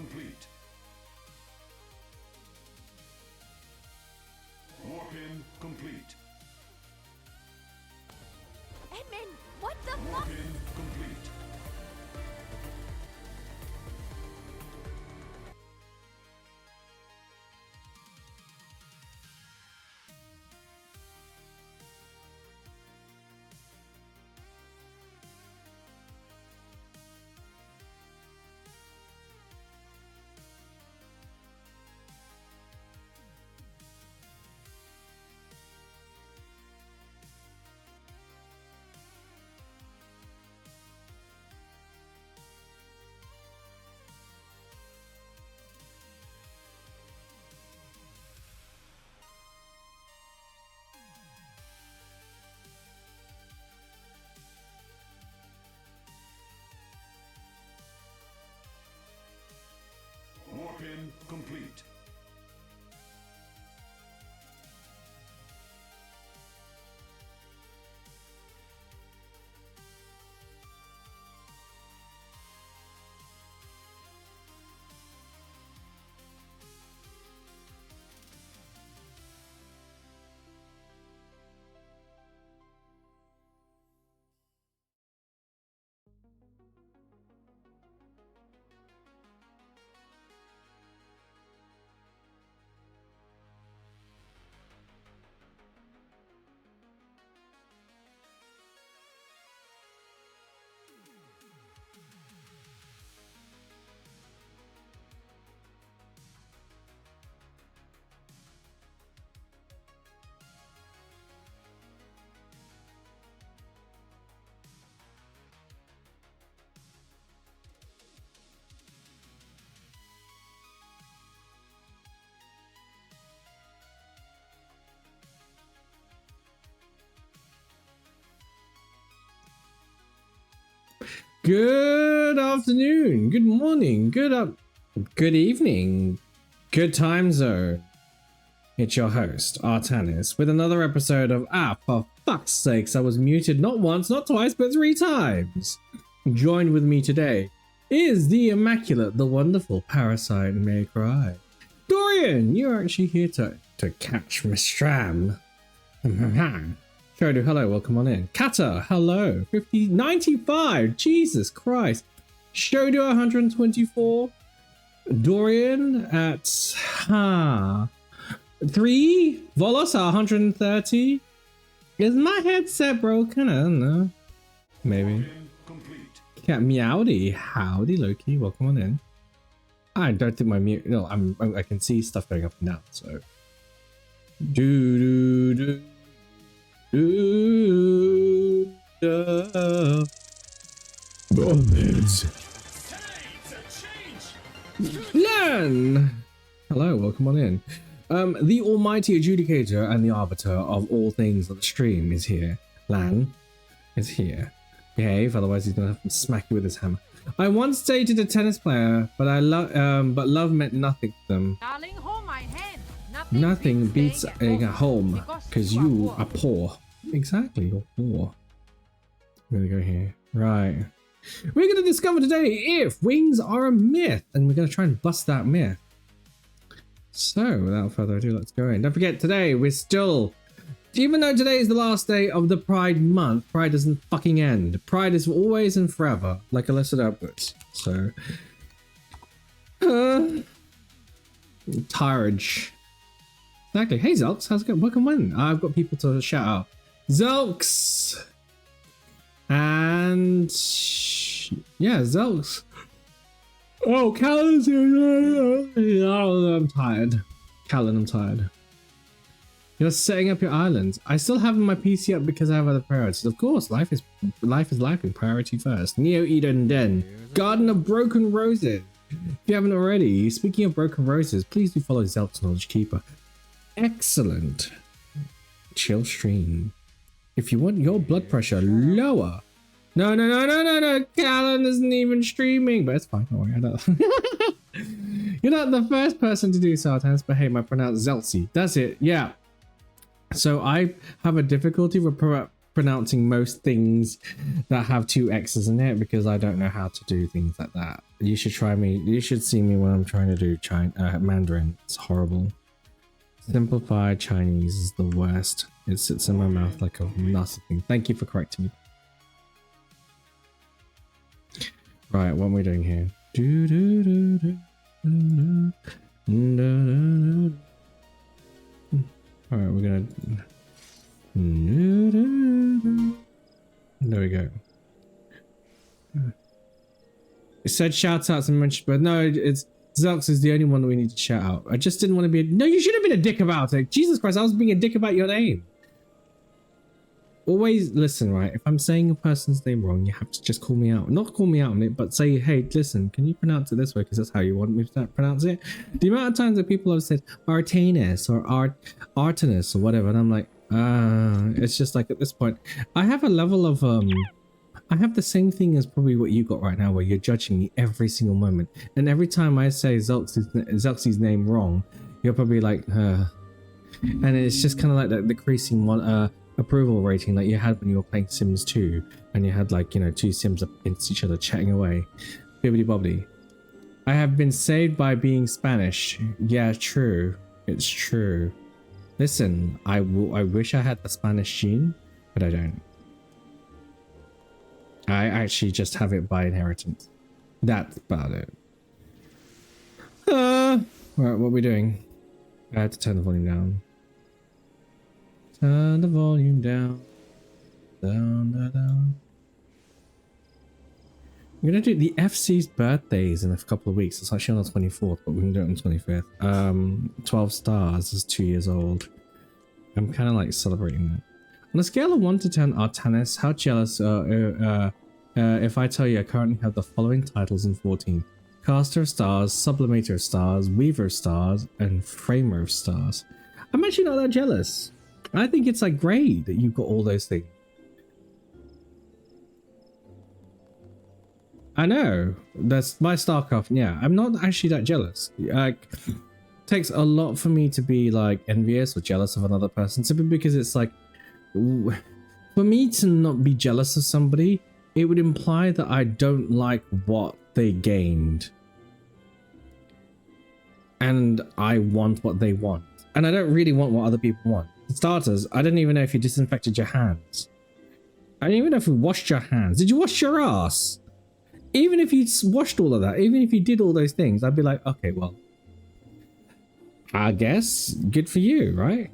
complete. Warp-in complete. Edmund, what the fuck? Warp-in complete. Warp-in complete. Good afternoon, good morning, good evening, good time zone. It's your host, Artanis, with another episode of for fuck's sakes, I was muted not once, not twice, but 3 times. Joined with me today is the immaculate, the wonderful Parasite May Cry. Dorian, you're actually here to catch Miss Stram. Shodu, hello, welcome on in. Kata, hello. 95, Jesus Christ. Shodu, 124. Dorian at 3. Volos, 130. Is my headset broken? I don't know. Maybe. Cat Meowdy, howdy Loki, welcome on in. I don't think my mute. No, I can see stuff going up and down. So. Lan! Hello, welcome on in. The almighty adjudicator and the arbiter of all things on the stream is here. Lan is here. Behave, otherwise he's gonna have to smack you with his hammer. I once dated a tennis player, but love meant nothing to them. Darling, hold my hand. Nothing beats a home, because you are poor. Exactly, you're poor. I'm gonna go here. Right. We're gonna discover today if wings are a myth, and we're gonna try and bust that myth. So, without further ado, let's go in. Don't forget, today we're still, even though today is the last day of the Pride month, Pride doesn't fucking end. Pride is always and forever, like illicit outputs. So, tirage. Exactly. Hey Zelks, how's it going? Welcome in. I've got people to shout out. Zelks! And yeah, Zelks. Oh, Callan's here. Oh, I'm tired. Callan, I'm tired. You're setting up your islands. I still have my PC up because I have other priorities. Of course, life is life and priority first. Neo Eden Den. Garden of Broken Roses. If you haven't already, speaking of Broken Roses, please do follow Zelk's Knowledge Keeper. Excellent. Chill stream. If you want your blood pressure lower. No. Callan isn't even streaming, but it's fine. Don't worry. I don't. You're not the first person to do so, Artanis, but hey, my pronounce Zeltsy. That's it. Yeah. So I have a difficulty with pronouncing most things that have two X's in it because I don't know how to do things like that. You should try me. You should see me when I'm trying to do Mandarin. It's horrible. Simplified Chinese is the worst. It sits in my mouth like a nasty thing. Thank you for correcting me. Right, what am we doing here? Alright, we're gonna... There we go. It said shout outs and mentioned, but no, it's Zux is the only one that we need to shout out. I just didn't want to be no, you should have been a dick about it. Jesus Christ, I was being a dick about your name. Always listen, right? If I'm saying a person's name wrong, you have to just call me out. Not call me out on it, but say, hey, listen, can you pronounce it this way? Because that's how you want me to pronounce it. The amount of times that people have said Artanis or Artenis or whatever, and I'm like, it's just like at this point, I have a level of I have the same thing as probably what you got right now, where you're judging me every single moment, and every time I say Zelxi's name wrong, you're probably like, and it's just kind of like that decreasing one approval rating like you had when you were playing Sims 2, and you had like, you know, two Sims up against each other chatting away, bibbidi bobbly. I have been saved by being Spanish. Yeah, true. It's true. Listen, I wish I had the Spanish gene, but I don't. I actually just have it by inheritance. That's about it. Right, what are we doing? I had to turn the volume down. Turn the volume down. Down. We're gonna do the FC's birthdays in a couple of weeks. It's actually on the 24th, but we can do it on the 25th. 12 stars is 2 years old. I'm kind of like celebrating that. On a scale of 1 to 10, Artanis, how jealous if I tell you I currently have the following titles in 14. Caster of Stars, Sublimator of Stars, Weaver of Stars, and Framer of Stars. I'm actually not that jealous. I think it's like great that you've got all those things. I know, that's my StarCraft, yeah. I'm not actually that jealous. Like, takes a lot for me to be like envious or jealous of another person, simply because it's like, for me to not be jealous of somebody, it would imply that I don't like what they gained. And I want what they want. And I don't really want what other people want. For starters, I don't even know if you disinfected your hands. I don't even know if you washed your hands. Did you wash your ass? Even if you washed all of that, even if you did all those things, I'd be like, okay, well, I guess good for you, right?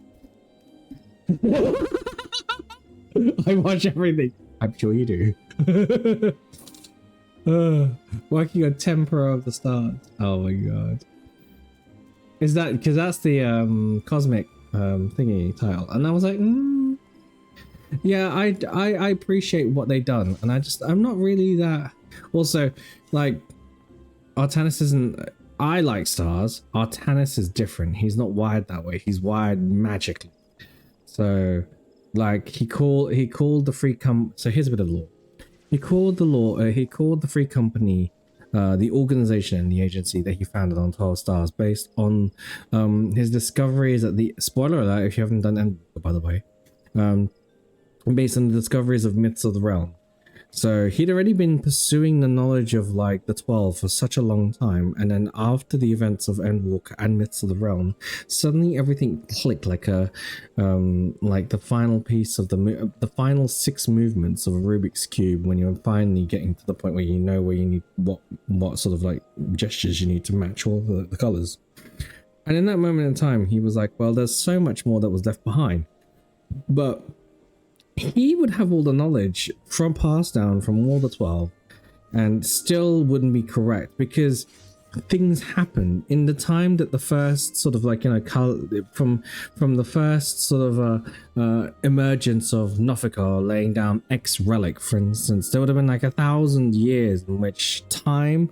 I watch everything. I'm sure you do. Working on Temper of the Stars. Oh my god. Is that because that's the cosmic thingy title? And I was like, yeah, I appreciate what they've done, and I'm not really that. Also, like, Artanis isn't. I like stars. Artanis is different. He's not wired that way. He's wired magically. So, like, he called the free So here's a bit of lore. He called the free company, the organization and the agency that he founded on 12 stars, based on his discoveries at the spoiler alert if you haven't done Endwalker, by the way, based on the discoveries of Myths of the Realm. So he'd already been pursuing the knowledge of like the 12 for such a long time, and then after the events of Endwalker and Myths of the Realm, suddenly everything clicked like a like the final piece of the final 6 movements of a Rubik's Cube, when you're finally getting to the point where you know where you need what sort of like gestures you need to match all the colors. And in that moment in time, he was like, well, there's so much more that was left behind, but he would have all the knowledge from passed down from all the 12 and still wouldn't be correct, because things happen in the time that the first sort of like, you know, from the first sort of emergence of Nofikar laying down X relic, for instance, there would have been like 1,000 years in which time,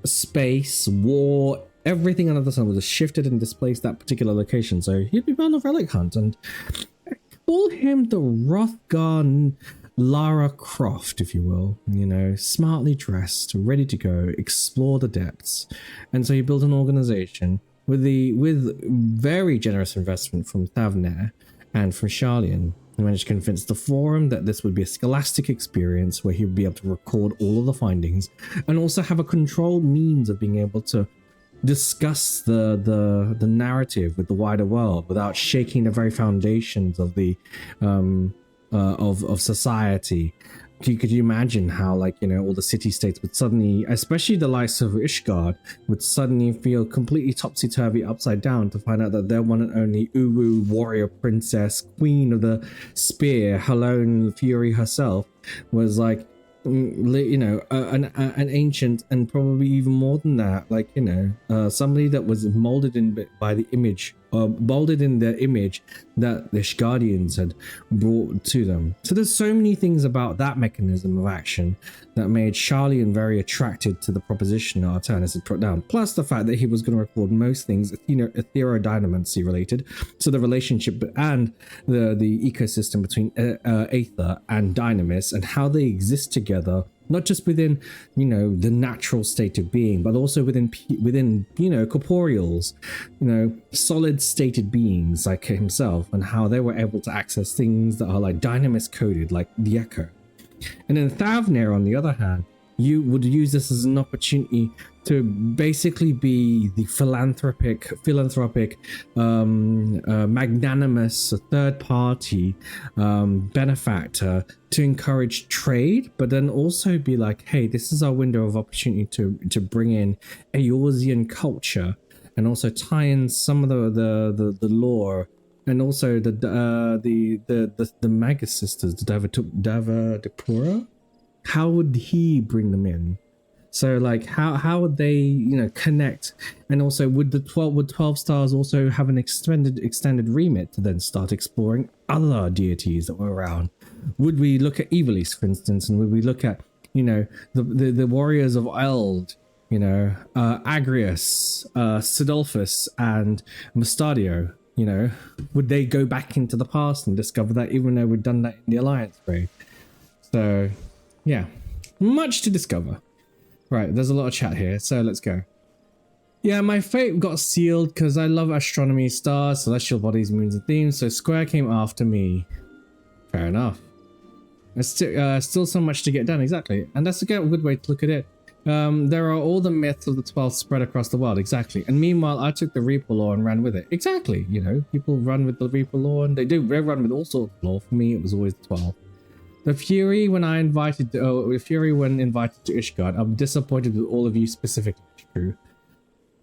space, war, everything under the sun would have shifted and displaced that particular location. So he'd be on a relic hunt, and call him the Rothgar Lara Croft, if you will, you know, smartly dressed, ready to go, explore the depths. And so he built an organization with very generous investment from Thavner and from Sharlian, He managed to convince the forum that this would be a scholastic experience where he would be able to record all of the findings and also have a controlled means of being able to discuss the narrative with the wider world without shaking the very foundations of the of society. Could you imagine how, like, you know, all the city-states would suddenly, especially the likes of Ishgard, would suddenly feel completely topsy-turvy, upside down, to find out that their one and only Uwu warrior princess, queen of the spear, Helene Fury herself, was like, you know, an ancient, and probably even more than that, like, you know, somebody that was molded in by the image, molded in the image that the Ishgardians had brought to them. So there's so many things about that mechanism of action that made Charlian very attracted to the proposition that Artanis had put down. Plus the fact that he was going to record most things, you know, aerodynamisy related, so the relationship and the ecosystem between Aether and Dynamis and how they exist together, not just within, you know, the natural state of being, but also within you know, corporeals, you know, solid stated beings like himself, and how they were able to access things that are like Dynamis coded, like the Echo. And then Thavnir, on the other hand, you would use this as an opportunity to basically be the philanthropic, magnanimous third party benefactor to encourage trade, but then also be like, hey, this is our window of opportunity to bring in Eorzean culture and also tie in some of the lore, and also the Magus sisters, the Davadipura. How would he bring them in? So like how would they, you know, connect? And also would 12 stars also have an extended remit to then start exploring other deities that were around? Would we look at Evilise, for instance, and would we look at, you know, the warriors of Eld, you know, Agrius, Sidolphus and Mustadio, you know, would they go back into the past and discover that, even though we've done that in the Alliance raid? So yeah, much to discover. Right, there's a lot of chat here, so let's go. Yeah, my fate got sealed because I love astronomy, stars, celestial bodies, moons, and themes, so Square came after me. Fair enough. There's still so much to get done, exactly. And that's a good way to look at it. There are all the myths of the 12 spread across the world, exactly. And meanwhile, I took the Reaper lore and ran with it. Exactly, you know, people run with the Reaper lore, and they run with all sorts of lore. For me, it was always 12. The Fury when invited to Ishgard. I'm disappointed with all of you specifically. True.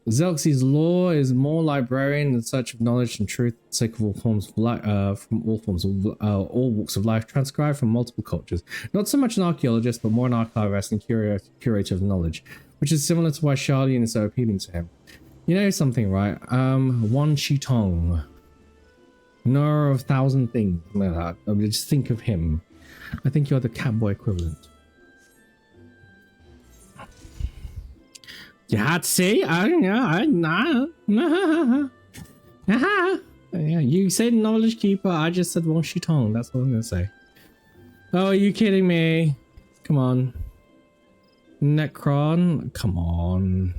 Zelx's lore is more librarian in search of knowledge and truth, sake of all forms of life, from all forms of all walks of life, transcribed from multiple cultures. Not so much an archaeologist, but more an archivist and curator of knowledge, which is similar to why Charlian is so appealing to him. You know something, right? Wan Shitong, knower of 1,000 things, like that. I mean, just think of him. I think you're the catboy equivalent. Yahtzee? Yeah, you said knowledge keeper. I just said Wan Shitong. That's what I'm gonna say. Oh, are you kidding me? Come on. Necron? Come on.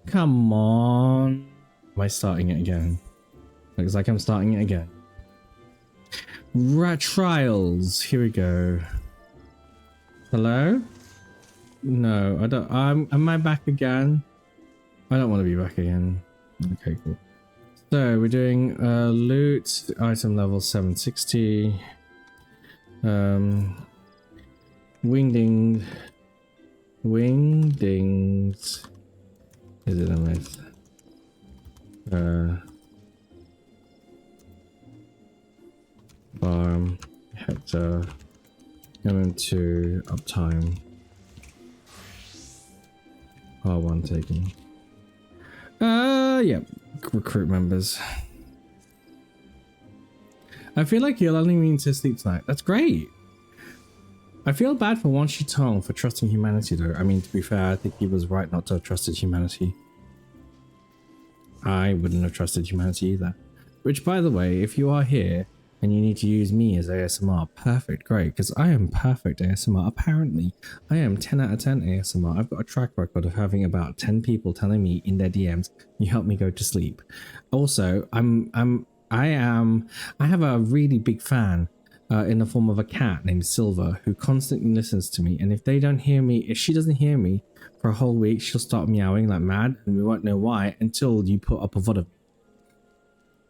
Come on. Am I starting it again? Looks like I'm starting it again. Trials. Here we go. Hello? No, I don't. Am I back again? I don't want to be back again. Okay, cool. So we're doing loot item level 760. Wingdings. Is it a myth? Farm, Hector, MM2, uptime, R1 taken. Yeah, recruit members. I feel like you'll only mean to sleep tonight. That's great. I feel bad for Wan Shitong for trusting humanity though. I mean, to be fair, I think he was right not to have trusted humanity. I wouldn't have trusted humanity either. Which, by the way, if you are here and you need to use me as ASMR, perfect, great, because I am perfect ASMR. Apparently, I am 10 out of 10 ASMR. I've got a track record of having about 10 people telling me in their DMs, you help me go to sleep. Also, I'm I have a really big fan in the form of a cat named Silver who constantly listens to me, and if she doesn't hear me for a whole week, she'll start meowing like mad, and we won't know why until you put up a VOD of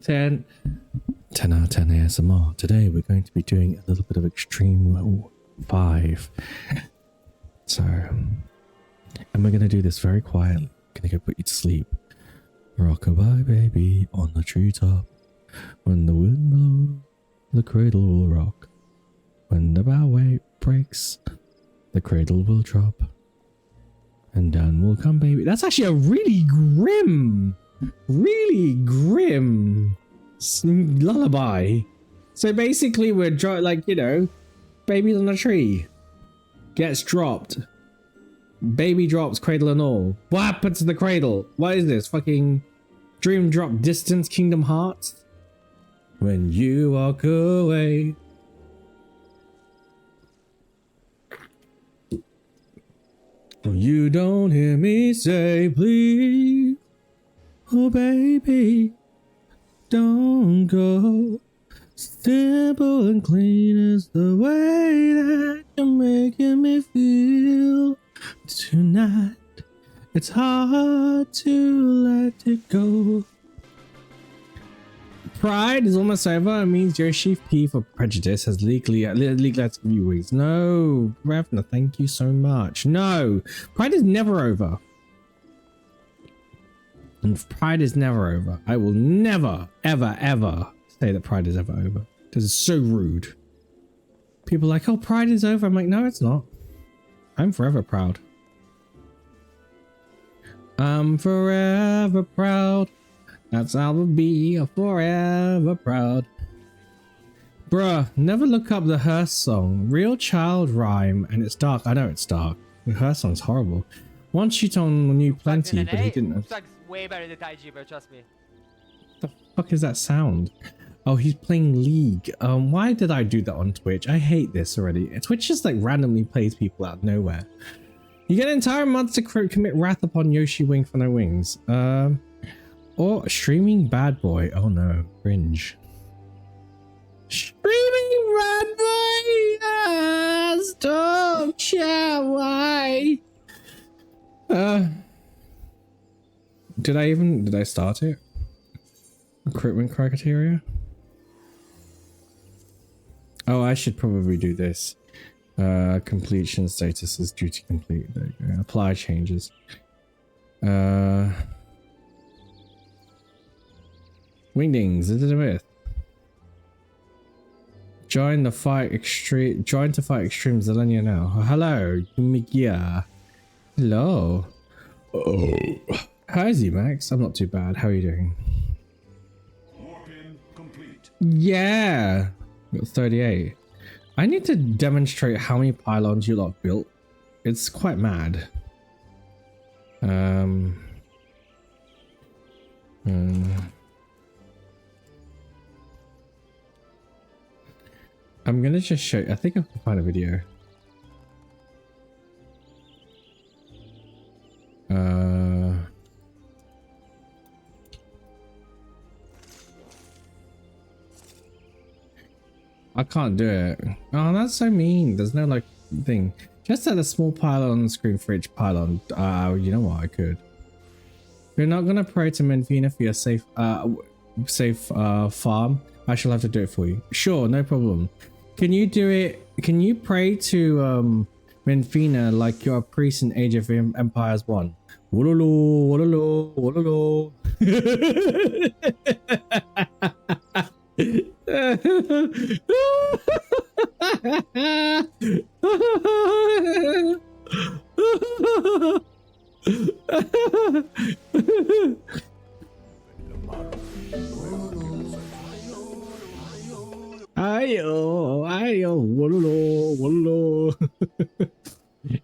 10 out of 10 ASMR. Today we're going to be doing a little bit of Extreme 5. So, and we're going to do this very quietly. Gonna go put you to sleep. Rockabye baby on the treetop. When the wind blows, the cradle will rock. When the bow wave breaks, the cradle will drop. And down will come baby. That's actually a really grim lullaby. So basically we're like, you know, baby's on a tree. Gets dropped. Baby drops, cradle and all. What happened to the cradle? What is this? Fucking Dream Drop Distance Kingdom Hearts? When you walk away. You don't hear me say please. Oh baby, don't go. Simple and clean is the way that you're making me feel tonight. It's hard to let it go. Pride is almost over. It means Yoshi P for Prejudice has legally had to give you wings. No, Ravna, thank you so much. No, Pride is never over. And Pride is never over. I will never, ever, ever say that Pride is ever over. This is so rude. People are like, oh, Pride is over. I'm like, no, it's not. I'm forever proud. I'm forever proud. That's how I'll be forever proud. Bruh, never look up the Hearst song. Real child rhyme, and it's dark. I know it's dark. The Hearst song's horrible. One shoot on knew plenty, but he didn't. It's way better than Taiji, bro. Trust me. What the fuck is that sound? Oh, he's playing League. Why did I do that on Twitch? I hate this already. Twitch just like randomly plays people out of nowhere. You get an entire month to commit wrath upon Yoshi Wing for no wings. Or streaming bad boy. Oh no, cringe. Streaming bad boy. Stop chat. Why? Did I start it? Recruitment criteria. Oh, I should probably do this. Completion status is due to complete. There you go. Apply changes. Wingdings, is it a myth? Join to fight extreme Zelenia now. Oh, hello, Yumigia. Hello. Oh. Hi Z-Max, I'm not too bad. How are you doing? Warping complete. Yeah. Got 38. I need to demonstrate how many pylons you lot built. It's quite mad. I'm gonna just show. I think I can find a video. I can't do it. Oh, that's so mean. There's no like thing. Just add a small pylon on the screen for each pylon. You know what? I could. You're not gonna pray to Menfina for your safe farm. I shall have to do it for you. Sure, no problem. Can you do it? Can you pray to Menfina like you're a priest in Age of Empires 1? Wololo, wololo, wololo. Ayo, wololo, wololo.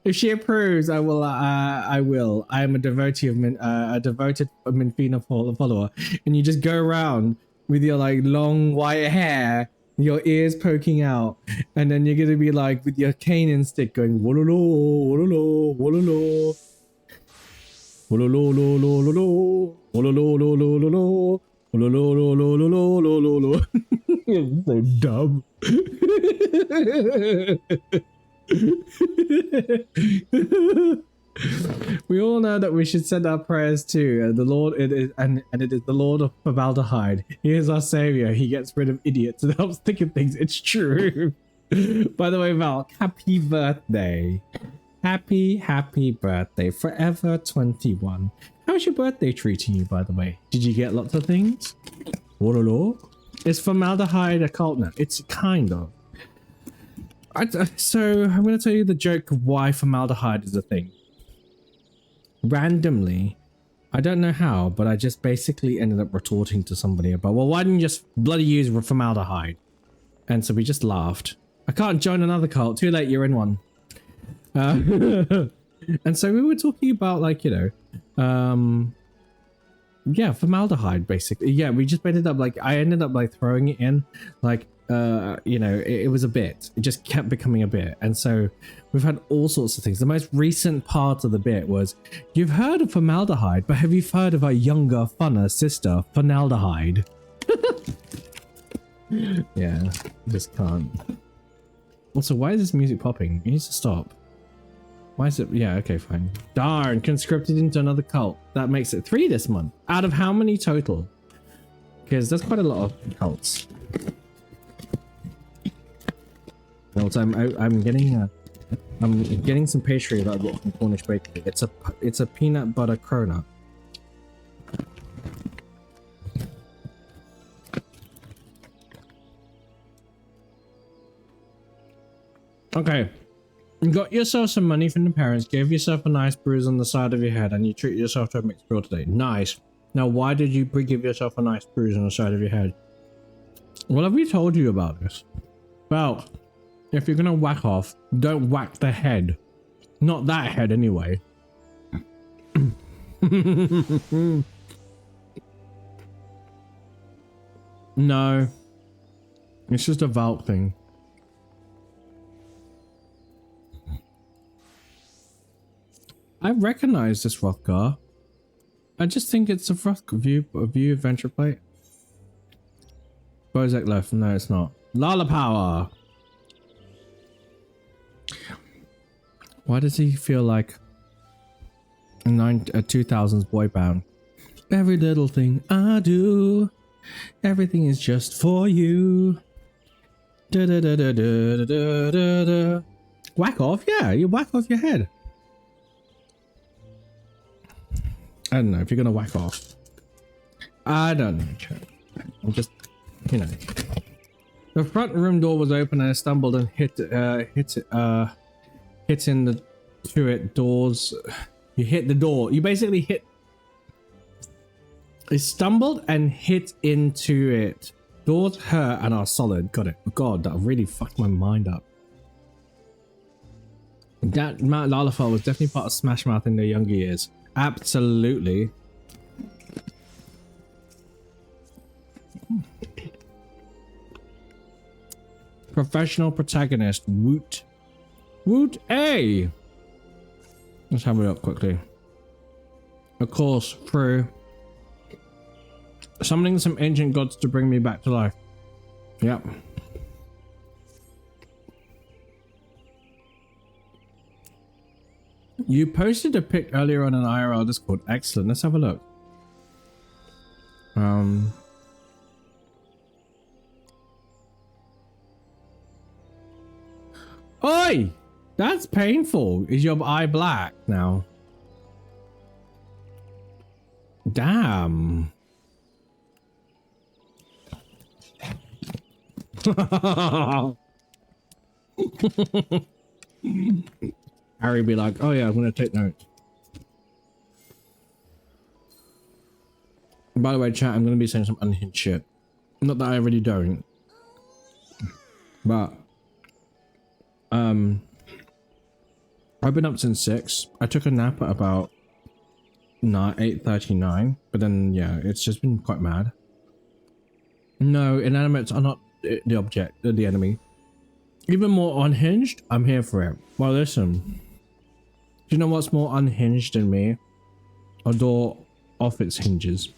If she approves, I will. I will. I am a devotee of a devoted Menfina follower, and you just go around with your like long white hair, your ears poking out, and then you're gonna be like with your cane and stick going wololo, wololo, wololo, wololo, wololo, wololo, wololo, wololo, It's so dumb. We all know that we should send our prayers to the Lord. It is, and it is the Lord of formaldehyde. He is our savior. He gets rid of idiots and helps think of things. It's true. By the way, Val, happy birthday. Happy birthday. Forever 21. How's your birthday treating you, by the way? Did you get lots of things? Is formaldehyde a cult now? It's kind of. So I'm going to tell you the joke of why formaldehyde is a thing. Randomly, I don't know how, but I just basically ended up retorting to somebody about, well, why didn't you just bloody use formaldehyde? And so we just laughed. I can't join another cult. Too late, you're in one. And so we were talking about, like, you know, yeah, formaldehyde, basically. Yeah, we just ended up, like, I ended up, like, throwing it in, like, you know, it was a bit. It just kept becoming a bit. And so we've had all sorts of things. The most recent part of the bit was, you've heard of formaldehyde, but have you heard of our younger, funner sister, formaldehyde? Yeah, just can't. Also, why is this music popping? It needs to stop. Why is it? Yeah, okay, fine. Darn, conscripted into another cult. That makes it 3 this month. Out of how many total? Because there's quite a lot of cults. Also, I'm getting some pastry that I bought from Cornish Bakery. It's a peanut butter cronut. Okay, you got yourself some money from the parents, gave yourself a nice bruise on the side of your head, and you treat yourself to a mixed grill today. Nice. Now, why did you give yourself a nice bruise on the side of your head? What have we told you about this? Well, if you're gonna whack off, don't whack the head. Not that head, anyway. No. It's just a Valk thing. I recognize this Rothgar. I just think it's a Rothgar view adventure plate. Bozek left. No, it's not. Lala Power. Why does he feel like a 2000s boy band? Every little thing I do, everything is just for you. Da da da da da da da da. Whack off, yeah, you whack off your head. I don't know if you're gonna whack off. I don't know. I'm just, you know. The front room door was open and I stumbled and hit in to it doors. You hit the door. You basically hit. I stumbled and hit into it. Doors hurt and are solid. Got it. God, that really fucked my mind up. That Matt Lalafell was definitely part of Smash Mouth in their younger years. Absolutely. Professional protagonist. Woot. Woot A. Let's have a look quickly. Of course, through summoning some ancient gods to bring me back to life. Yep. You posted a pic earlier on an IRL Discord. Excellent. Let's have a look. Oi! That's painful. Is your eye black now? Damn. Harry be like, oh yeah, I'm gonna take notes. By the way, chat, I'm gonna be saying some unhinged shit. Not that I really don't. But I've been up since 6. I took a nap at about 8:39, but then yeah, it's just been quite mad. No, inanimates are not the object, the enemy. Even more unhinged, I'm here for it. Well, listen. Do you know what's more unhinged than me? A door off its hinges.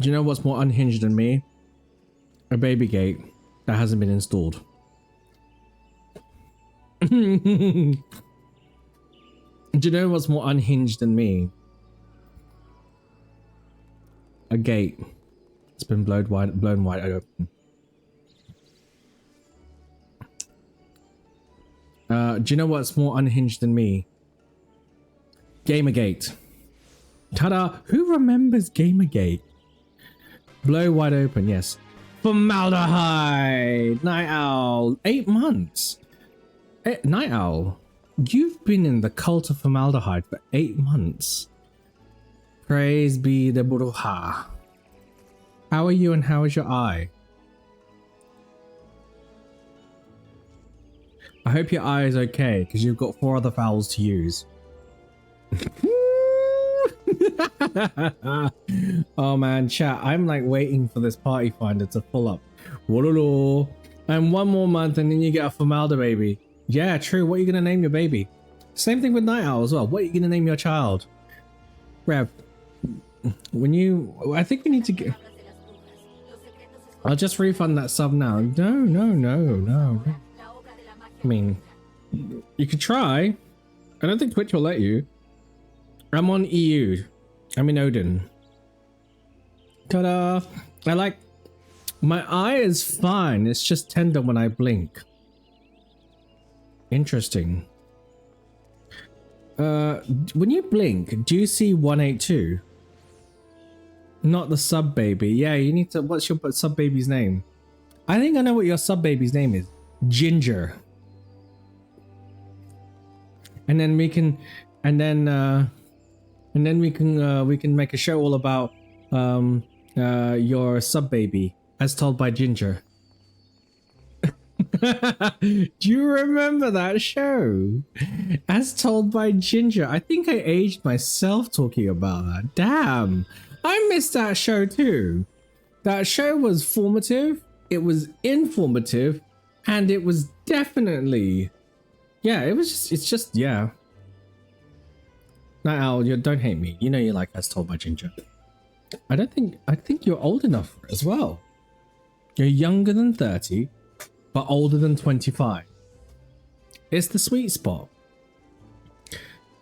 Do you know what's more unhinged than me? A baby gate that hasn't been installed. Do you know what's more unhinged than me? A gate that's been blown wide open. Do you know what's more unhinged than me? Gamergate. Ta-da! Who remembers Gamergate? Blow wide open, yes. Formaldehyde! Night Owl. 8 months. Night Owl, you've been in the cult of formaldehyde for 8 months. Praise be the Buruha. How are you and how is your eye? I hope your eye is okay, because you've got 4 other vowels to use. Oh man, chat, I'm like waiting for this party finder to pull up. And 1 more month and then you get a formaldehyde baby. Yeah, true. What are you going to name your baby? Same thing with Night Owl as well. What are you going to name your child? Rev, I think we need to get... I'll just refund that sub now. No. I mean, you could try. I don't think Twitch will let you. I'm on EU. I'm in Odin. Ta-da! My eye is fine. It's just tender when I blink. Interesting. When you blink, do you see 182? Not the sub baby. Yeah, you need to. What's your sub baby's name? I think I know what your sub baby's name is. Ginger. And then we can, we can make a show all about your sub baby as told by Ginger. Do you remember that show? As told by Ginger. I think I aged myself talking about that. Damn, I missed that show too. That show was formative, it was informative, and it was definitely, yeah, it's just, yeah. Night Owl, don't hate me. You know you like As Told by Ginger. I think you're old enough as well. You're younger than 30, but older than 25. It's the sweet spot.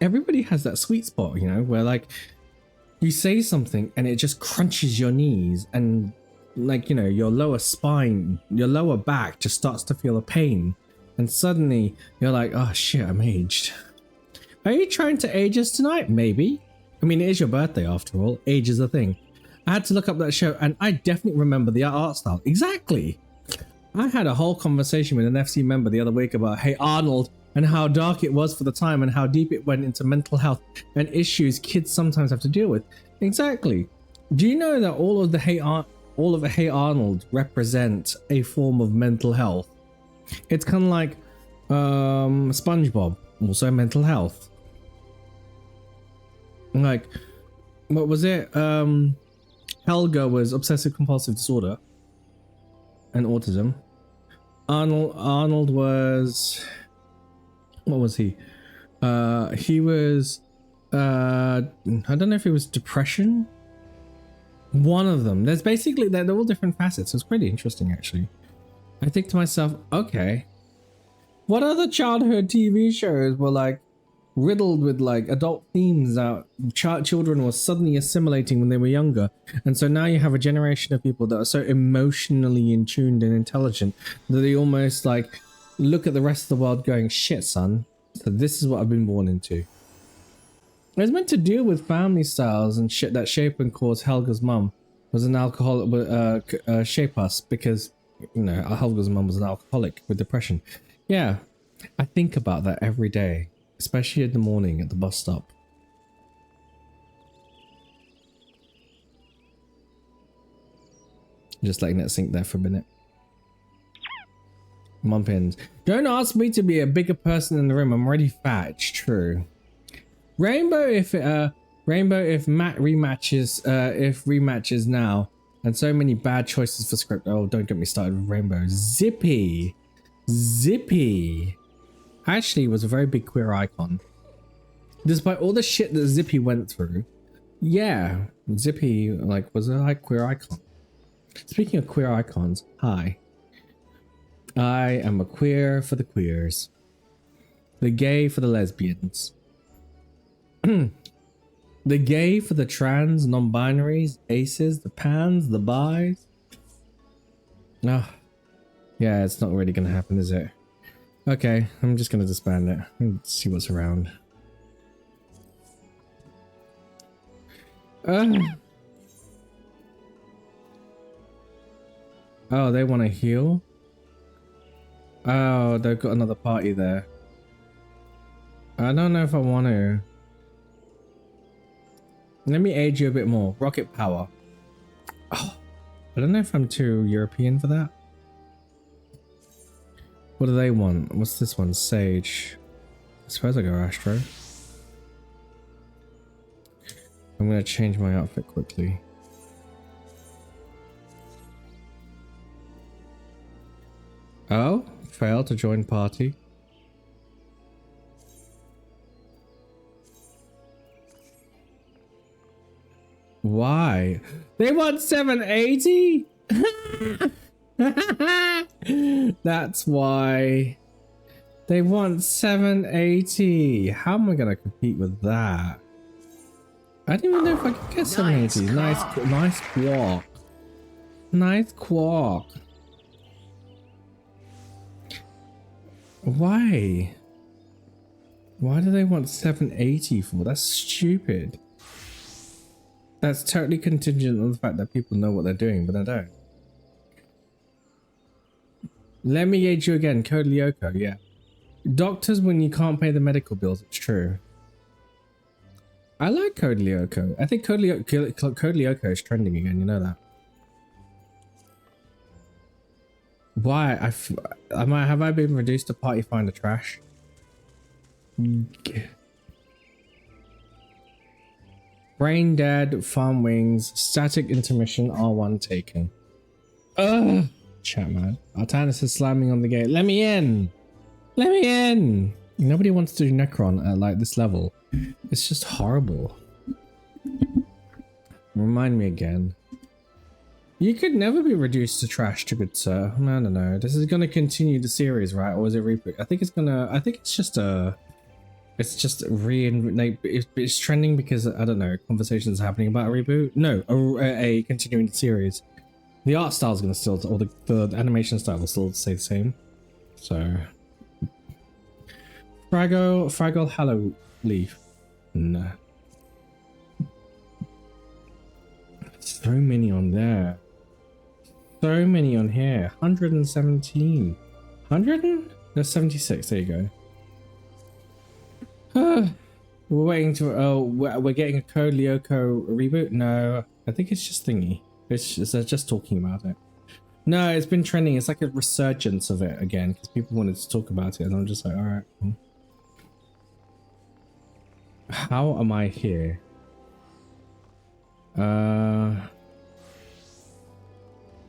Everybody has that sweet spot, you know, where like you say something and it just crunches your knees and like, you know, your lower spine, your lower back just starts to feel a pain. And suddenly you're like, oh shit, I'm aged. Are you trying to age us tonight? Maybe. I mean, it is your birthday after all. Age is a thing. I had to look up that show and I definitely remember the art style. Exactly. I had a whole conversation with an FC member the other week about Hey Arnold and how dark it was for the time and how deep it went into mental health and issues kids sometimes have to deal with. Exactly. Do you know that all of Hey Arnold represent a form of mental health? It's kind of like SpongeBob, also mental health. Like, what was it? Helga was obsessive compulsive disorder and autism. Arnold was, what was he? He was I don't know if it was depression. One of them. There's basically, they're all different facets. It's pretty interesting actually. I think to myself, okay, what other childhood TV shows were like riddled with like adult themes that children were suddenly assimilating when they were younger? And so now you have a generation of people that are so emotionally in tuned and intelligent that they almost like look at the rest of the world going, shit son, so this is what I've been born into. It's meant to deal with family styles and shit that shape and cause Helga's mum was an alcoholic, shape us because, you know, Helga's mum was an alcoholic with depression. Yeah, I think about that every day, especially in the morning at the bus stop. Just letting that sink there for a minute. Mumpins. Don't ask me to be a bigger person in the room. I'm already fat. It's true. Rainbow if Matt rematches now, and so many bad choices for script. Oh, don't get me started with Rainbow. Zippy actually was a very big queer icon. Despite all the shit that Zippy went through, Yeah, Zippy like was a like queer icon. Speaking of queer icons, hi. I am a queer for the queers. The gay for the lesbians. The gay for the trans, non-binaries, aces, the pans, the bis. Oh, yeah, it's not really gonna happen, is it? Okay, I'm just gonna disband it and see what's around. Oh, they want to heal? Oh, they've got another party there. I don't know if I want to. Let me aid you a bit more. Rocket power. Oh, I don't know if I'm too European for that. What do they want? What's this one? Sage. I suppose I go Astro. I'm going to change my outfit quickly. Oh, failed to join party. Why? They want 780? That's why. They want 780. How am I gonna compete with that? I don't even know if I can get 780. Nice quark. Nice quark. Why? Why do they want 780 for? That's stupid. That's totally contingent on the fact that people know what they're doing, but they don't. Let me aid you again. Code Lyoko, yeah. Doctors when you can't pay the medical bills, it's true. I like Code Lyoko. I think Code Lyoko is trending again, you know that. Why? Have I been reduced to party finder trash? Brain dead, farm wings, static intermission, R1 taken. Ugh! Chat man. Artanis is slamming on the gate. Let me in! Let me in! Nobody wants to do Necron at like this level. It's just horrible. Remind me again. You could never be reduced to trash, to good sir. No. This is gonna continue the series, right? Or is it reboot? I think it's just a... It's just it's trending because, I don't know, conversations happening about a reboot? No, a continuing series. The art style is going to still, or the animation style will still stay the same. So... Fraggle Hallow Leaf. No. So many on there. So many on here. 117. 100? There's 76, there you go. We're waiting to. Oh, we're getting a Code Lyoko reboot. No, I think it's just thingy. It's just talking about it. No, it's been trending. It's like a resurgence of it again because people wanted to talk about it, and I'm just like, all right. How am I here?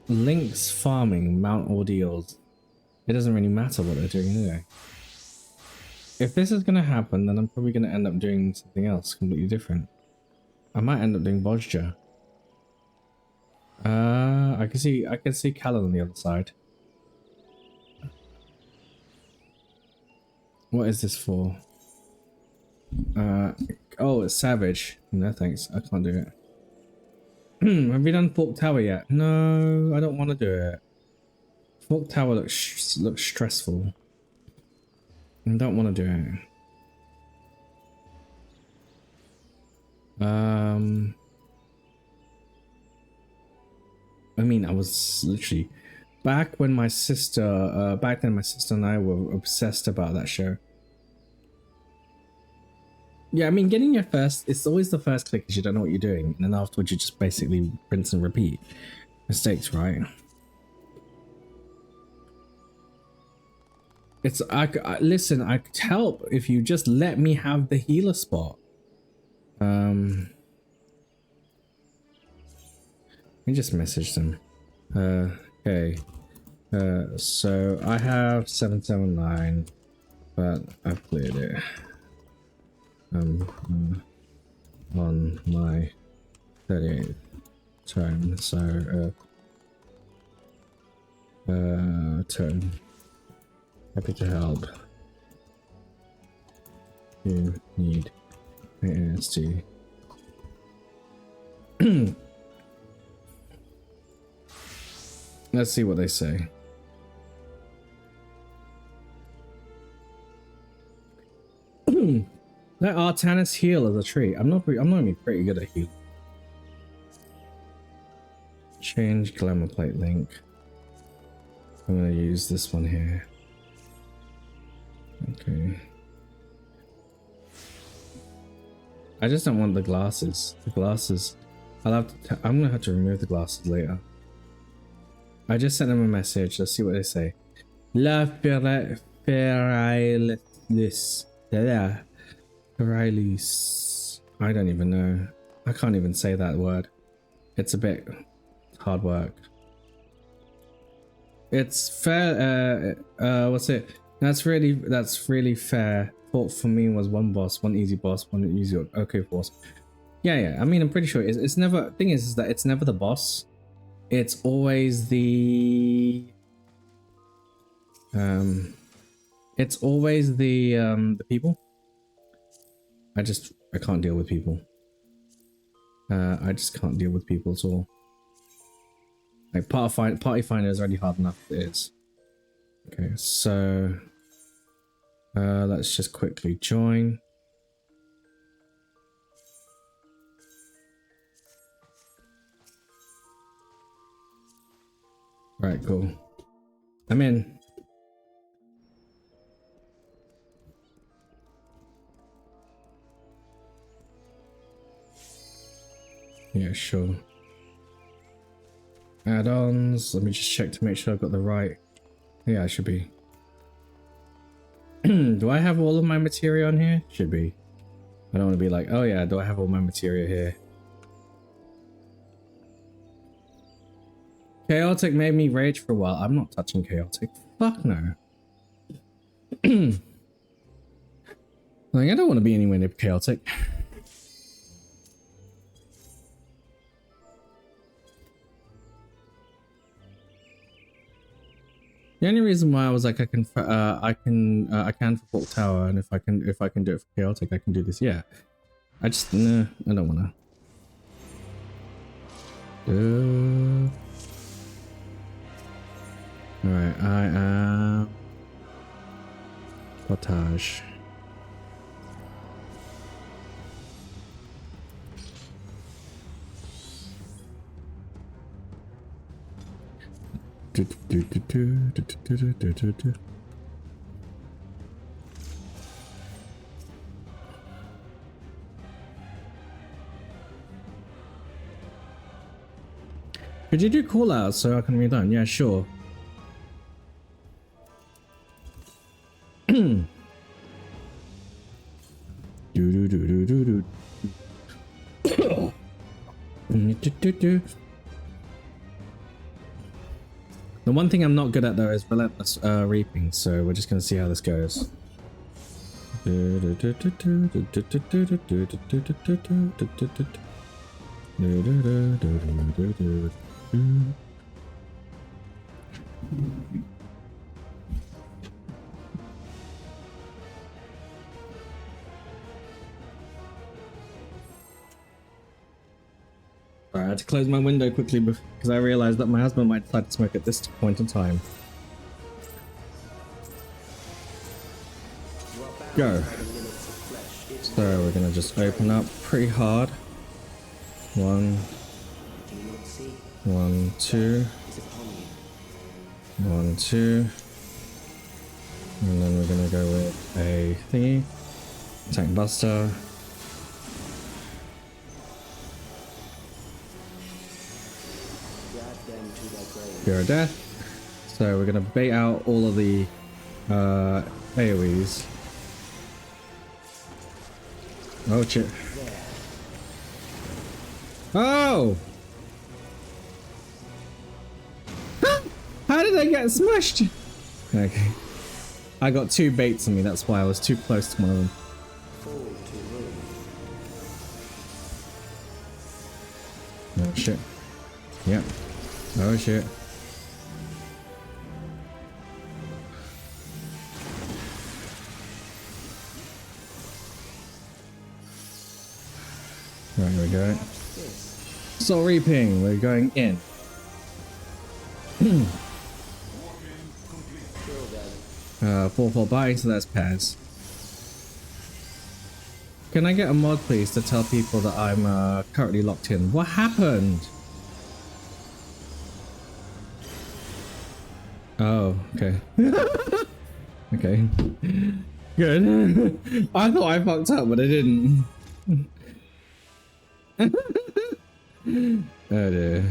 Lynx farming, Mount Ordeals. It doesn't really matter what they're doing anyway. If this is gonna happen, then I'm probably gonna end up doing something else completely different. I might end up doing Buste. I can see Callan on the other side. What is this for? Oh, it's Savage. No thanks, I can't do it. Have we done Fork Tower yet? No, I don't want to do it. Fork Tower looks stressful. I don't want to do it. I mean, I was literally back when my sister, back then my sister and I were obsessed about that show. Yeah, I mean, getting your first, it's always the first click because you don't know what you're doing, and then afterwards you just basically rinse and repeat mistakes, right? It's listen, I could help if you just let me have the healer spot. Let me just message them. Okay. So I have 779, but I've cleared it. On my 38th turn, so turn. Happy to help. You need ASD. Let's see what they say. Let Artanis heal as a tree. I'm not even pretty good at heal. Change glamour plate link. I'm gonna use this one here. Okay. I just don't want the glasses. The glasses. I'm gonna have to remove the glasses later. I just sent them a message. Let's see what they say. La Feralis. Feralis. I don't even know. I can't even say that word. It's a bit hard work. It's fair. What's it? That's really fair. Thought for me was one boss, one easy boss, one easy okay boss. Yeah. I mean, I'm pretty sure it's never. Thing is that it's never the boss. It's always the. It's always the people. I can't deal with people. I just can't deal with people at all. Like party finder is already hard enough as it is. Okay, so let's just quickly join. Right, cool. I'm in. Yeah, sure. Add-ons. Let me just check to make sure I've got the right. Yeah, I should be. Do I have all of my materia on here? Should be. I don't want to be like, oh yeah, do I have all my materia here? Chaotic made me rage for a while. I'm not touching chaotic. Fuck no. Like, I don't want to be anywhere near chaotic. The only reason why I was like I can for Port Tower, and if I can do it for chaotic, I can do this. Yeah, I just I don't wanna. All right, I am Portage. Could you do call outs so I can read on? Yeah, sure. The one thing I'm not good at though is relentless reaping, so we're just gonna see how this goes. Alright, I had to close my window quickly because I realized that my husband might decide to smoke at this point in time. Go. So we're gonna just open up pretty hard. 1, 1, 2, 1, 2, and then we're gonna go with a thingy, attack Buster. Fear of Death. So we're gonna bait out all of the AoEs. Oh shit. Oh! How did I get smashed? Okay. I got 2 baits on me, that's why I was too close to one of them. shit. Yep. Oh shit. Right, here we go. Soul Reaping, we're going in. 4 biting, so that's pairs. Can I get a mod please to tell people that I'm currently locked in? What happened? Oh, okay. Okay. Good. I thought I fucked up, but I didn't. Oh dear.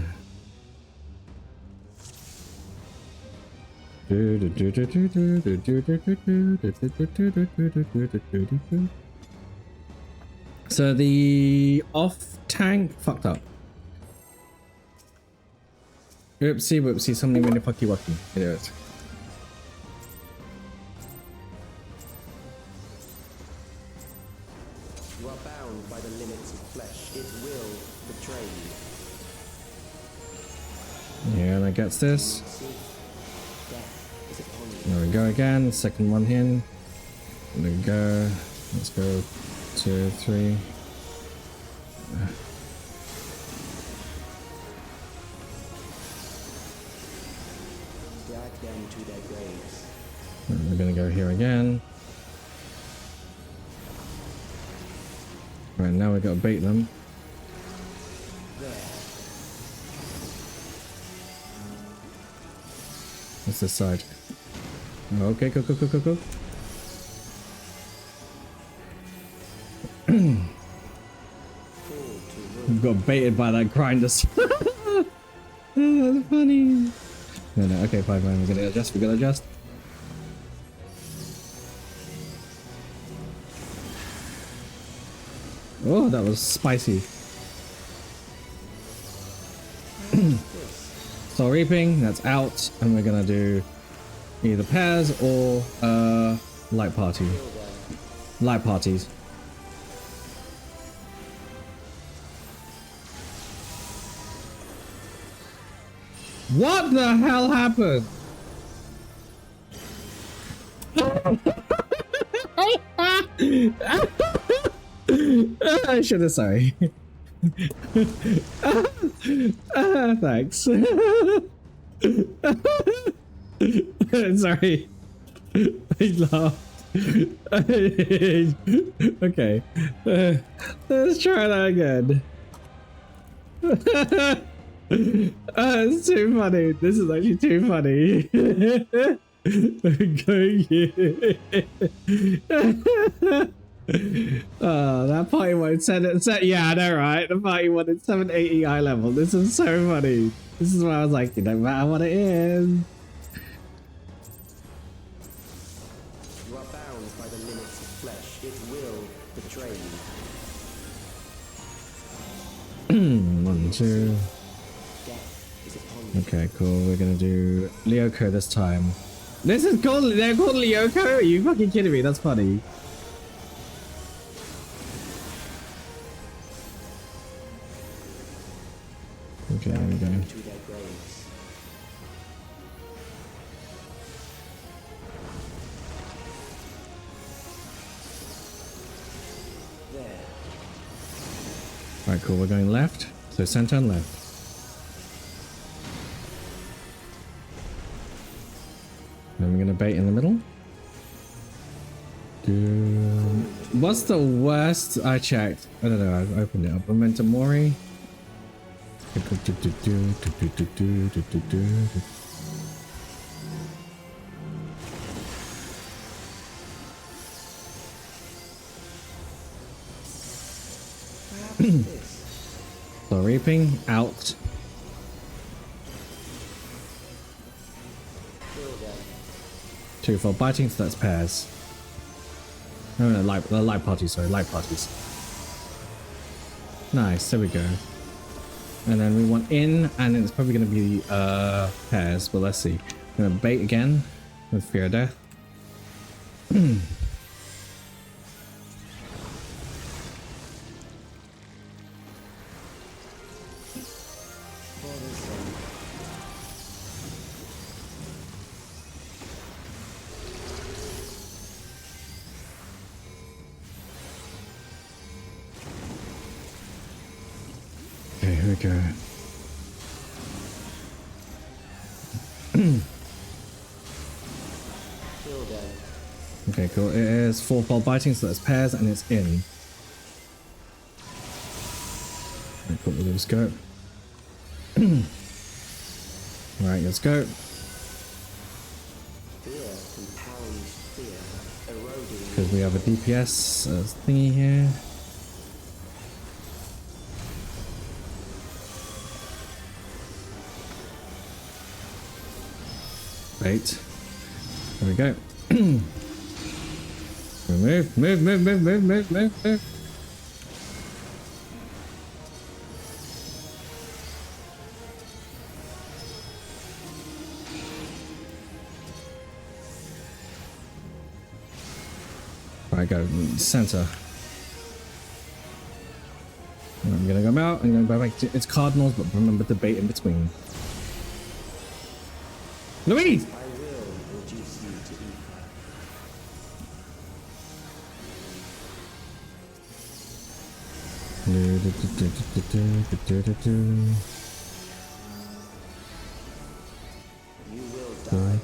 So the off tank fucked up. Oopsie whoopsie, something really fucky wucky. It is. You are bound by the limits of flesh. It will betray you. Yeah, that gets this. Death is upon you. There we go again. Second one in. There we go. Let's go 2, 3. Drag them to their graves. And we're gonna go here again. Right, now we gotta bait them. There. What's this side? Okay, go. Got baited by that grinder. Oh, that's funny. No, okay, fine, we're gonna adjust, Oh, that was spicy. Soul Reaping, that's out, and we're gonna do either pairs or light party. Light parties. What the hell happened? I should have, sorry. Thanks. Sorry. I laughed. Okay. Let's try that again. It's too funny. This is actually too funny. Oh, that party wanted set. Yeah, I know, right? The party wanted 780 eye level. This is so funny. This is why I was like, it don't matter what it is. You are bound by the limits of flesh. It will betray you. 1, 2. Death is upon you. Okay, cool. We're gonna do Lyoko this time. This is called. They're called Lyoko? Are you fucking kidding me? That's funny. Okay, there we go. To their graves. There. Alright, cool. We're going left. So center and left. Then we're gonna bait in the middle. What's the worst? I checked. I don't know. I've opened it up. Momentum Mori. So Reaping out. Kill them. 2 for biting, so that's pairs. No, light parties, sorry, light parties. Nice, there we go. And then we want in, and it's probably going to be pairs, but let's see. I'm going to bait again with Fear of Death. we go. Kill them. Okay, cool. It is fourfold biting, so that's pairs, and it's in. Right, cool, let's go. Alright, let's go. Fear compounds fear, eroding. Because we have a DPS thingy here. Wait. There we go. Move. Alright, go center. I'm gonna go out. I'm gonna go back to its cardinals, but remember the bait in between. Louise! I will reduce you to ether. You will die.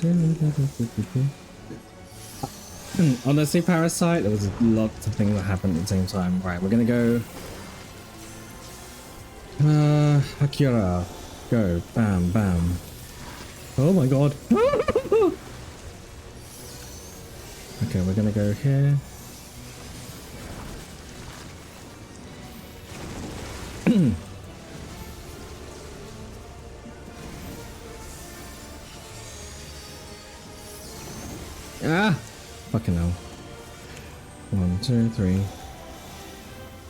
Honestly, Parasite, there was lots of things that happened at the same time. Right, we're gonna go. Akira. Go. Bam, bam. Oh my god. Okay, we're gonna go here. Ah! Fucking hell. 1, 2, 3.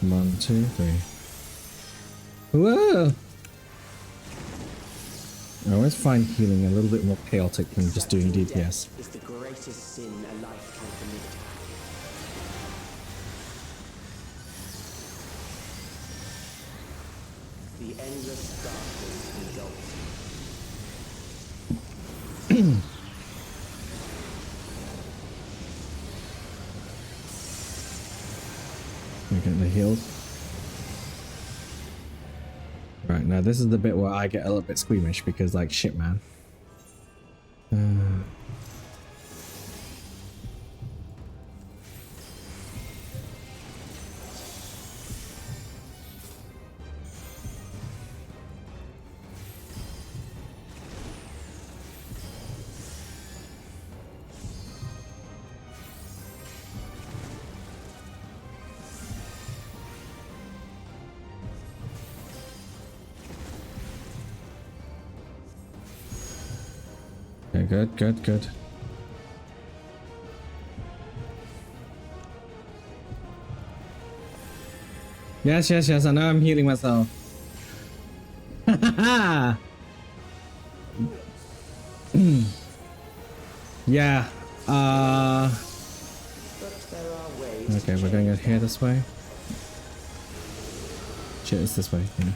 1, 2, 3. Whoa! I always find healing a little bit more chaotic than just doing DPS. Is the greatest sin a life can commit. The endless darkness engulfs. We're getting the healed. Right, now this is the bit where I get a little bit squeamish because, like, shit, man. Okay, good. Yes, I know I'm healing myself. Yeah, But there are ways okay, we're going to go here this way. Shit, it's this way, yeah.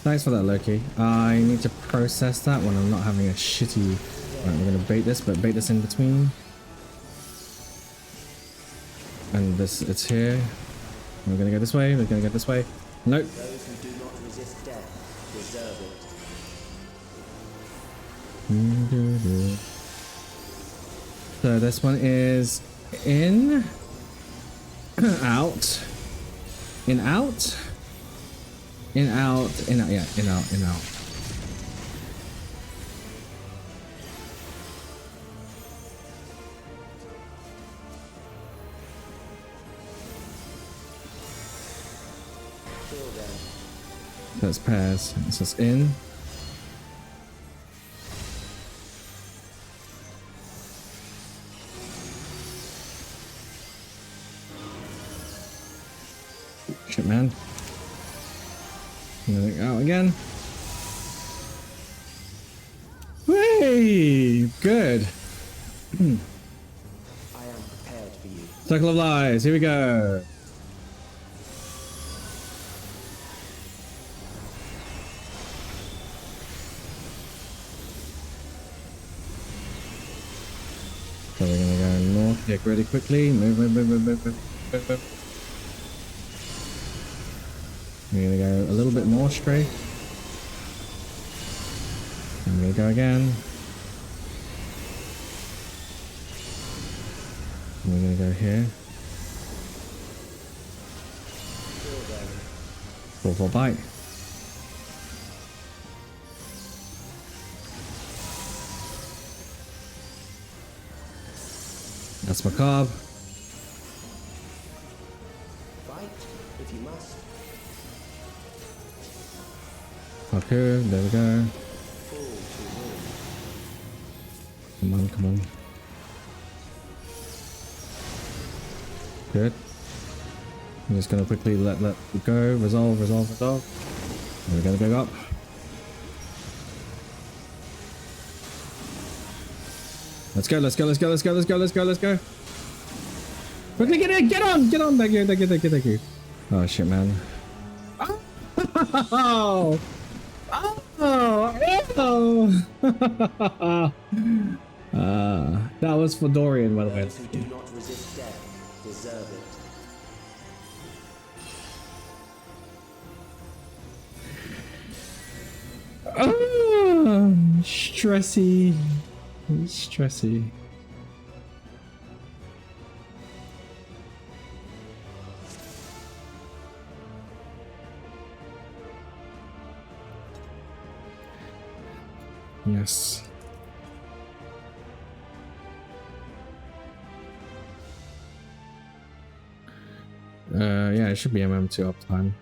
Thanks for that, Loki. I need to process that when I'm not having a shitty... Right, we're gonna bait this, but bait this in between. And this, it's here. We're gonna go this way, we're gonna go this way. Nope. Those who do not resist death deserve it. So this one is in, out, in, out, in, out, in, out, yeah, in, out, in, out. Kill them. That's pairs. It's just in. Shit, man. Out again. Hey, good. I am prepared for you. Circle of Lies. Here we go. So we're gonna go north here really quickly. Move. We're gonna go a little bit more straight. I'm gonna go again. And we're gonna go here. Full bite. That's macabre. Fight if you must. Haku, there we go. Fall to win. Come on, come on. Good. I'm just gonna quickly let it go. Resolve. And we're gonna go up. Let's go. Quickly get in, get on. Thank you. Oh shit, man. Oh. That was for Dorian, by the way. Those who do not resist death deserve it. Stressy. Yes. Yeah, it should be MM2 uptime.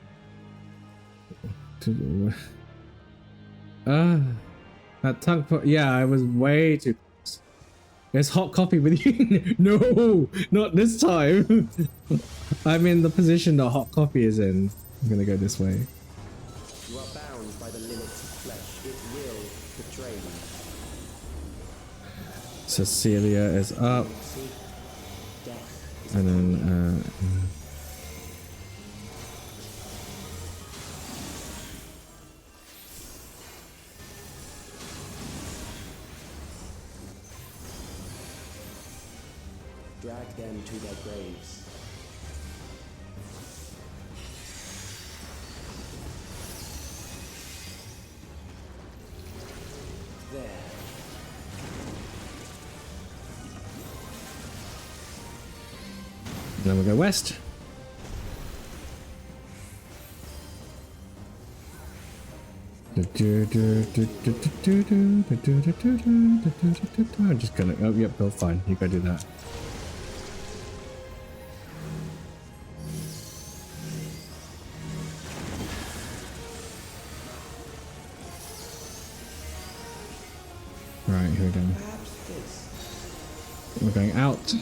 That tongue put, yeah, I was way too close. There's hot coffee with you. No, not this time. I'm in the position that hot coffee is in. I'm gonna go this way. You are bound by the limits of flesh. It will betray you. Cecilia is up. See? Death is And then, drag them to their graves. There. then we go west. I'm just gonna, oh, yep, go fine. You go do that. Right, here we go. Perhaps this. We're going out.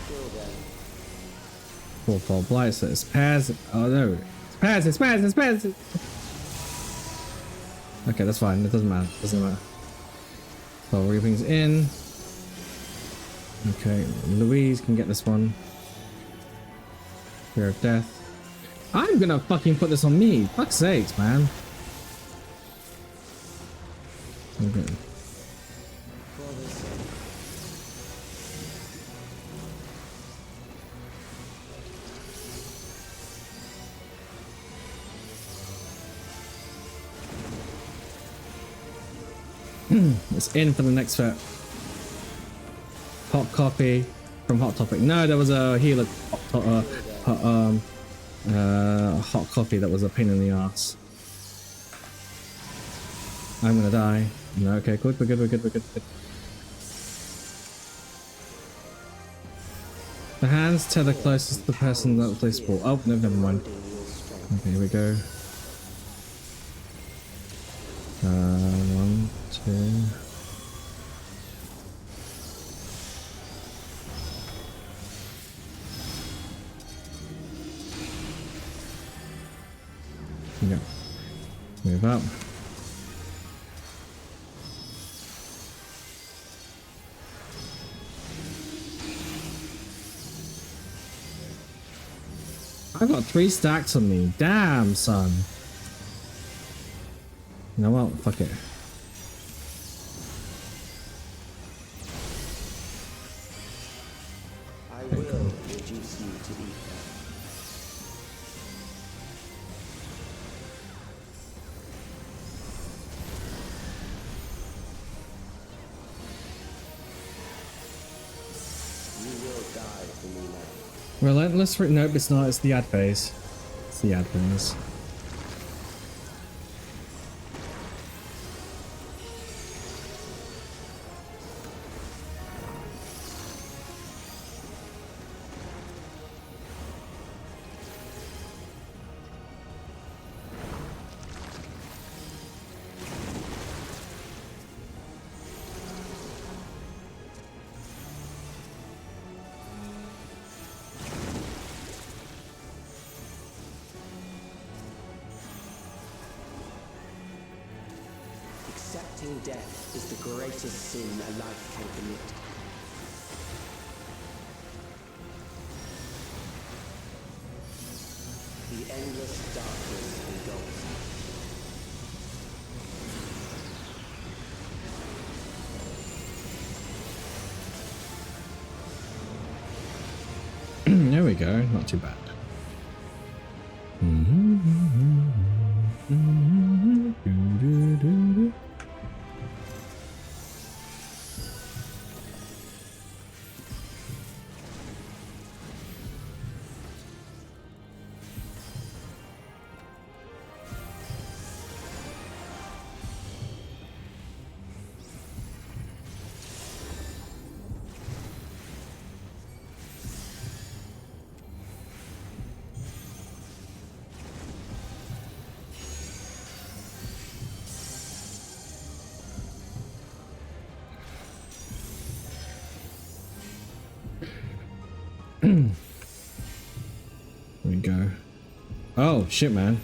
Kill them. Full blight, so it's Paz. Oh no, it's Paz. Okay, that's fine. It doesn't matter. So Reaping's in. Okay, Louise can get this one. Fear of death. I'm gonna fucking put this on me. Fuck's sakes, man. Okay. For the sake. It's in for the next set. Hot copy from Hot Topic. No, there was a healer hot coffee that was a pain in the ass. I'm gonna die. No, okay, good, we're good. The hands tether closest to the person that they spawn. Oh, no, never mind. Okay, here we go. 1, 2. Yeah. Move up. I got 3 stacks on me. Damn, son. You know what? Fuck it. I will reduce you to the for me now. Relentless. Nope, it's not. It's the ad phase. It's the ad phase. Accepting death is the greatest sin a life can commit. The endless darkness engulfs it. There we go. Not too bad. There we go. Oh, shit, man.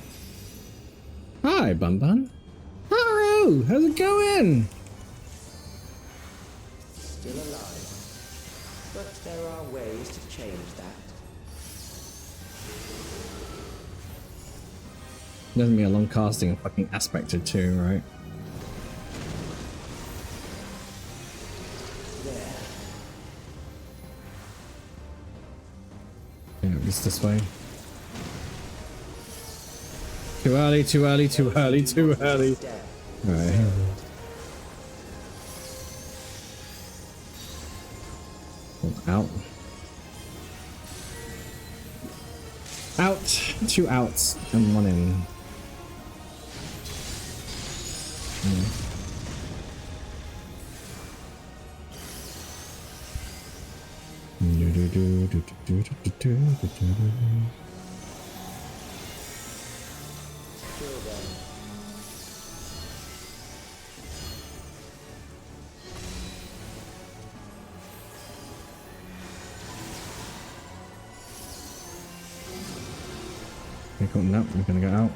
Hi, Bun Bun. Hello, how's it going? still alive. But there are ways to change that. Doesn't be a long casting and fucking aspected too, right? There. Yeah, it's this way. Too early, too early, too early, too early. Right. Out. Out. 2 outs and 1 in. Kill them. Okay, cool. No, we're gonna go out.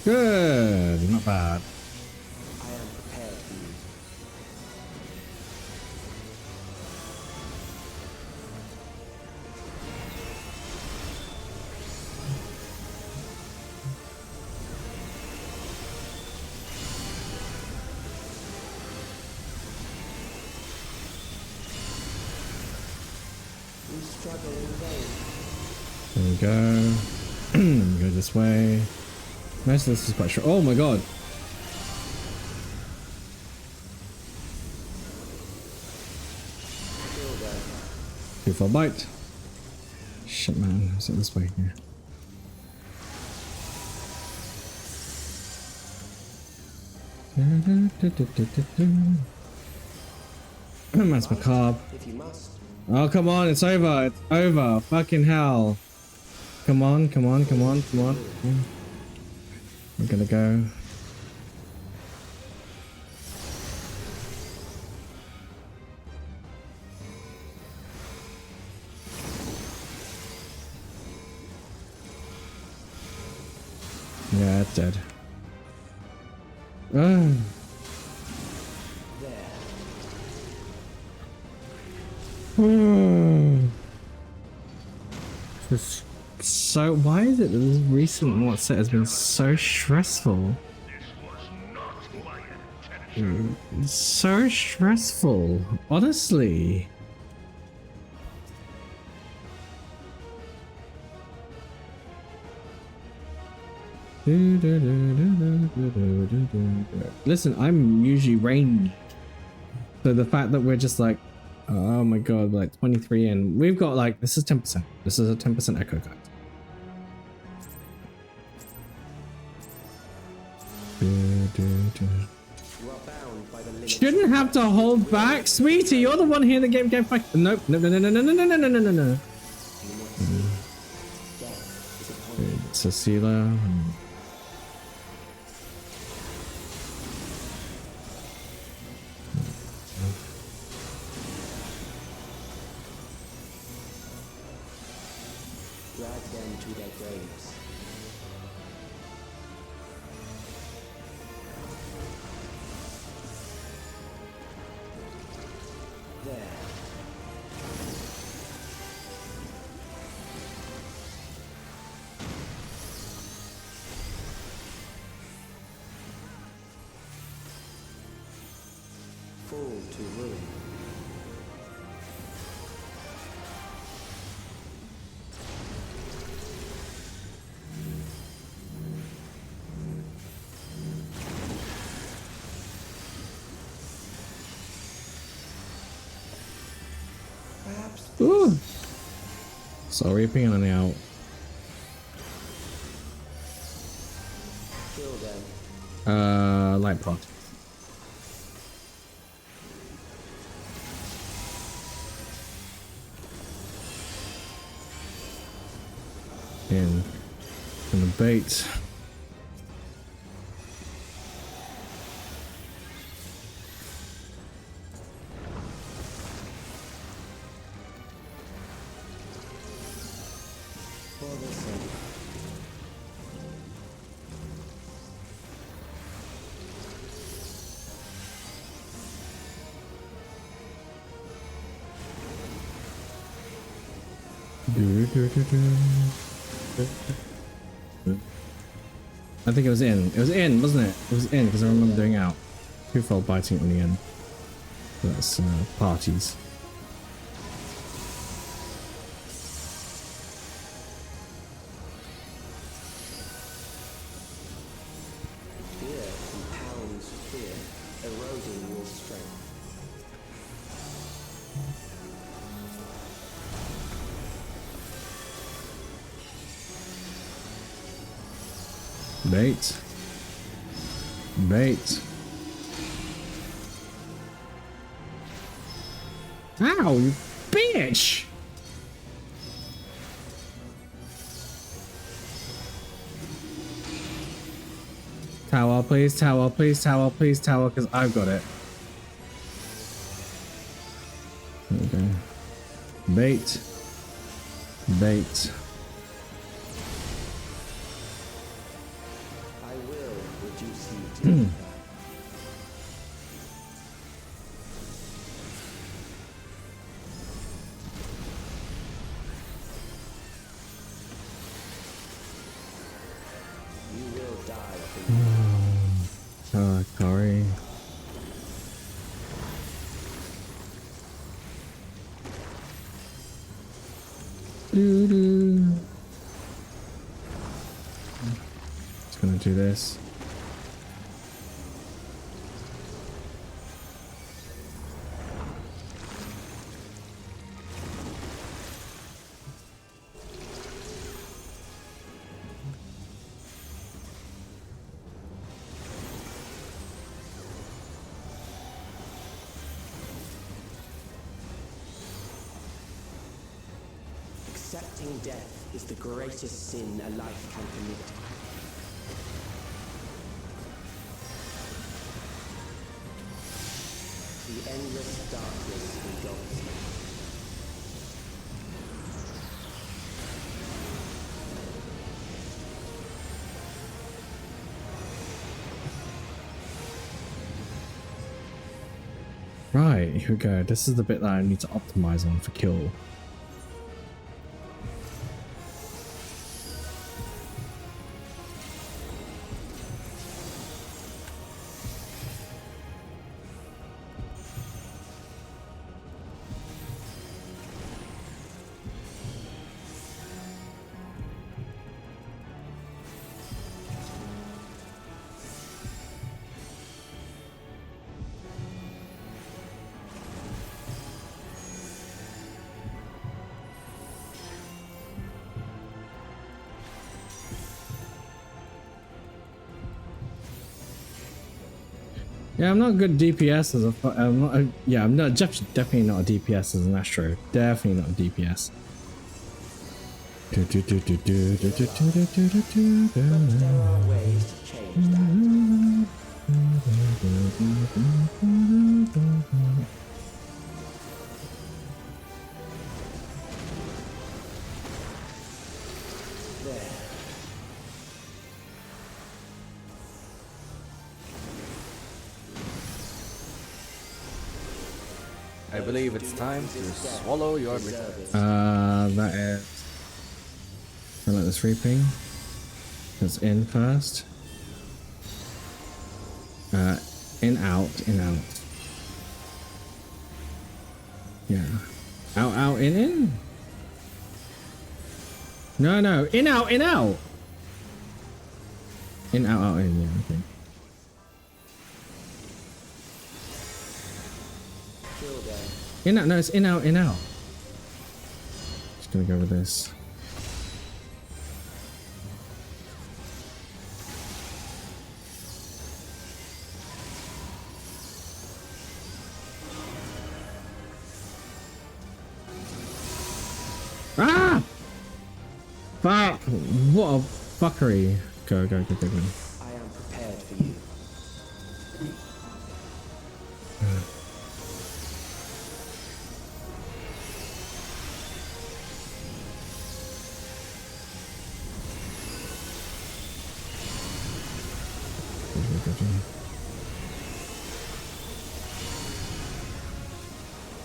Good, not bad. I am prepared for you. We struggle in vain. There we go. Go this way. Most of this is quite short. Oh my god. Kill them. 2 full bite. Shit, man. Is it this way here? That's macabre. If you must. Oh, come on. It's over. It's over. Fucking hell. Come on, come on, come on, come on. We're gonna go. Yeah, it's dead. There. This so why is it that this recent what set has been so stressful? So stressful, honestly. Listen, I'm usually ranged, so the fact that we're just like, oh my god, like 23 in, we've got like, this is 10%. This is a 10% echo, guys. You are bound by the limits. Shouldn't have to hold back, sweetie. You're the one here that game fight. Nope, no, no, no, no, no, no, no, no, no, no, no. Death is upon you. Cecilia. Drag them to their graves. There. Fall to ruin. Perhaps Ooh. Sorry, being on the out. kill them. Light pot. In the bait. For the sake. I think it was in. It was in, wasn't it? It was in because I remember doing out. Twofold biting on the end. That's parties. Fear compounds fear, eroding your strength. Bait. Bait. Ow, you bitch! Tower, please, tower, please, tower, please, tower, because I've got it. Okay. Bait. Bait. I will reduce you to death. You will die for me. Kari. Doo-doo. Just gonna do this. Accepting death is the greatest sin a life can commit. The endless darkness engulfs you. Right, here we go. This is the bit that I need to optimize on for kill. Yeah, I'm not good DPS as a. I'm not. Yeah, I'm not. Definitely not a DPS as an Astro. Definitely not a DPS. But there are ways to change that. There. I believe it's time to swallow your return. That is. Relentless Reaping. That's in first. In out. Yeah. Out, in. No, in, out. In, out, in, yeah, okay. In, out, no, it's in, out. Just gonna go with this. Ah! Fuck! What a fuckery. Go. I am prepared for you.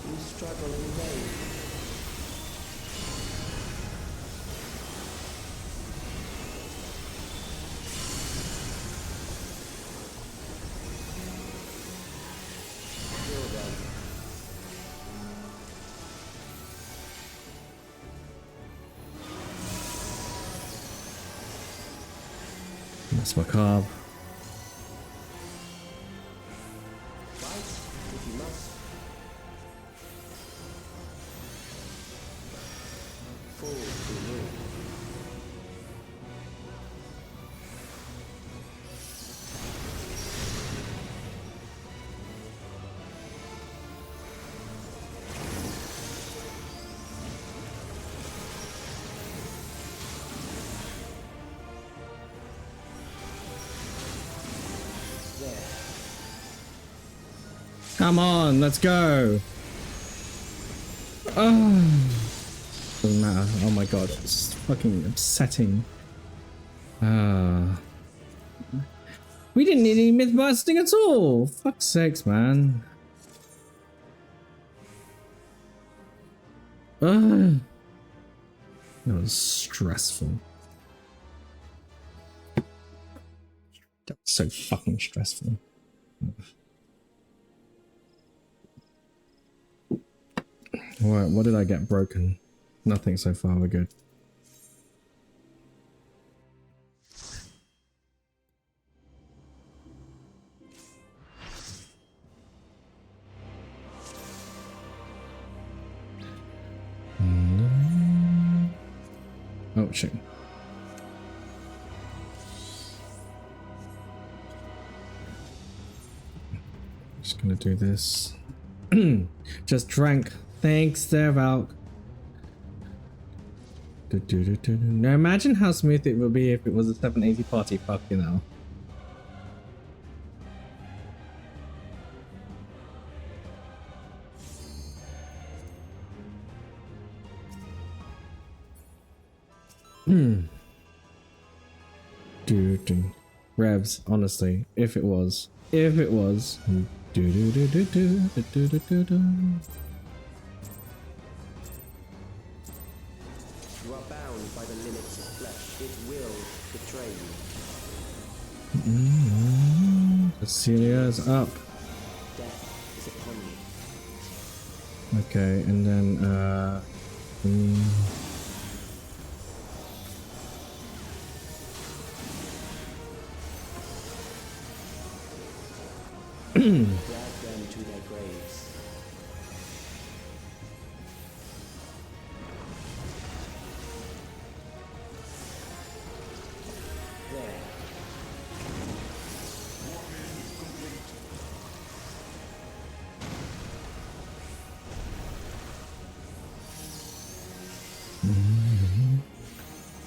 You struggle in vain. Kill them. That's macabre. Fight if you must. Fall to move. There. Come on, let's go. Oh. Doesn't matter. Oh my god, it's fucking upsetting. We didn't need any myth busting at all. Fuck's sakes, man. That was stressful. That was so fucking stressful. Alright, what did I get broken? Nothing so far, we're good. Oh shit. Just gonna do this. Just drank. Thanks there, Valk. Now imagine how smooth it would be if it was a 780 party, fuck, you know. Revs, honestly, if it was. You are bound by the limits of flesh. It will betray you. Cecilia's up. Death is upon you. Okay, and then Drag them to their graves. There.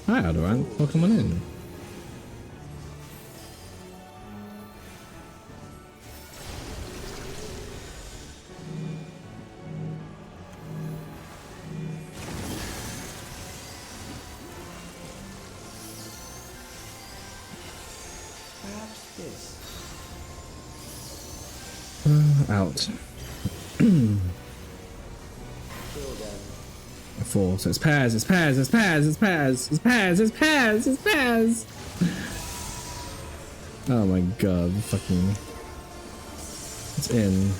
Hi, Alderaan. Welcome on in. Perhaps this. Out. Kill them. 4. So it's pairs, it's pairs, it's pairs, it's pairs, it's pairs, it's pairs, it's pairs. Oh my god, fucking. It's in.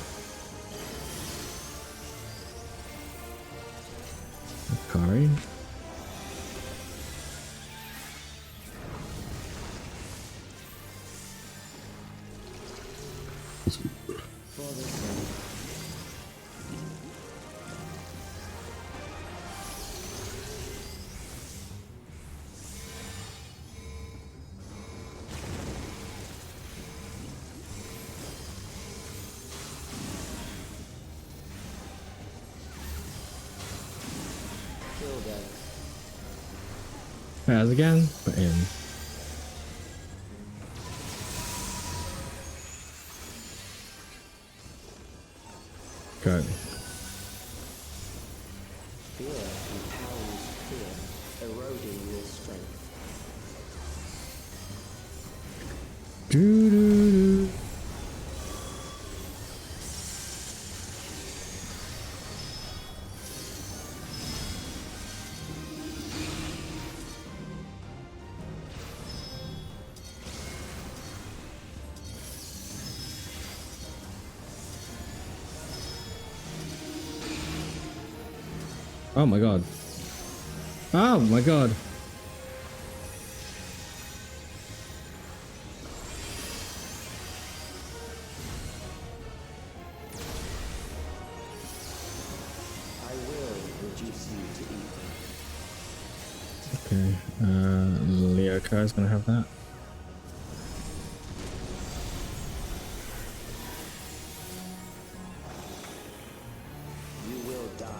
Akari. For the sun. Kill them. Pairs again, but in. Go. Fear compounds fear, eroding your strength. Doo doo doo. Oh my god. Oh my god. I will reduce you to ether. Okay. Leoka is gonna have that. You will die.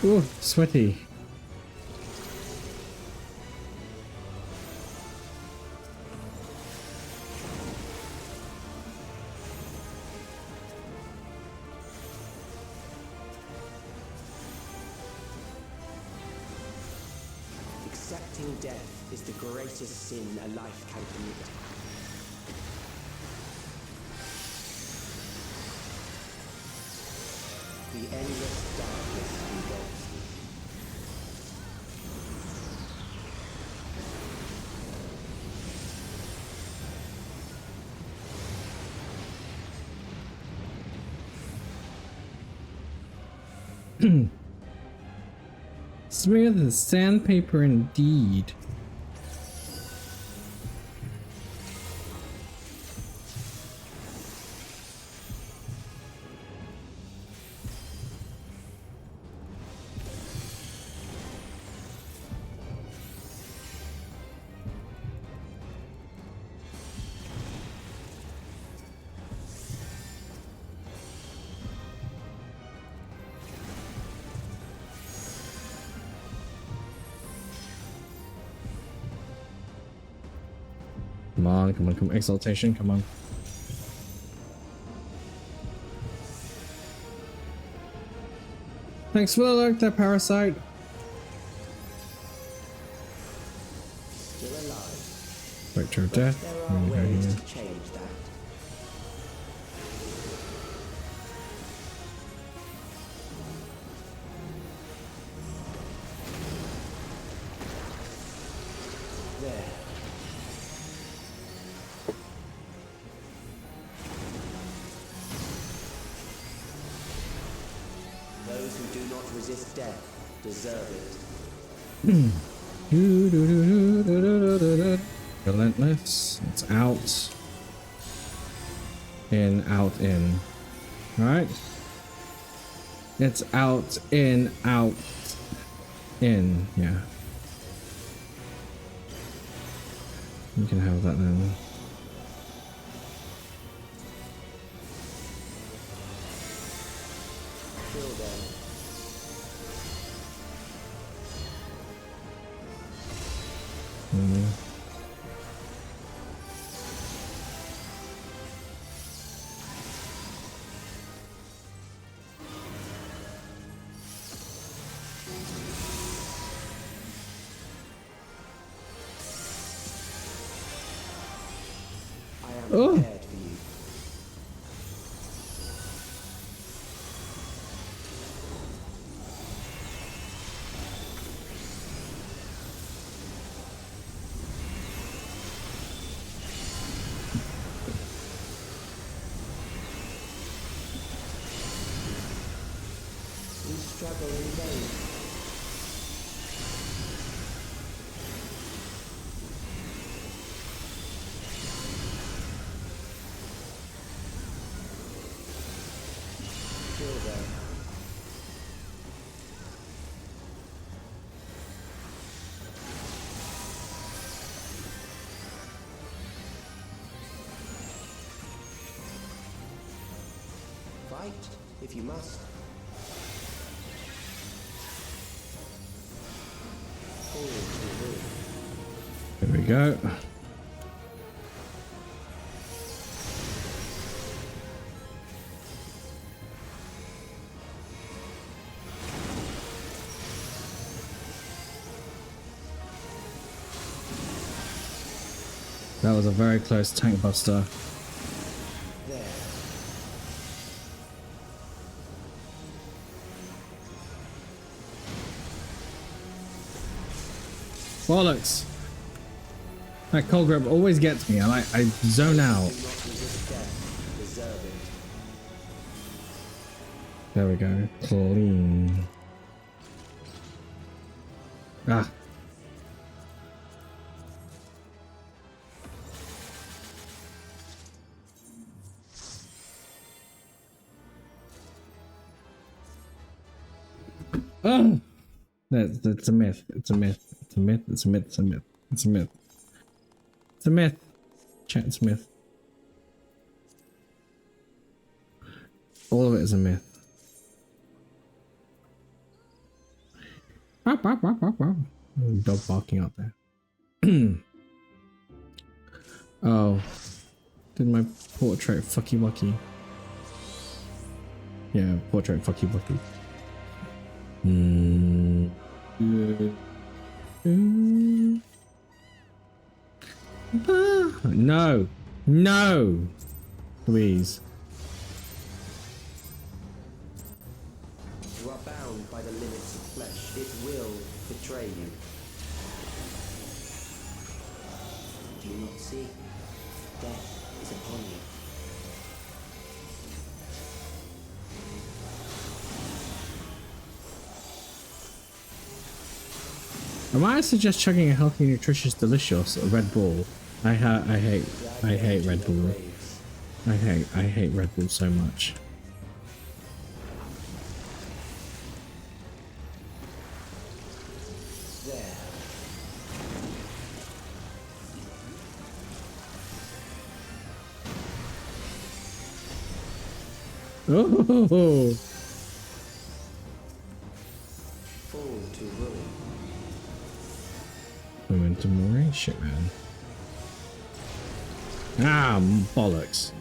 Ooh, sweaty. Accepting death is the greatest sin a life can commit. The endless darkness engulfs you. Smear the sandpaper indeed. Come on, come on, come on. Exaltation, come on. Thanks for the alert, that parasite. Still alive. Vector of death. There There are we go ways here. to change that. There. Those who do not resist death deserve it. Relentless. It's out. In, out, in. Right? It's out, in, out, in. Yeah. You can have that then. Kill them. I am Oh. prepared for you. We struggle in vain. Kill them. Fight, if you must. Forward to will. There we go. That was a very close tank buster. There. Bollocks! That cold grip always gets me. I zone out. Do not resist death. Deserve it. There we go. Clean. Ah. Oh. That's a myth. It's a myth. It's a myth. It's a myth. It's a myth. It's a myth. It's a myth. Chat, it's a myth. All of it is a myth. Bark, bark, bark, bark, bark. Dog barking out there. Oh. Did my portrait fucky wucky? Yeah, portrait fucky wucky. No. No. Please. You are bound by the limits of flesh. It will betray you. Do you not see? Death is upon you. I might suggest chugging a healthy, nutritious, delicious Red Bull. I hate Red Bull. I hate Red Bull so much. There. Oh, Fall to ruin. momentum Mori? Shit, man. Ah, bollocks.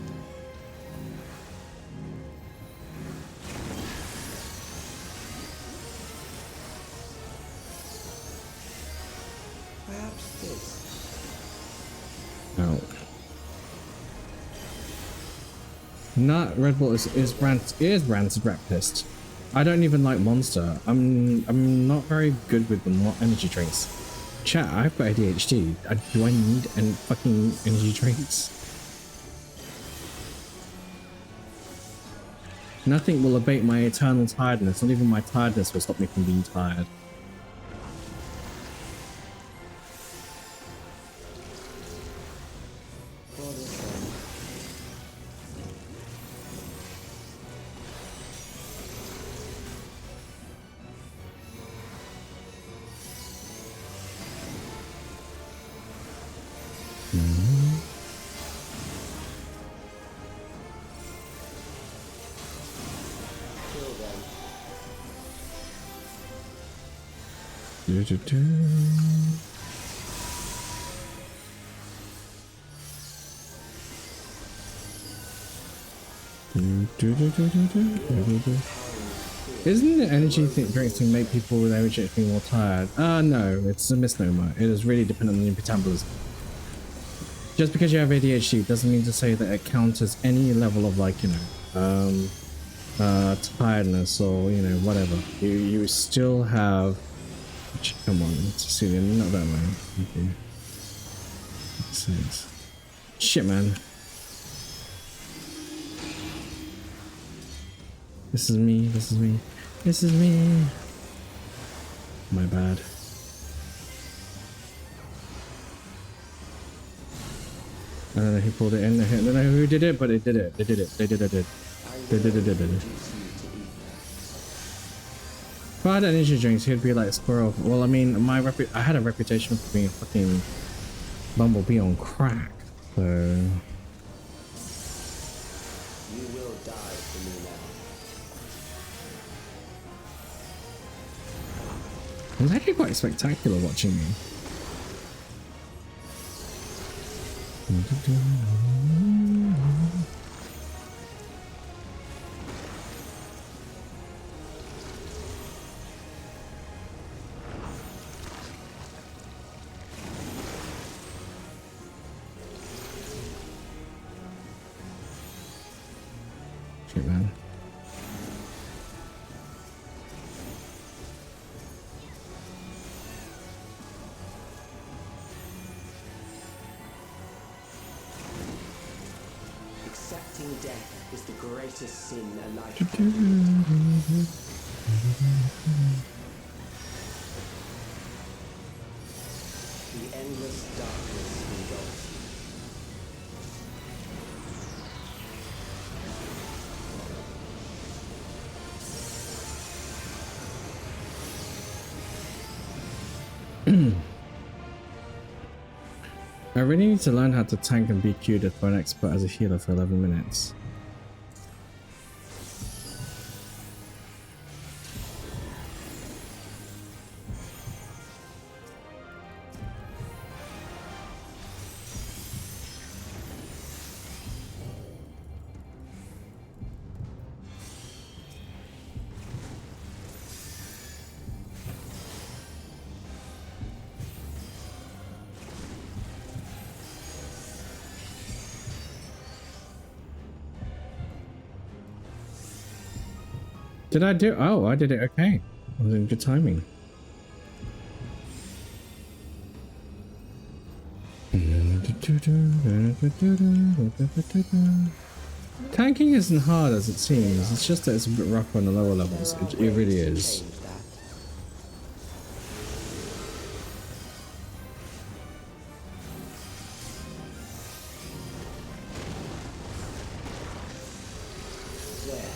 Perhaps this. Out. Not Red Bull is rancid rat pissed. I don't even like Monster. I'm not very good with them. What energy drinks? Chat, I've got ADHD. Do I need any fucking energy drinks? Nothing will abate my eternal tiredness. Not even my tiredness will stop me from being tired. For this one. kill them. Isn't the energy drinks to make people with ADHD more tired? No, it's a misnomer. It is really dependent on your metabolism. Just because you have ADHD doesn't mean to say that it counters any level of, like, you know, tiredness or, you know, whatever. You still have. Come on, Cecilia, not that way. Okay. Shit, man. This is me. This is me. This is me. My bad. I don't know who pulled it in. I don't know who did it, but it did it. They did it. They did it. They did it. If I had energy drinks, he'd be like Squirrel. Well, I mean, I had a reputation for being a fucking bumblebee on crack, so. You will die for me now. It was actually quite spectacular watching me. Shit, man. Accepting death is the greatest sin a life The endless darkness engulfs you. I really need to learn how to tank and be queued for an expert as a healer for 11 minutes. Did I do? Oh, I did it okay. I was in good timing. Tanking isn't hard as it seems. It's just that it's a bit rougher on the lower levels. It really is. Change that. There.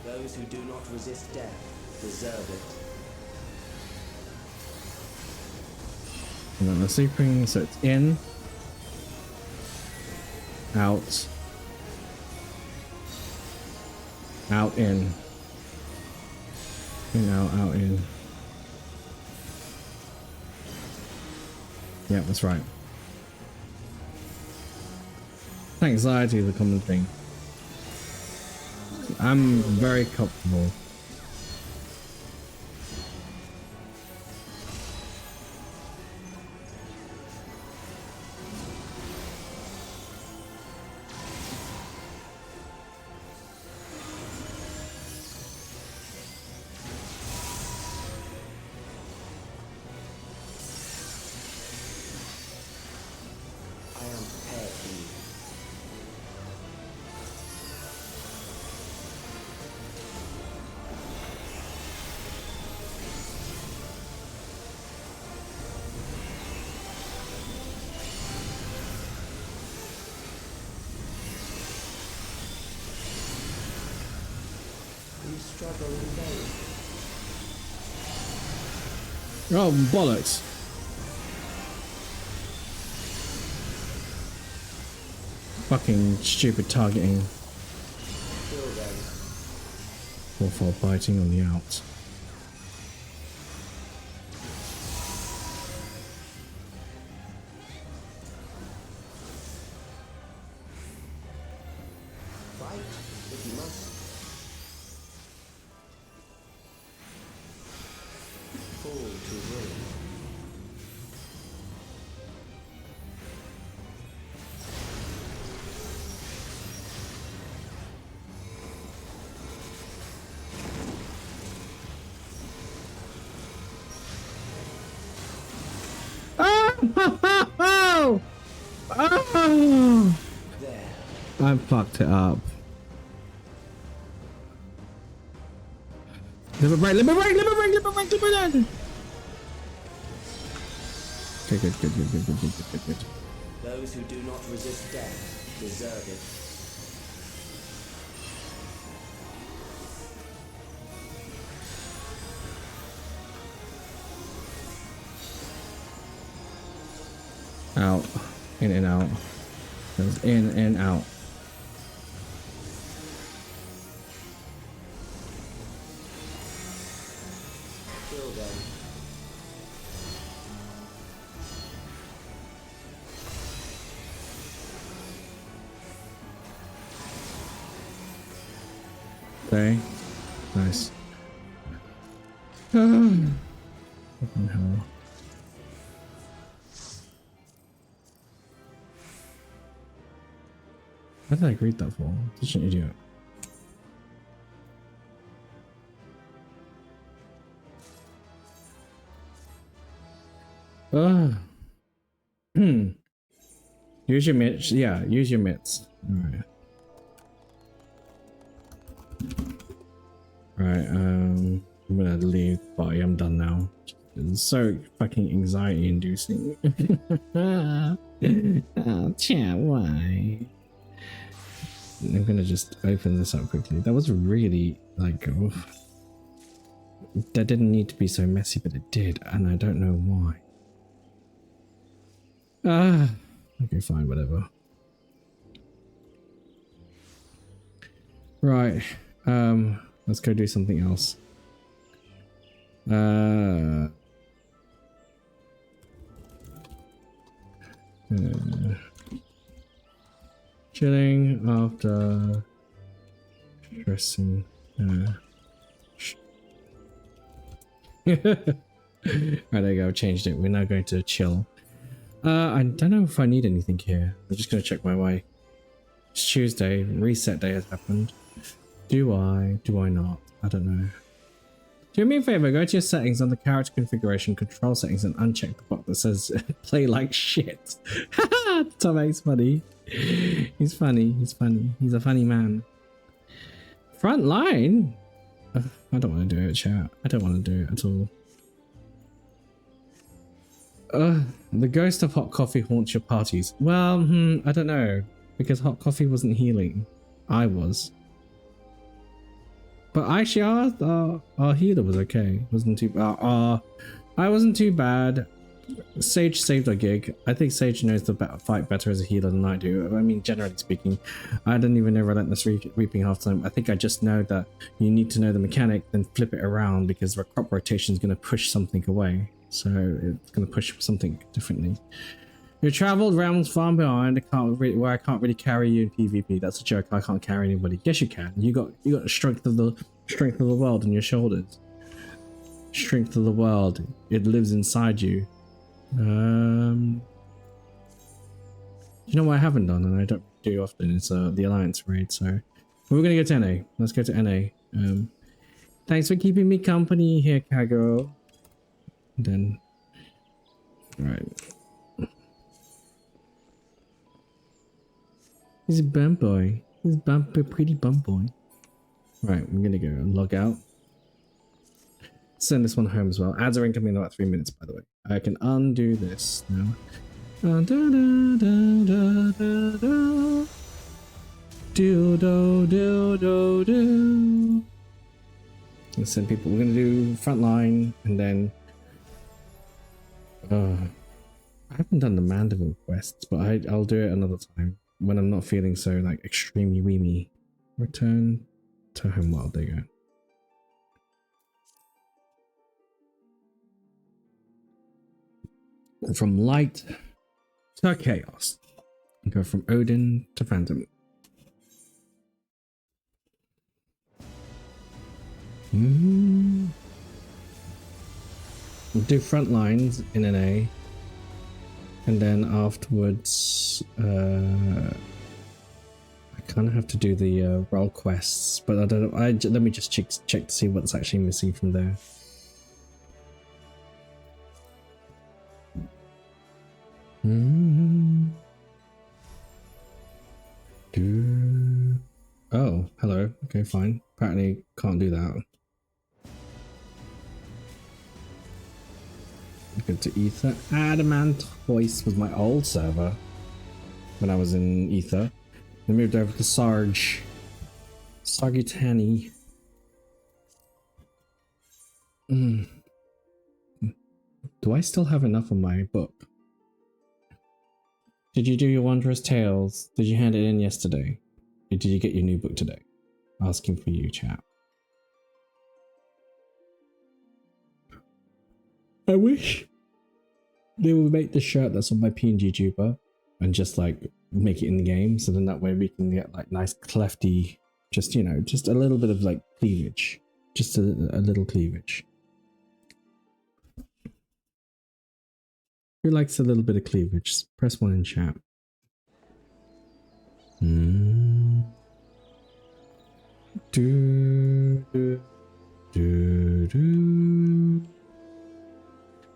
Those who do not resist death deserve it. And then the sleeping, so it's in, out, out, in, out, in. Yeah, that's right. Anxiety is a common thing. I'm very comfortable. I am prepared for you. You struggle in vain. Oh, bollocks. Fucking stupid targeting. Kill them. Or for biting on the out. Fight if you must. Fall to ruin. Oh! Oh! There. I fucked it up. Liver break, liver break, liver break, liver break, liver break. Okay, good. Those who do not resist death deserve it. Out. In and out. Goes in and out. Kill them. Okay. Nice. Fucking hell. What did I read that for? Such an idiot. Use your mitts. Yeah, use your mitts. Alright. Right, I'm gonna leave the party. I'm done now. It's so fucking anxiety inducing. Oh, chat, why? I'm gonna just open this up quickly. That was really like, oh, that didn't need to be so messy, but it did, and I don't know why. Okay, fine, whatever. Right, let's go do something else. Chilling after dressing. Right, there you go. Changed it. We're now going to chill. I don't know if I need anything here. I'm just going to check my way. It's Tuesday. Reset day has happened. Do I? Do I not? I don't know. Do me a favor, go to your settings on the character configuration, control settings, and uncheck the box that says play like shit. Haha, Tom's funny. He's funny, he's funny. He's a funny man. Front line? I don't want to do it, chat. I don't want to do it at all. The ghost of hot coffee haunts your parties. Well, I don't know. Because hot coffee wasn't healing. I was. But actually, our healer was okay. Wasn't too bad. I wasn't too bad. Sage saved our gig. I think Sage knows the fight better as a healer than I do. I mean, generally speaking, I don't even know Relentless Reaping half time. I think I just know that you need to know the mechanic, then flip it around because the crop rotation is going to push something away. So it's going to push something differently. You traveled realms far behind. Where I can't really carry you in PvP. That's a joke. I can't carry anybody. Yes, you can. You got the strength of the world on your shoulders. Strength of the world. It lives inside you. You know what I haven't done, and I don't do often. It's the Alliance raid. So we're gonna go to NA. Let's go to NA. Thanks for keeping me company here, Kago. And then, all right. He's a bum boy. He's a pretty bum boy. Right, I'm gonna go log out. Send this one home as well. Ads are incoming in about 3 minutes, by the way. I can undo this now. And send people. We're gonna do frontline, and then I haven't done the Mandeville quests, but I'll do it another time. when I'm not feeling so like extremely weemy. Return to home world. There you go. From light to chaos. Go from Odin to Phantom. We'll do front lines in an A, and then afterwards I kind of have to do the role quests, but I don't know. Let me just check to see what's actually missing from there. Oh, hello. Okay, fine. Apparently can't do that. Go to Ether. Adamant Voice was my old server when I was in Ether. I moved over to Sarge. Sargitani. Do I still have enough on my book? Did you do your Wondrous Tales? Did you hand it in yesterday? Or did you get your new book today? Asking for you, chat. I wish they would make the shirt that's on my PNG Juba and just like make it in the game, so then that way we can get like nice clefty, just, you know, just a little bit of like cleavage, just a little cleavage. Who likes a little bit of cleavage? Press 1 in chat.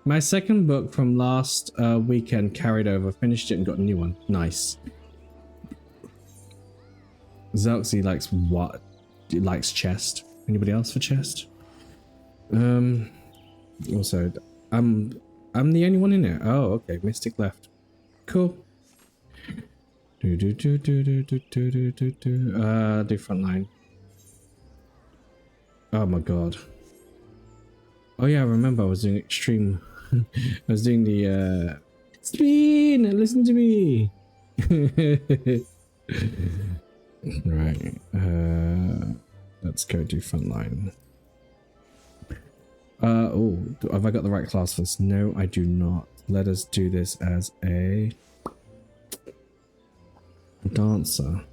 My second book from last weekend carried over, finished it and got a new one. Nice. Zelxy likes what? He likes chest. Anybody else for chest? Also, I'm the only one in it. Oh, okay. Mystic left. Cool. Do front line. Oh my god. Oh yeah, I remember I was doing extreme. I was doing the Spin! Listen to me! Right. Let's go do front line. Oh, have I got the right class for this? No, I do not. Let us do this as a dancer.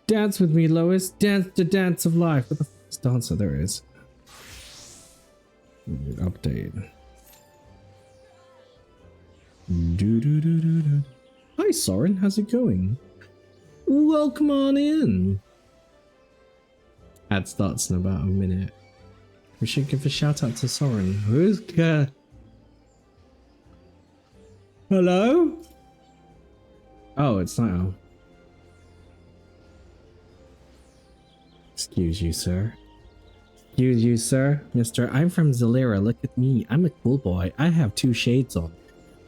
Dance with me, Lois. Dance the dance of life. What the f is dancer? There it is. Update. Hi, Soren. How's it going? Welcome on in. Ad starts in about a minute. We should give a shout out to Soren. Who's hello? Oh, it's Night Owl. Excuse you, sir. Excuse you, sir. Mister, I'm from Zalira. Look at me. I'm a cool boy. I have 2 shades on.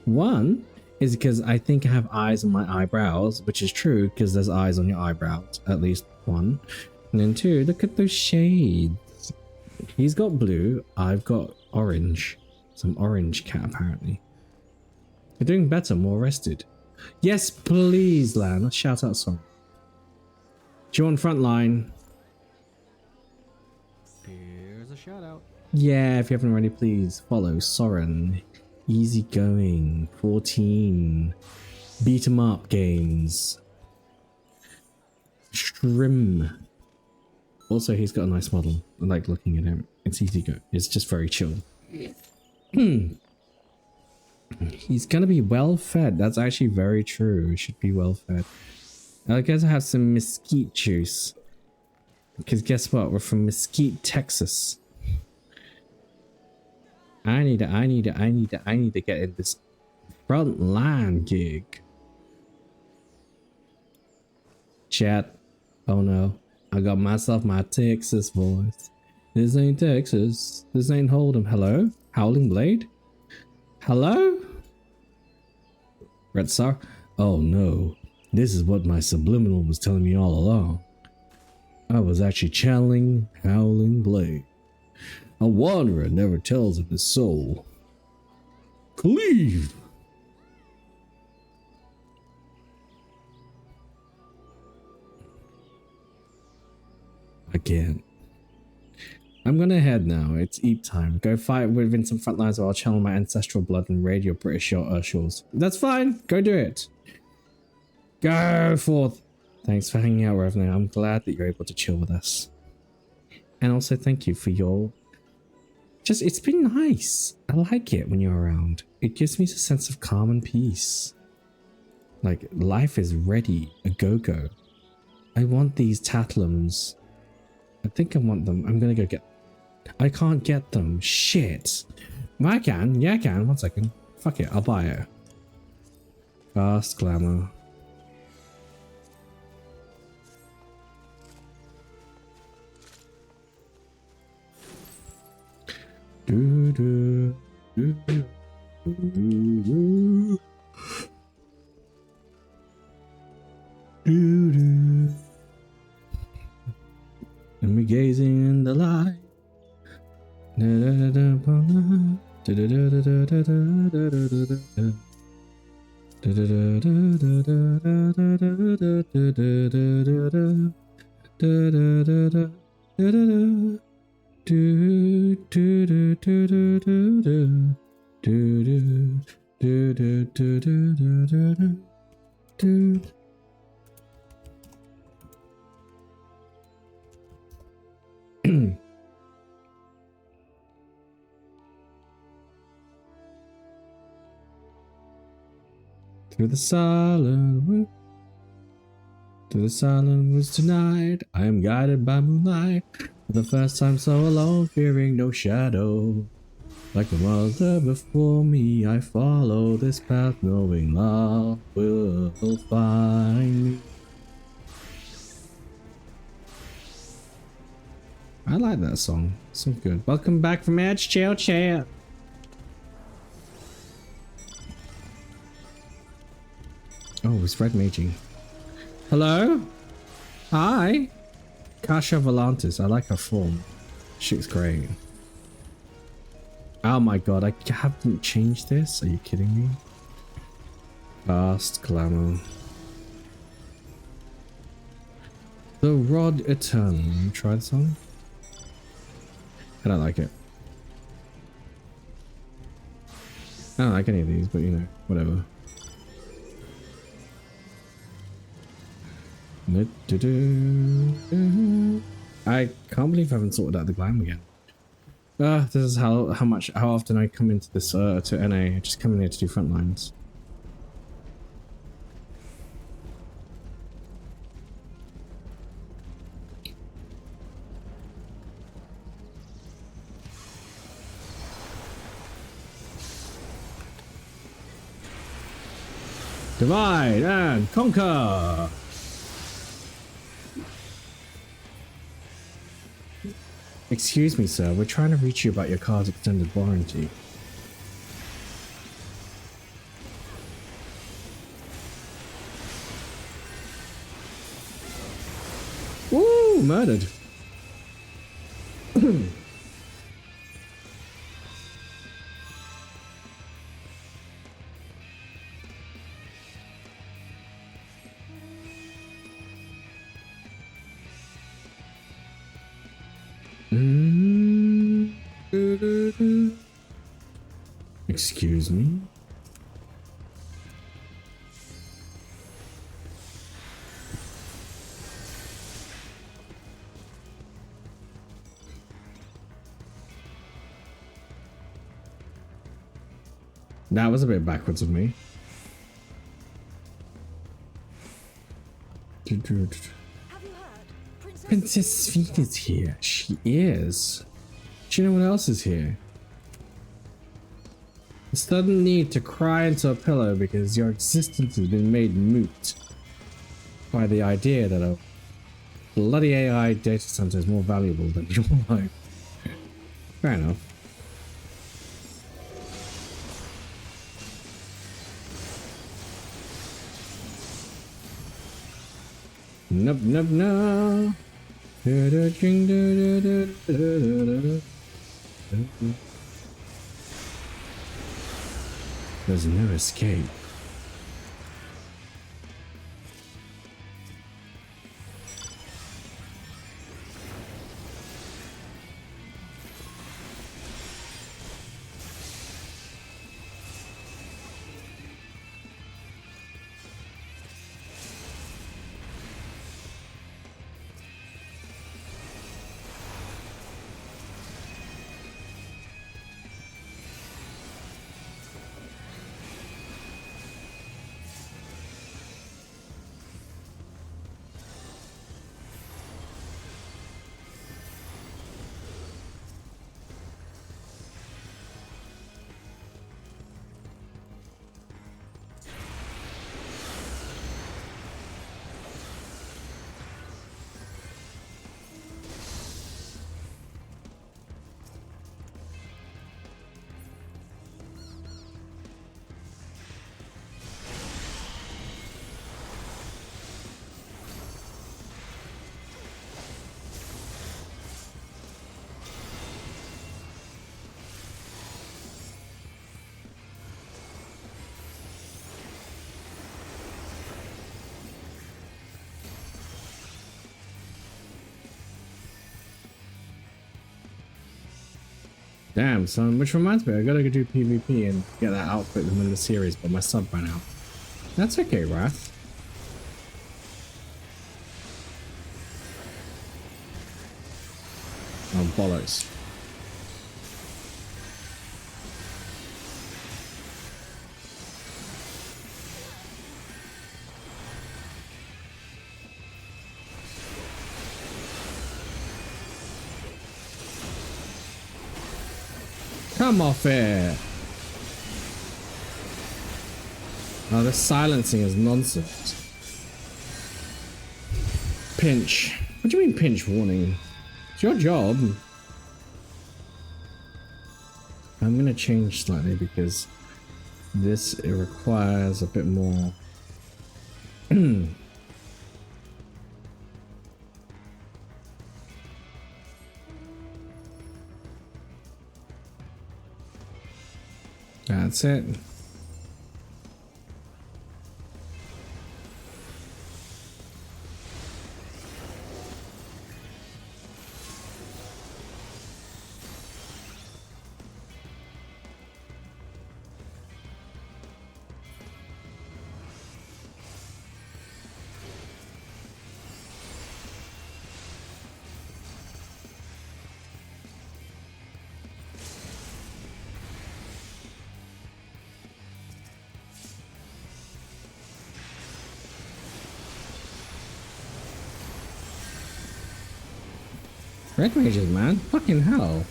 One is because I think I have eyes on my eyebrows, which is true because there's eyes on your eyebrows. At least one. And then 2, look at those shades. He's got blue, I've got orange. Some orange cat, apparently. You're doing better, more rested. Yes, please, Lan. Let's shout out Soren. Do you want front line? Here's a shout out. Yeah, if you haven't already, please follow Soren. Easy going. 14. Beat 'em up games. Shrim. Also, he's got a nice model. I like looking at him. It's easy go. It's just very chill. He's gonna be well fed. That's actually very true. He should be well fed. I guess I have some mesquite juice. Because guess what? We're from Mesquite, Texas. I need to get in this front line gig. Chat. Oh no. I got myself my Texas voice. This ain't Texas. This ain't Hold'em. Hello? Howling Blade? Hello? Red Star? Oh no. This is what my subliminal was telling me all along. I was actually channeling Howling Blade. A wanderer never tells of his soul. Cleave! again. I'm gonna head now. It's eat time. Go fight within some front lines while I'll channel my ancestral blood and raid your British shores. That's fine. Go do it. Go forth. Thanks for hanging out, Revenant. I'm glad that you're able to chill with us. And also thank you for your... it's been nice. I like it when you're around. It gives me a sense of calm and peace. Like, life is ready. A go-go. I want these Tatlums. I think I want them. I'm gonna go get... I can't get them. Shit. Well, I can. Yeah, I can. 1 second. Fuck it. I'll buy it. Fast glamour. Do do do do do do do. And we gazing in the light. Through the silent woods tonight, I am guided by moonlight. For the first time so alone, fearing no shadow. Like a mother before me, I follow this path, knowing love will find me. I like that song. So good. Welcome back from Edge Chair Chair. Oh, it's red maging. Hello? Hi? Kasha Volantis. I like her form. She's great. Oh my god, I haven't changed this? Are you kidding me? Fast glamour. The Rod Eternal. Let me try the song. I don't like it. I don't like any of these, but you know, whatever. I can't believe I haven't sorted out the glam again. This is how often I come into this to NA. I just come in here to do front lines. Divide and conquer. Excuse me, sir. We're trying to reach you about your car's extended warranty. Woo! Murdered. Excuse me? That was a bit backwards of me. Have you heard? Princess Sphene is here. She is. Do you know what else is here? The sudden need to cry into a pillow because your existence has been made moot by the idea that a bloody AI data center is more valuable than your life. Fair enough. Nope, nope, no. There's no escape. Damn, son. Which reminds me, I gotta go do PvP and get that outfit in the middle of the series, but my sub ran out. That's okay, Wrath. Oh, bollocks. Come off it! Oh, this silencing is nonsense. Pinch. What do you mean pinch warning? It's your job. I'm gonna change slightly because this it requires a bit more. That's it. Red mages, man. Fucking hell.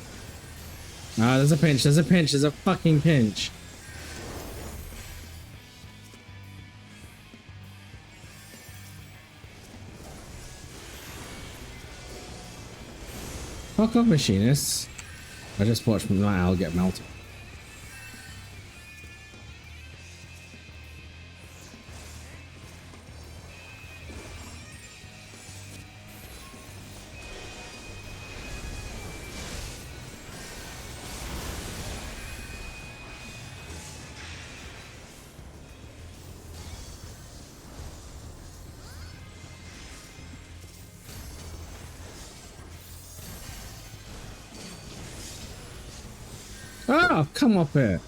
Ah, there's a pinch, there's a pinch, there's a fucking pinch. Fuck off, machinists. I just watched my owl get melted. Oh, come off it.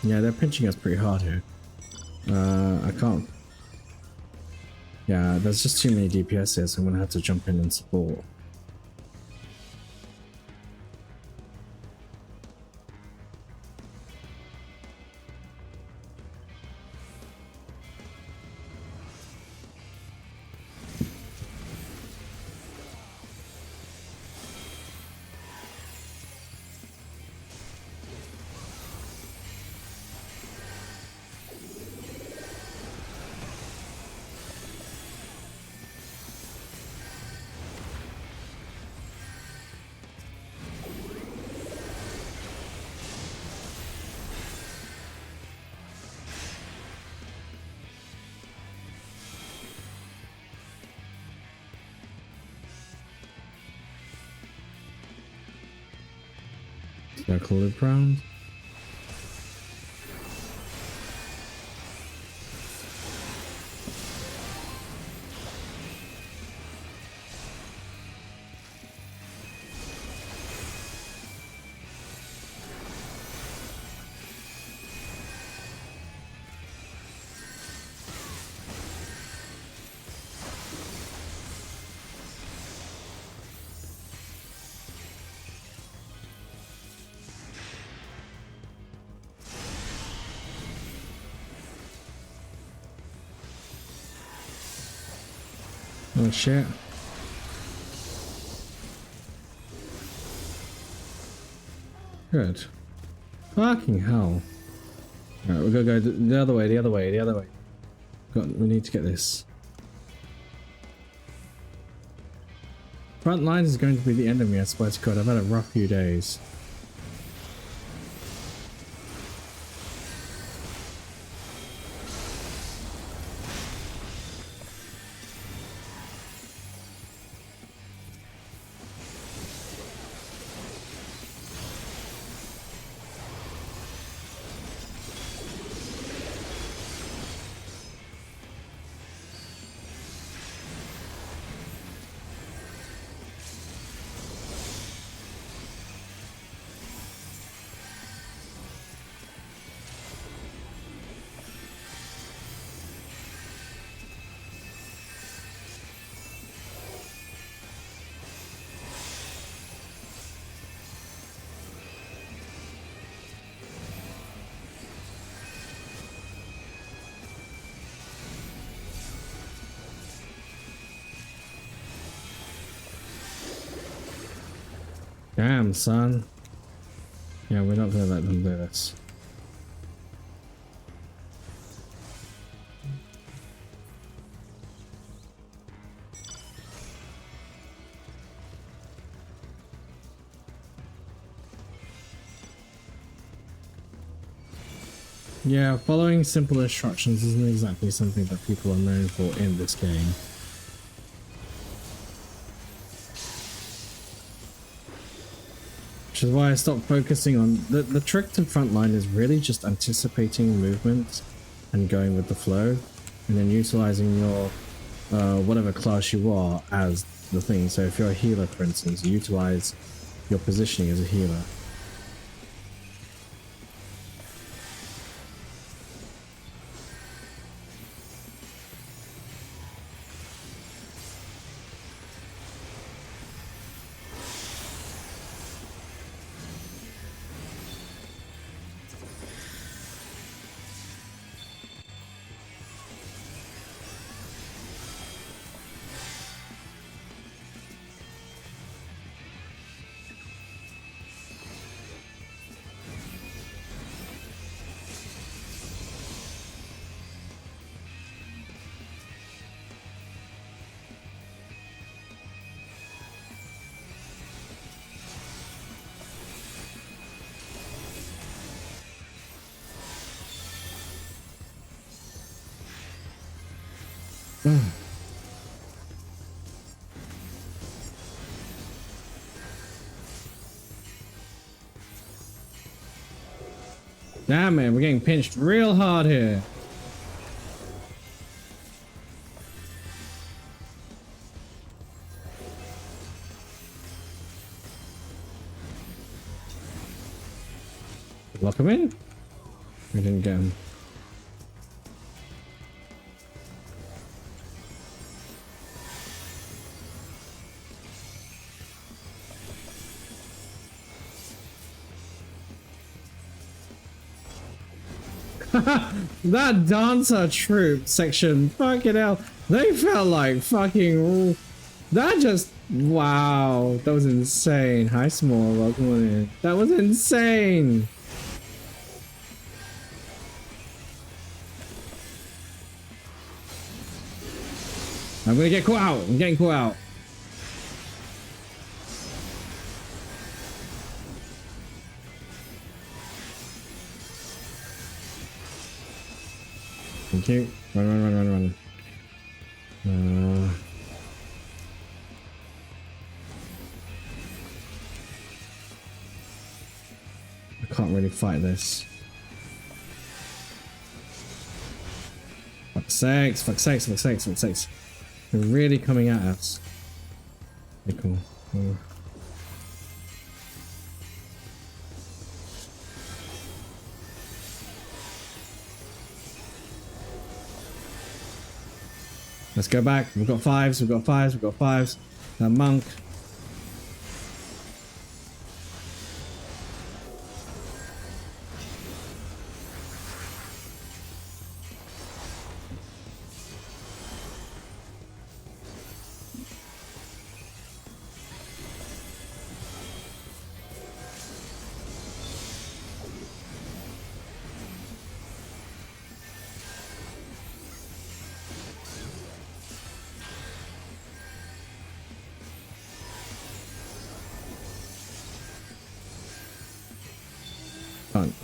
Yeah, they're pinching us pretty hard here. I can't. Yeah, there's just too many DPS here, so I'm gonna have to jump in and support. Circle loop round. Oh shit. Good. Fucking hell. Alright, we're gonna go the other way, the other way, the other way. We need to get this. Front line is going to be the end of me, I swear to God. I've had a rough few days. Damn, son. Yeah, we're not gonna let them do this. Yeah, following simple instructions isn't exactly something that people are known for in this game. Which is why I stopped focusing on... The trick to frontline is really just anticipating movements and going with the flow, and then utilizing your whatever class you are as the thing. So if you're a healer, for instance, you utilize your positioning as a healer. Damn man, we're getting pinched real hard here. Lock him in? We didn't get him. That dancer troop section, fucking hell, they felt like fucking... That just... Wow, that was insane. Hi Small, welcome on in. That was insane. I'm gonna get caught out. I'm getting caught out. Thank you. Run. I can't really fight this. Fuck's sakes. They're really coming at us. Okay, cool. Let's go back. We've got fives. That monk.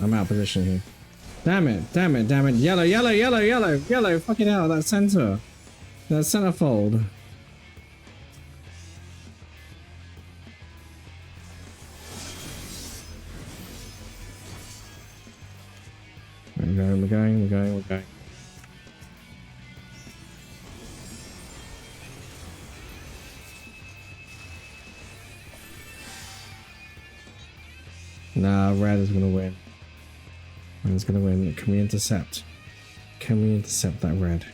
I'm out of position here. Damn it. Yellow. Fucking hell, that center. That centerfold. We're going. Nah, red is gonna win. Red's gonna win. Can we intercept? Can we intercept that red?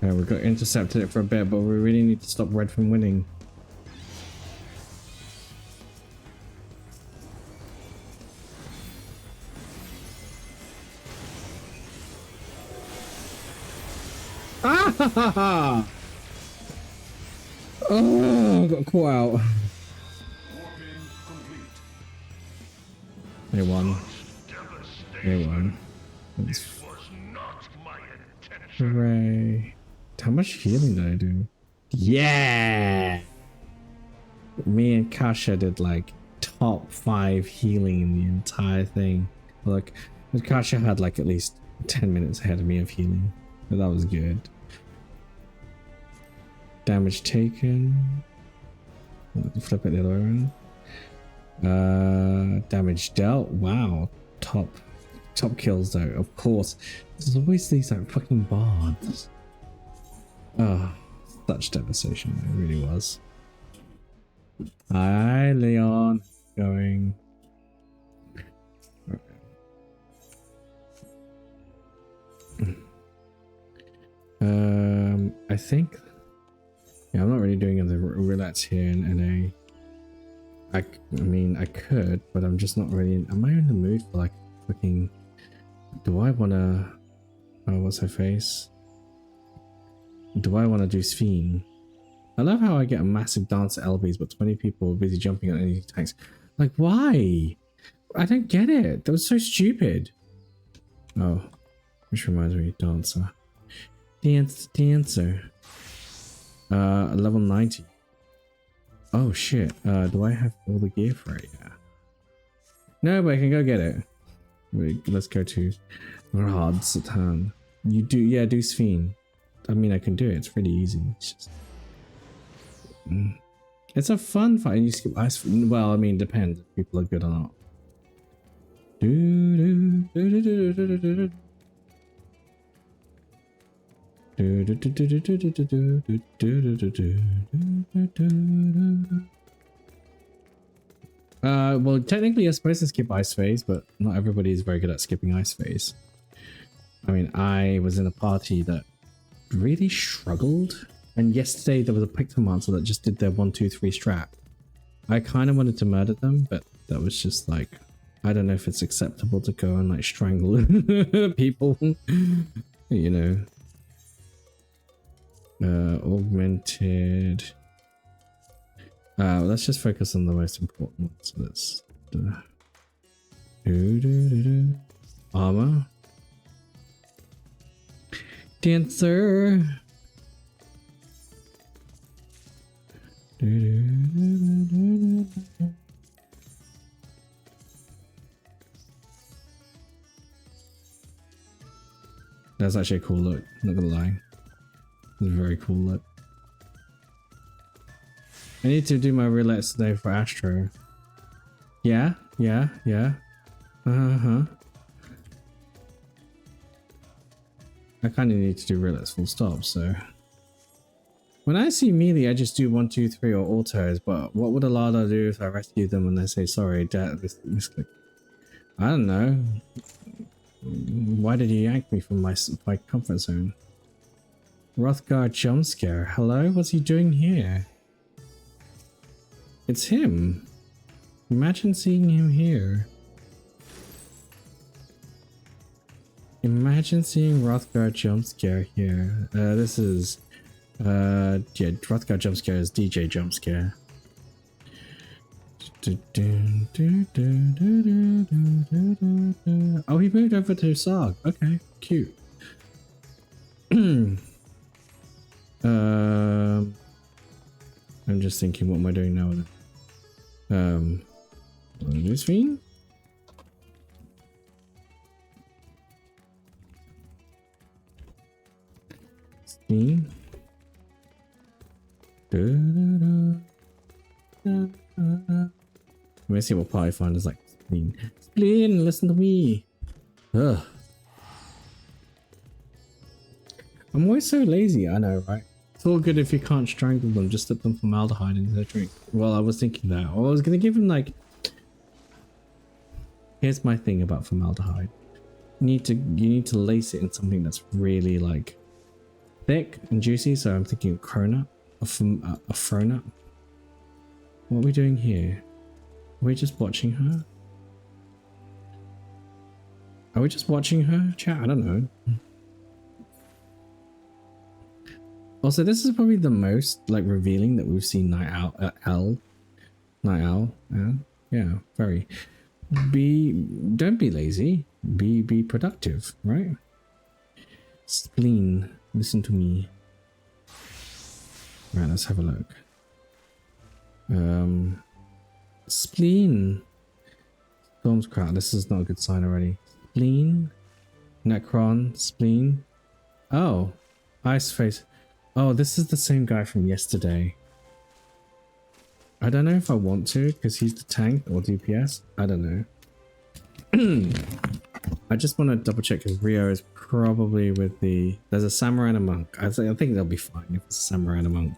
Okay, we got intercepted it for a bit, but we really need to stop red from winning. Ah! Oh, got caught out. Warping complete. They won. They won. Hooray. How much healing did I do? Yeah! Me and Kasha did like top 5 healing in the entire thing. Look, Kasha had like at least 10 minutes ahead of me of healing. But that was good. Damage taken. Flip it the other way around. Damage dealt. Wow. Top kills though, of course. There's always these like fucking bards. Oh, such devastation. It really was. Hi, Leon. Going. I think. Yeah, I'm not really doing the roulette here in NA. I mean, I could, but I'm just not really. Am I in the mood for like fucking? Do I wanna? Oh, what's her face? Do I want to do Sphene? I love how I get a massive dance at LBs, but 20 people are busy jumping on any tanks. Like, why? I don't get it. That was so stupid. Oh, which reminds me, dancer. Dancer. Level 90. Oh shit. Do I have all the gear for it? Yeah. No, but I can go get it. Wait, let's go to Rod Satan. You do, yeah, do Sphene. I mean, I can do it. It's pretty easy. It's just, it's a fun fight. You skip ice. Well, I mean, depends if people are good or not. Well, technically you're supposed to skip ice phase, but not everybody is very good at skipping ice phase. I mean, I was in a party that really struggled, and yesterday there was a Pictomancer that just did their 1, 2, 3 strat. I kind of wanted to murder them, but that was just like, I don't know if it's acceptable to go and like strangle people, you know. Augmented. Let's just focus on the most important ones. So let's armor. Dancer. That's actually a cool look, not gonna lie. It's a very cool look. I need to do my roulettes today for Astro. Yeah. Uh-huh. I kind of need to do roulettes full stop, so. When I see melee, I just do 1, 2, 3 or autos, but what would Alada do if I rescue them and they say, sorry, Dad, misclick? I don't know. Why did you yank me from my comfort zone? Rothgar jump scare. Hello? What's he doing here? It's him. Imagine seeing him here. Imagine seeing Rothgar jump scare here. This is yeah, Rothgar jump scare is DJ jump scare. Oh, he moved over to Sarg. Okay, cute. I'm just thinking, what am I doing now with it? This Sphene? Sphene? Let me see what part I find is like Spleen. Spleen, listen to me. Ugh. I'm always so lazy, I know, right? It's all good if you can't strangle them, just slip them formaldehyde into their drink. Well, I was thinking that. Or I was gonna give him like... Here's my thing about formaldehyde. You need to lace it in something that's really like thick and juicy, so I'm thinking cronut, a fronut. What are we doing here? Are we just watching her? Are we just watching her? Chat, I don't know. Also, this is probably the most like revealing that we've seen Night Owl. Night Owl. Yeah, very. Don't be lazy. Be productive, right? Spleen, listen to me. Right, let's have a look. Spleen. Storm's crowd. This is not a good sign already. Spleen. Necron. Spleen. Oh. Ice face. Oh, this is the same guy from yesterday. I don't know if I want to because he's the tank or DPS. I don't know. I just want to double check because Rio is probably with the... There's a samurai and a monk. I think they'll be fine if it's a samurai and a monk.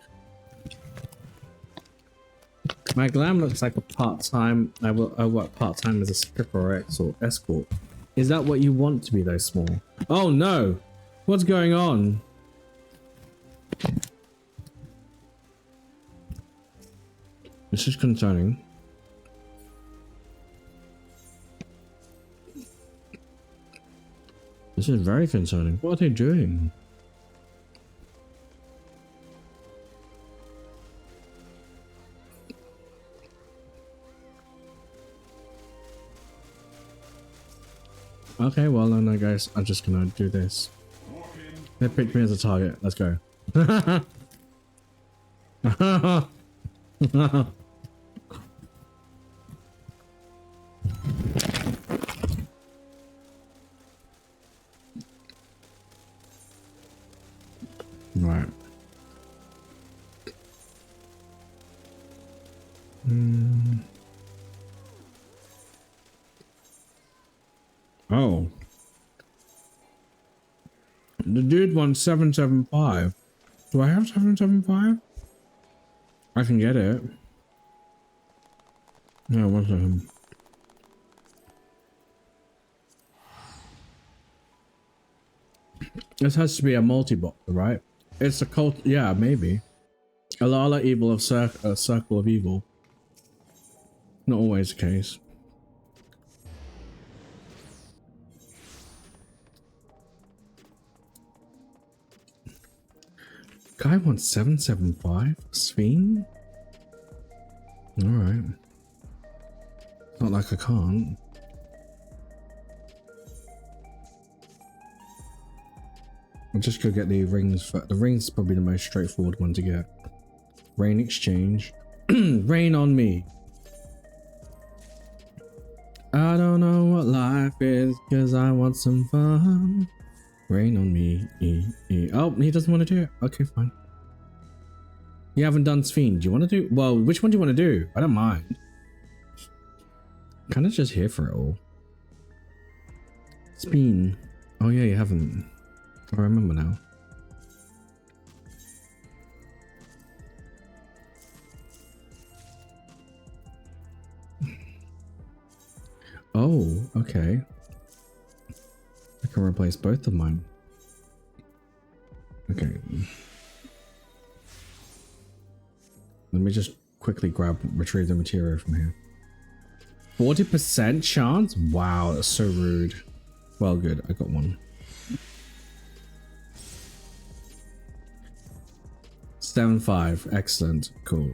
My glam looks like a part-time... I work part-time as a stripper or escort. Is that what you want to be though, Small? Oh no! What's going on? This is concerning. This is very concerning. What are they doing? Okay, well then I guess I'm just gonna do this. They picked me as a target. Let's go. Right. Oh. The dude wants 775. Do I have 775? I can get it. No, one second. This has to be a multi-bot, right? It's a cult. Yeah, maybe. Alala evil of circle of evil. Not always the case. Guy wants 775? Sphinx? Alright. Not like I can't. I'll just go get the rings. The rings is probably the most straightforward one to get. Rain exchange. Rain on me. I don't know what life is because I want some fun. Rain on me. Oh, he doesn't want to do it. Okay, fine. You haven't done Sphinx. Do you want to do? Well, which one do you want to do? I don't mind. Kind of just here for it all. Speen. Oh yeah, you haven't. I remember now. Oh, okay. I can replace both of mine. Okay. Let me just quickly retrieve the material from here. 40% chance? Wow, that's so rude. Well, good. I got one. 7.5. Excellent. Cool.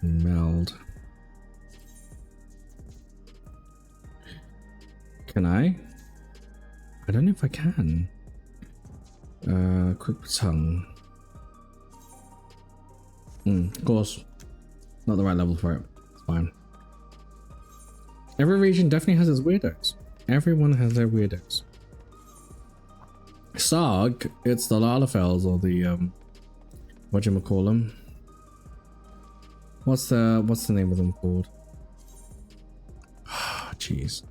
Meld. Can I? I don't know if I can. Quick tongue. Of course. Not the right level for it. It's fine. Every region definitely has its weirdos. Everyone has their weirdos. Sarg, it's the Lalafels or the whatchamacallem. What's the name of them called? Jeez.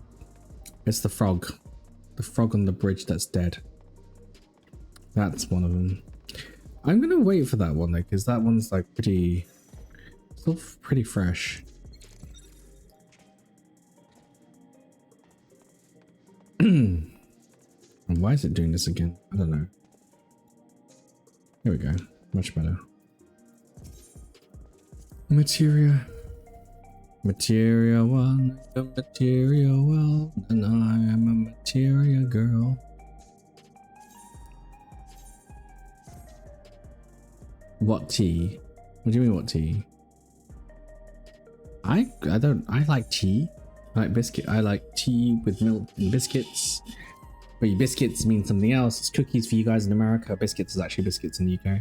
It's the frog. The frog on the bridge that's dead. That's one of them. I'm gonna wait for that one though, because that one's like still pretty fresh. Why is it doing this again? I don't know. Here we go. Much better. Materia. Materia one, the material world, and I am a materia girl. What tea? What do you mean what tea? I like tea. I like biscuit. I like tea with milk and biscuits. But biscuits mean something else. It's cookies for you guys in America. Biscuits is actually biscuits in the UK.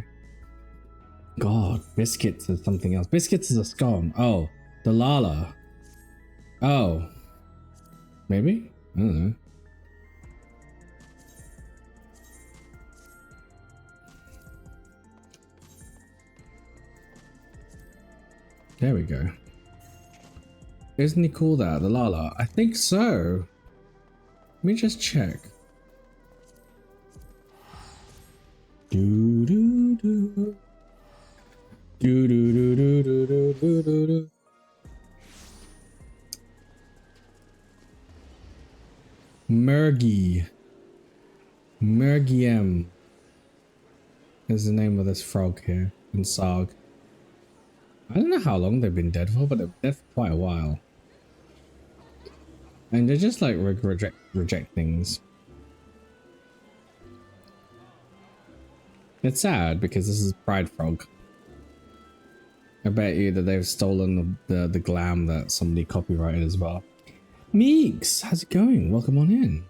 God, biscuits is something else. Biscuits is a scone. Oh, the Lala. Oh. Maybe? I don't know. There we go. Isn't he cool that? The Lala? I think so. Let me just check. Do do do. Do do do do do do do do do. Murgy. Murgium is the name of this frog here in Sarg. I don't know how long they've been dead for, but they've been dead for quite a while. And they just like reject things. It's sad because this is Pride Frog. I bet you that they've stolen the glam that somebody copyrighted as well. Meeks, how's it going? Welcome on in.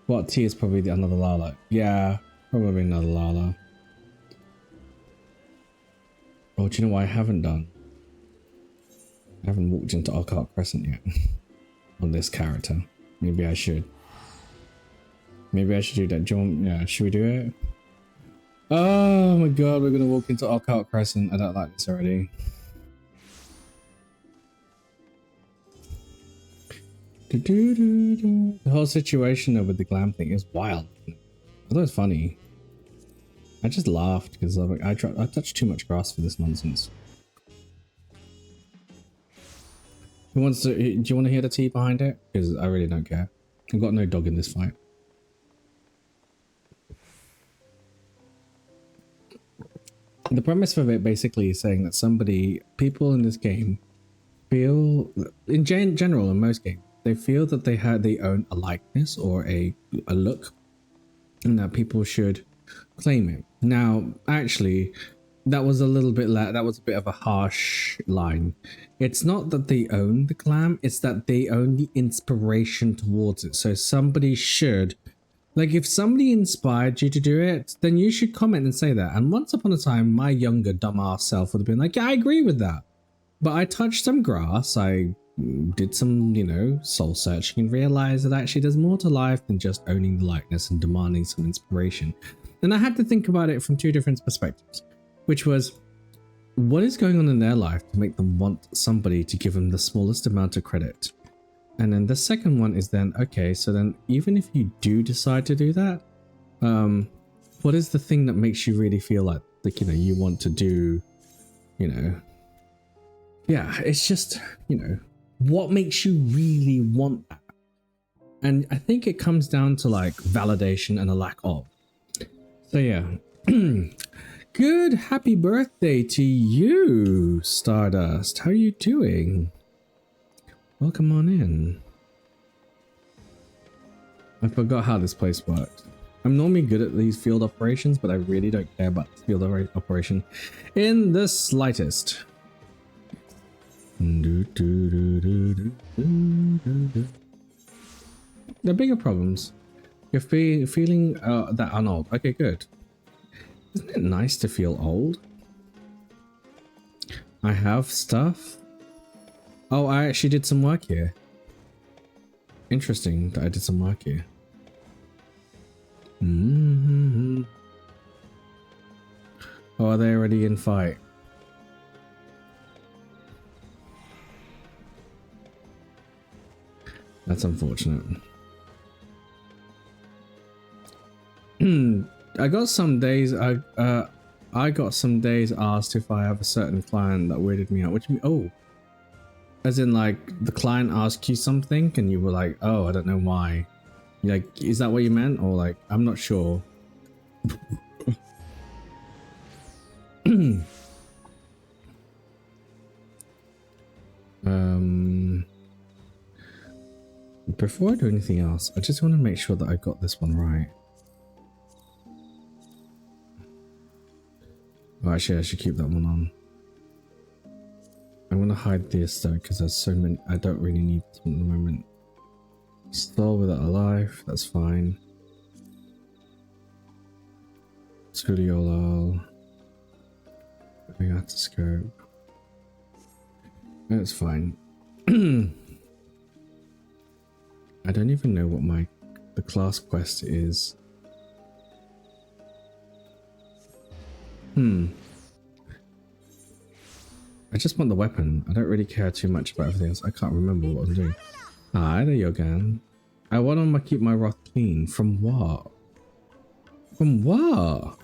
What tea is probably another Lala? Yeah, probably another Lala. Oh, do you know what I haven't done? I haven't walked into Occult Crescent yet. On this character. Maybe I should. Maybe I should do that. Do you want, yeah, should we do it? Oh my god, we're gonna walk into Occult Crescent. I don't like this already. The whole situation though with the glam thing is wild. Although it's funny. I just laughed because I touched too much grass for this nonsense. Who wants to? Do you want to hear the tea behind it? Because I really don't care. I've got no dog in this fight. The premise of it basically is saying that people in this game feel, in general, in most games, they feel that they own a likeness or a look, and that people should claim it. Now, actually, that was a bit of a harsh line. It's not that they own the glam, it's that they own the inspiration towards it. So somebody should, like, if somebody inspired you to do it, then you should comment and say that. And once upon a time, my younger dumbass self would have been like, yeah, I agree with that. But I touched some grass, I did some, soul searching and realized that actually there's more to life than just owning the likeness and demanding some inspiration. And I had to think about it from two different perspectives, which was, what is going on in their life to make them want somebody to give them the smallest amount of credit? And then the second one is then, okay, so then even if you do decide to do that, what is the thing that makes you really feel like you want to do, yeah, it's just, what makes you really want that? And I think it comes down to like validation and a lack of. So yeah, good happy birthday to you, Stardust. How are you doing? Welcome on in. I forgot how this place works. I'm normally good at these field operations, but I really don't care about this field operation in the slightest. The bigger problems. You're feeling that old. Okay, good. Isn't it nice to feel old? I have stuff. Oh, I actually did some work here. Interesting that I did some work here. Oh, are they already in fight? That's unfortunate. I got some days asked if I have a certain client that weirded me out. What do you mean? Oh, as in like the client asked you something and you were like, oh, I don't know why. Like, is that what you meant? Or like, I'm not sure. Before I do anything else, I just want to make sure that I got this one right. Oh, actually, I should keep that one on. I'm gonna hide this though, because there's so many. I don't really need them at the moment. Stall without a life, that's fine. Studiolo. We have to scope. That's fine. I don't even know what the class quest is. I just want the weapon. I don't really care too much about everything else. I can't remember what I'm doing. Hi there, Yogan. I want to keep my wrath clean. From what? From what?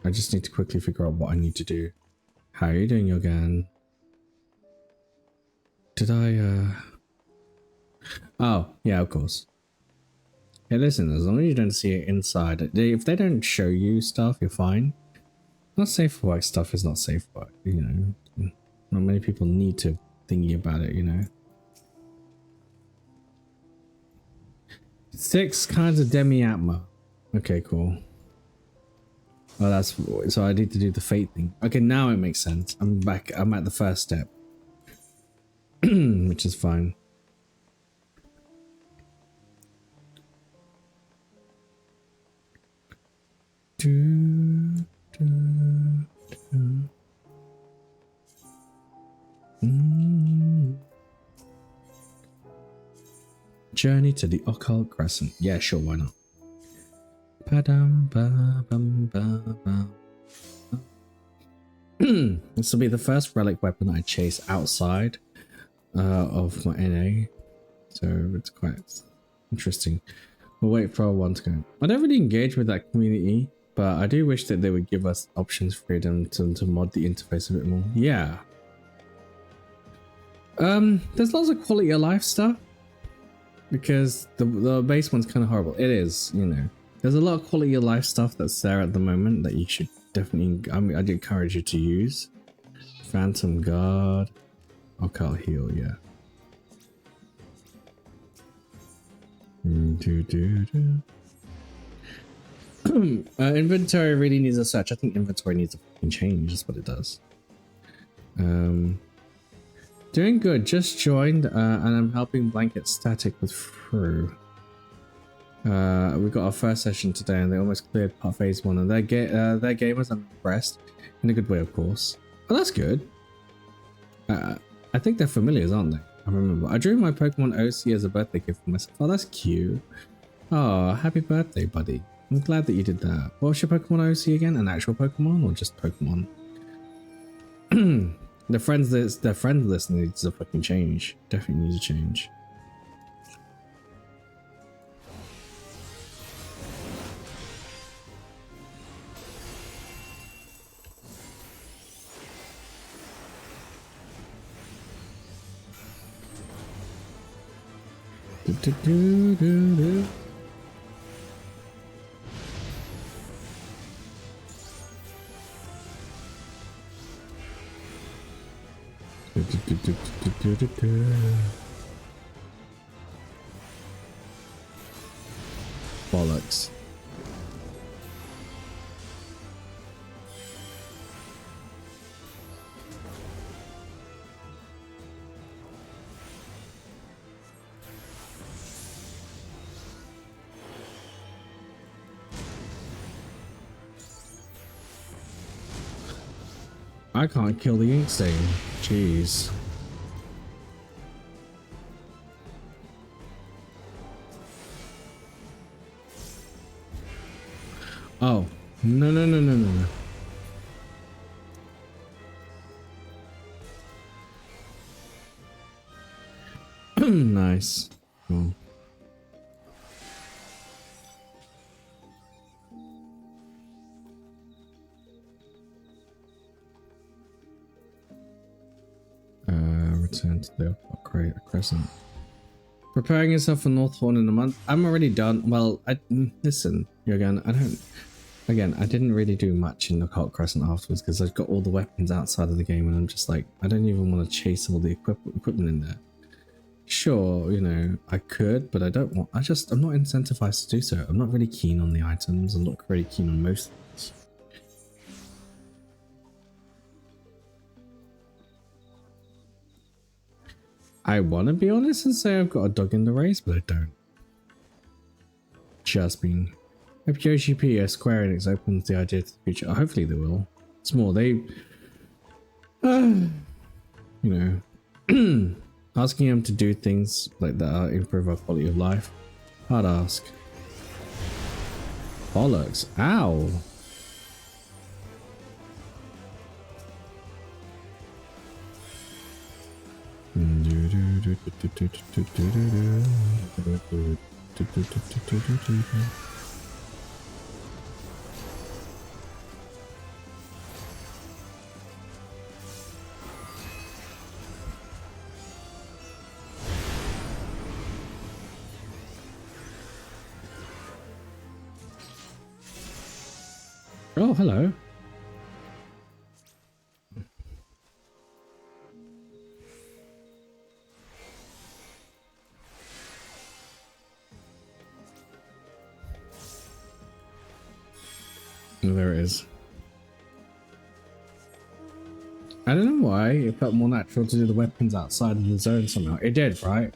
I just need to quickly figure out what I need to do. How are you doing, Yogan? Did I, Oh, yeah, of course. Hey, listen, as long as you don't see it inside, if they don't show you stuff, you're fine. Not safe for work stuff is not safe for work, you know. Not many people need to thingy about it, you know. 6 kinds of demi-atma. Okay, cool. Oh, that's so I need to do the fate thing. Okay, now it makes sense. I'm back. I'm at the first step, which is fine. Journey to the Occult Crescent. Yeah, sure, why not? This will be the first relic weapon I chase outside of my NA, so it's quite interesting. We'll wait for our one to go. I don't really engage with that community, but I do wish that they would give us options freedom to mod the interface a bit more. Yeah. There's lots of quality of life stuff, because the base one's kind of horrible. It is, you know. There's a lot of quality of life stuff that's there at the moment that you should definitely, I'd encourage you to use. Phantom Guard. Occult Heal, yeah. Inventory really needs a search. I think inventory needs a fucking change. That's what it does. Doing good. Just joined, and I'm helping Blanket Static with Fru. We got our first session today, and they almost cleared part phase 1, and their gamers are impressed in a good way, of course. Oh, that's good. I think they're familiars, aren't they? I remember. I drew my Pokemon OC as a birthday gift for myself. Oh, that's cute. Oh, happy birthday, buddy. I'm glad that you did that. What's your Pokemon OC again? An actual Pokemon or just Pokemon? Their friends list needs to fucking change. Definitely needs to change. Bollocks. I can't kill the ink stain. Jeez. Oh, no. Nice. Cool. Return to the Crescent. Preparing yourself for Northhorn in a month. I'm already done. Well, listen, Yogan, Again, I didn't really do much in the Occult Crescent afterwards because I've got all the weapons outside of the game and I'm just like, I don't even want to chase all the equipment in there. Sure, you know, I could, but I don't want, I'm not incentivized to do so. I'm not really keen on the items. I'm not really keen on most things. I want to be honest and say I've got a dog in the race, but I don't. Just being. Hope Yoshi P or Square Enix opens the idea to the future. Hopefully they will. It's more, they... you know... asking them to do things like that improve our quality of life. I'd ask. Bollocks. Ow! Oh, hello. Oh, there it is. I don't know why it felt more natural to do the weapons outside of the zone somehow. It did, right?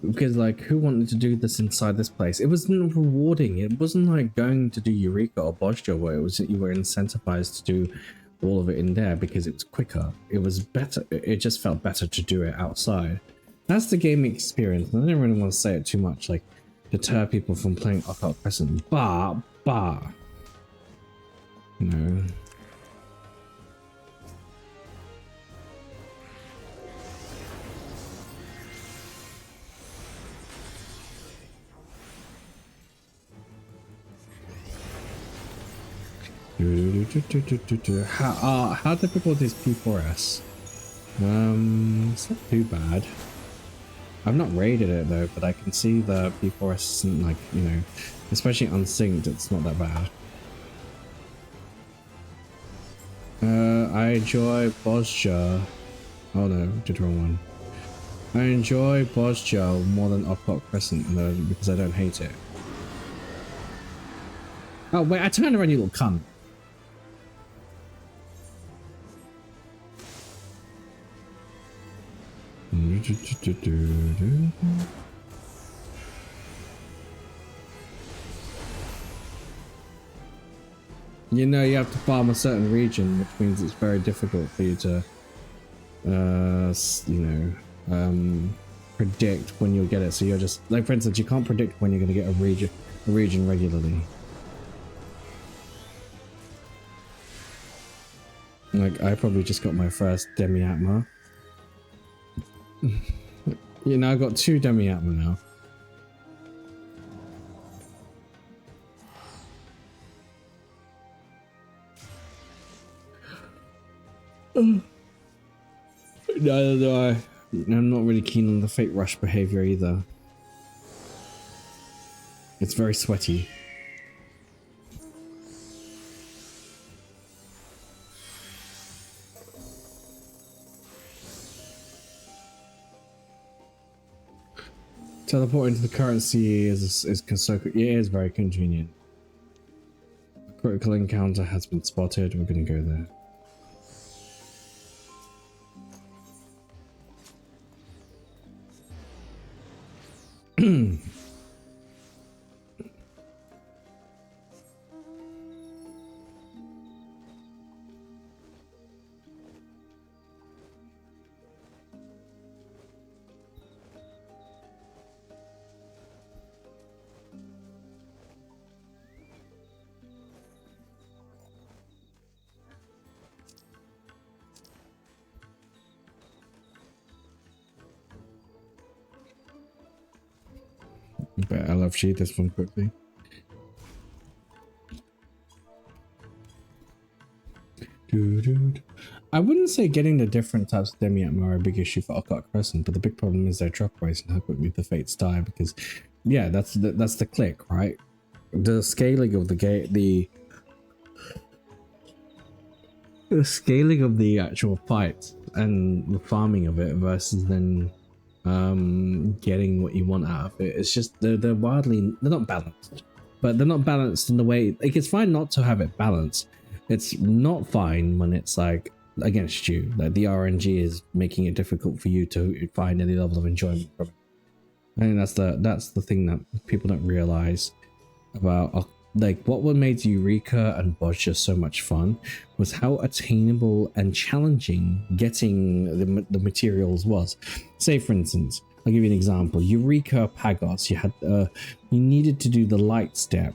Because, like, who wanted to do this inside this place? It wasn't rewarding. It wasn't like going to do Eureka or Buste where it was you were incentivized to do all of it in there because it was quicker. It was better. It just felt better to do it outside. That's the gaming experience. And I don't really want to say it too much, like deter people from playing Occult Crescent. But, you know. How difficult is P4S? It's not too bad. I've not raided it though, but I can see the P4S isn't like, you know, especially unsynced, it's not that bad. I enjoy Buste. Oh no, did the wrong one. I enjoy Buste more than Occult Crescent though, because I don't hate it. Oh wait, I turned around, you little cunt. You know, you have to farm a certain region, which means it's very difficult for you to, you know, predict when you'll get it. So you're just like, for instance, you can't predict when you're going to get a region regularly. Like, I probably just got my first demi-atma. You know, I've got 2 demi-atma now. Neither do I. I'm not really keen on the Fate Rush behavior either. It's very sweaty. Teleporting to the current CE is so it is very convenient. A critical encounter has been spotted. We're going to go there. But I love sheet this one quickly. I wouldn't say getting the different types of demi-atma are a big issue for Occult Crescent, but the big problem is their drop rates and how quickly the fates die. Because, yeah, that's the click, right? the scaling of the game, the scaling of the actual fight and the farming of it versus then getting what you want out of it. It's just they're not balanced, but they're not balanced in the way, like, it's fine not to have it balanced. It's not fine when it's like against you, like the RNG is making it difficult for you to find any level of enjoyment from it. I think that's the thing that people don't realize about, like, what made Eureka and Bodja so much fun was how attainable and challenging getting the materials was. Say, for instance, I'll give you an example. Eureka Pagos, you needed to do the light step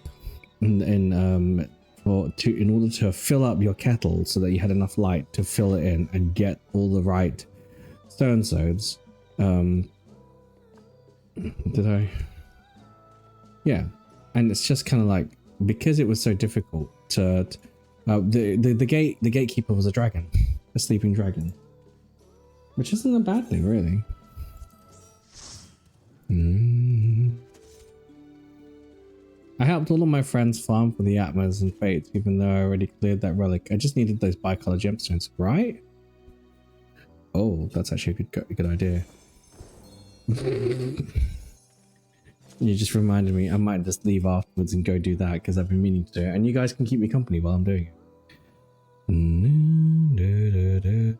in order to fill up your kettle so that you had enough light to fill it in and get all the right stone sods. Did I? Yeah, and it's just kind of like, because it was so difficult to the gatekeeper was a dragon, a sleeping dragon, which isn't a bad thing, really. I helped all of my friends farm for the Atmas and Fates, even though I already cleared that relic. I just needed those bicolor gemstones, right? Oh, that's actually a good idea. You just reminded me, I might just leave afterwards and go do that, because I've been meaning to do it, and you guys can keep me company while I'm doing it.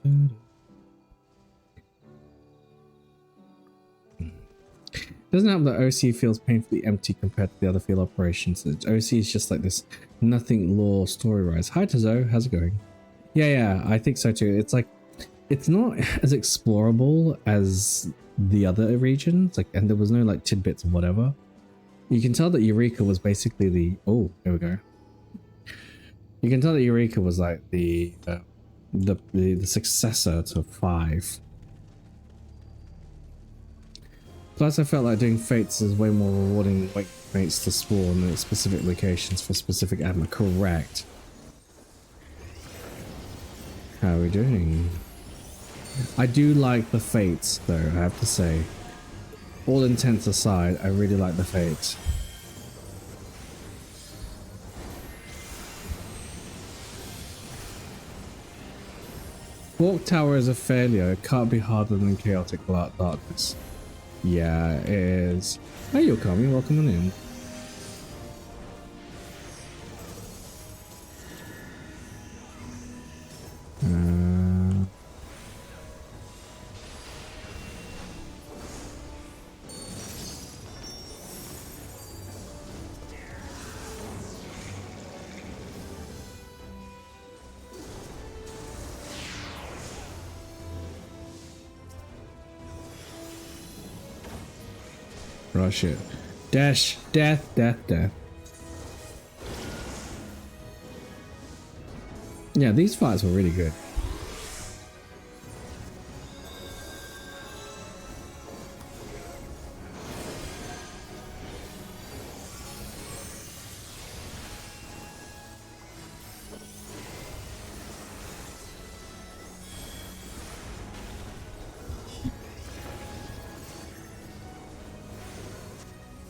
Doesn't help that OC feels painfully empty compared to the other field operations. OC is just like this nothing lore story rise. Hi Tazo, how's it going? Yeah, I think so too. It's like, it's not as explorable as the other regions, like, and there was no like tidbits or whatever. You can tell that Eureka was basically the there we go. You can tell that Eureka was like the successor to 5. Plus, I felt like doing Fates is way more rewarding than waiting for Fates to spawn at specific locations for specific ammo. Correct. How are we doing? I do like the Fates, though, I have to say. All intents aside, I really like the Fates. Walk Tower is a failure. It can't be harder than Chaotic Darkness. Yeah, it is. Hey, you're coming. Welcome on in. Rush it. Dash. Death. Yeah, these fights were really good.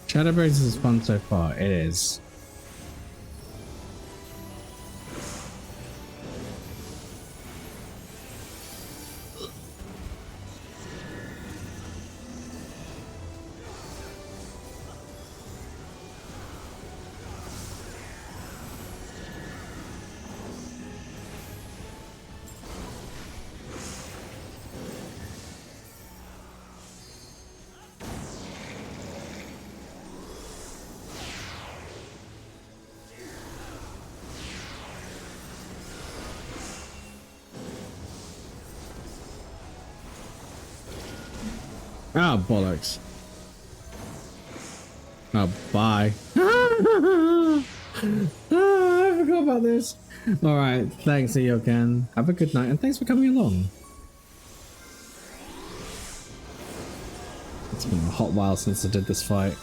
Shadowbreaks is fun so far. It is. Ah, bollocks. Oh, bye. I forgot about this. Alright, thanks, Ioken. Have a good night, and thanks for coming along. It's been a hot while since I did this fight.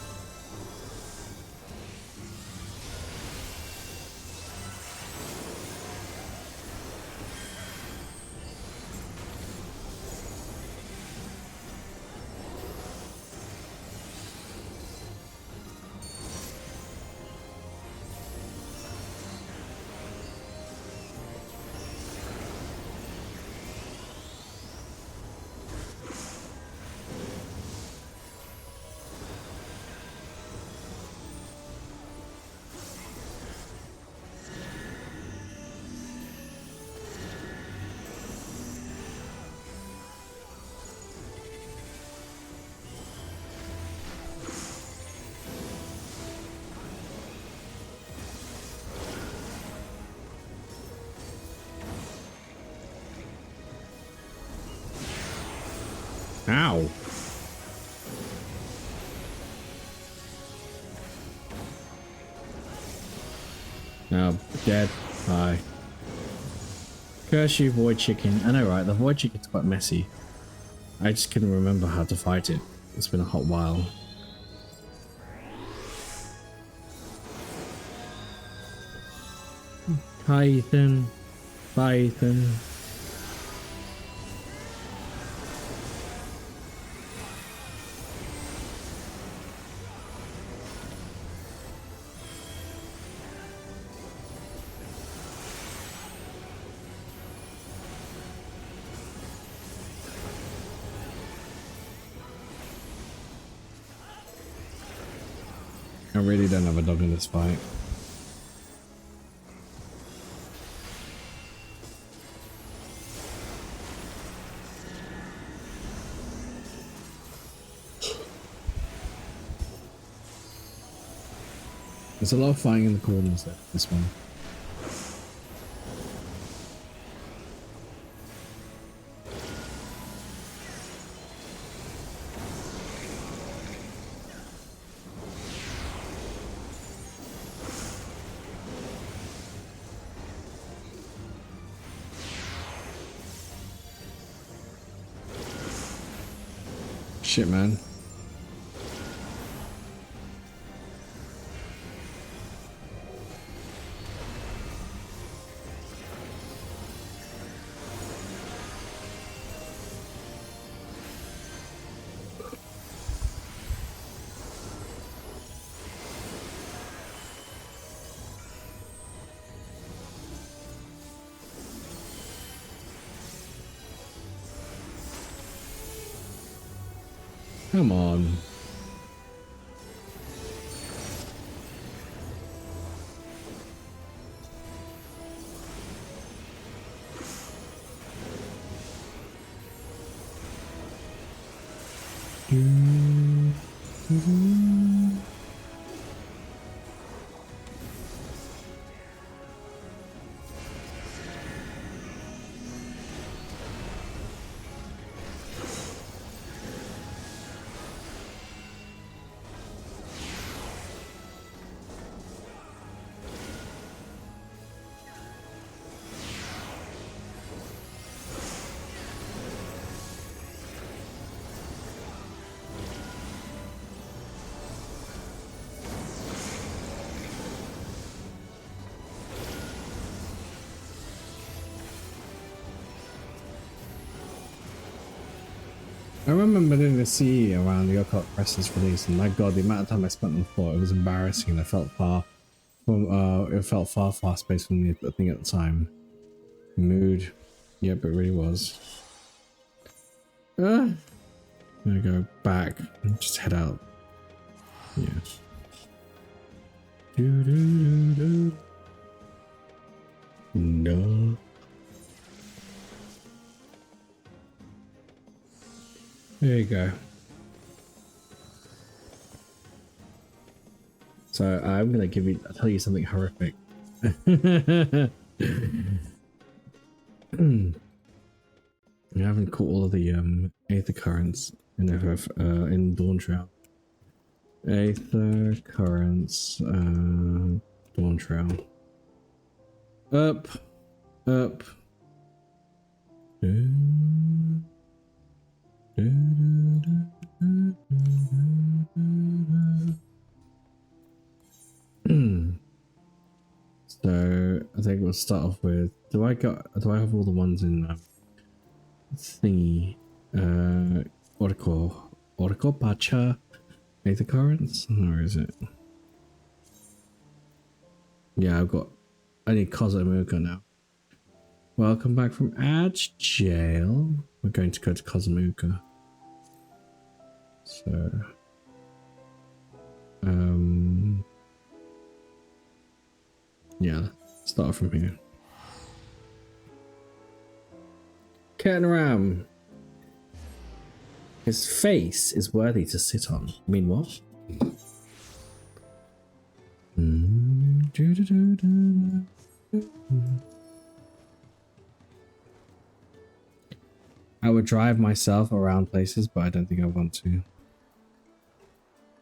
Ow. Oh, dead. Bye. Curse you, Void Chicken. I know, right? The Void Chicken's quite messy. I just couldn't remember how to fight it. It's been a hot while. Hi, Ethan. Bye, Ethan. I really don't have a dog in this fight. There's a lot of fighting in the corners there, this one. Shit, man. Come on. I remember doing the CE around the Occult Presses release, and my god, the amount of time I spent on the floor, it was embarrassing. I felt far from, it felt far spaced from the thing at the time. Mood. Yep, it really was. I'm gonna go back and just head out. Yeah. No. There you go. So I'm gonna tell you something horrific. I haven't caught all of the Aether Currents in Dawn Trail. Aether Currents, Dawn Trail. Up. So I think we'll start off with, do I have all the ones in thingy Oracle Pacha Aether Currents? Or is it? Yeah, I need Cosmoka now. Welcome back from Adge Jail. We're going to go to Cosmoka. So yeah, start from here. Ken Ram. His face is worthy to sit on. I mean, what? I would drive myself around places, but I don't think I want to.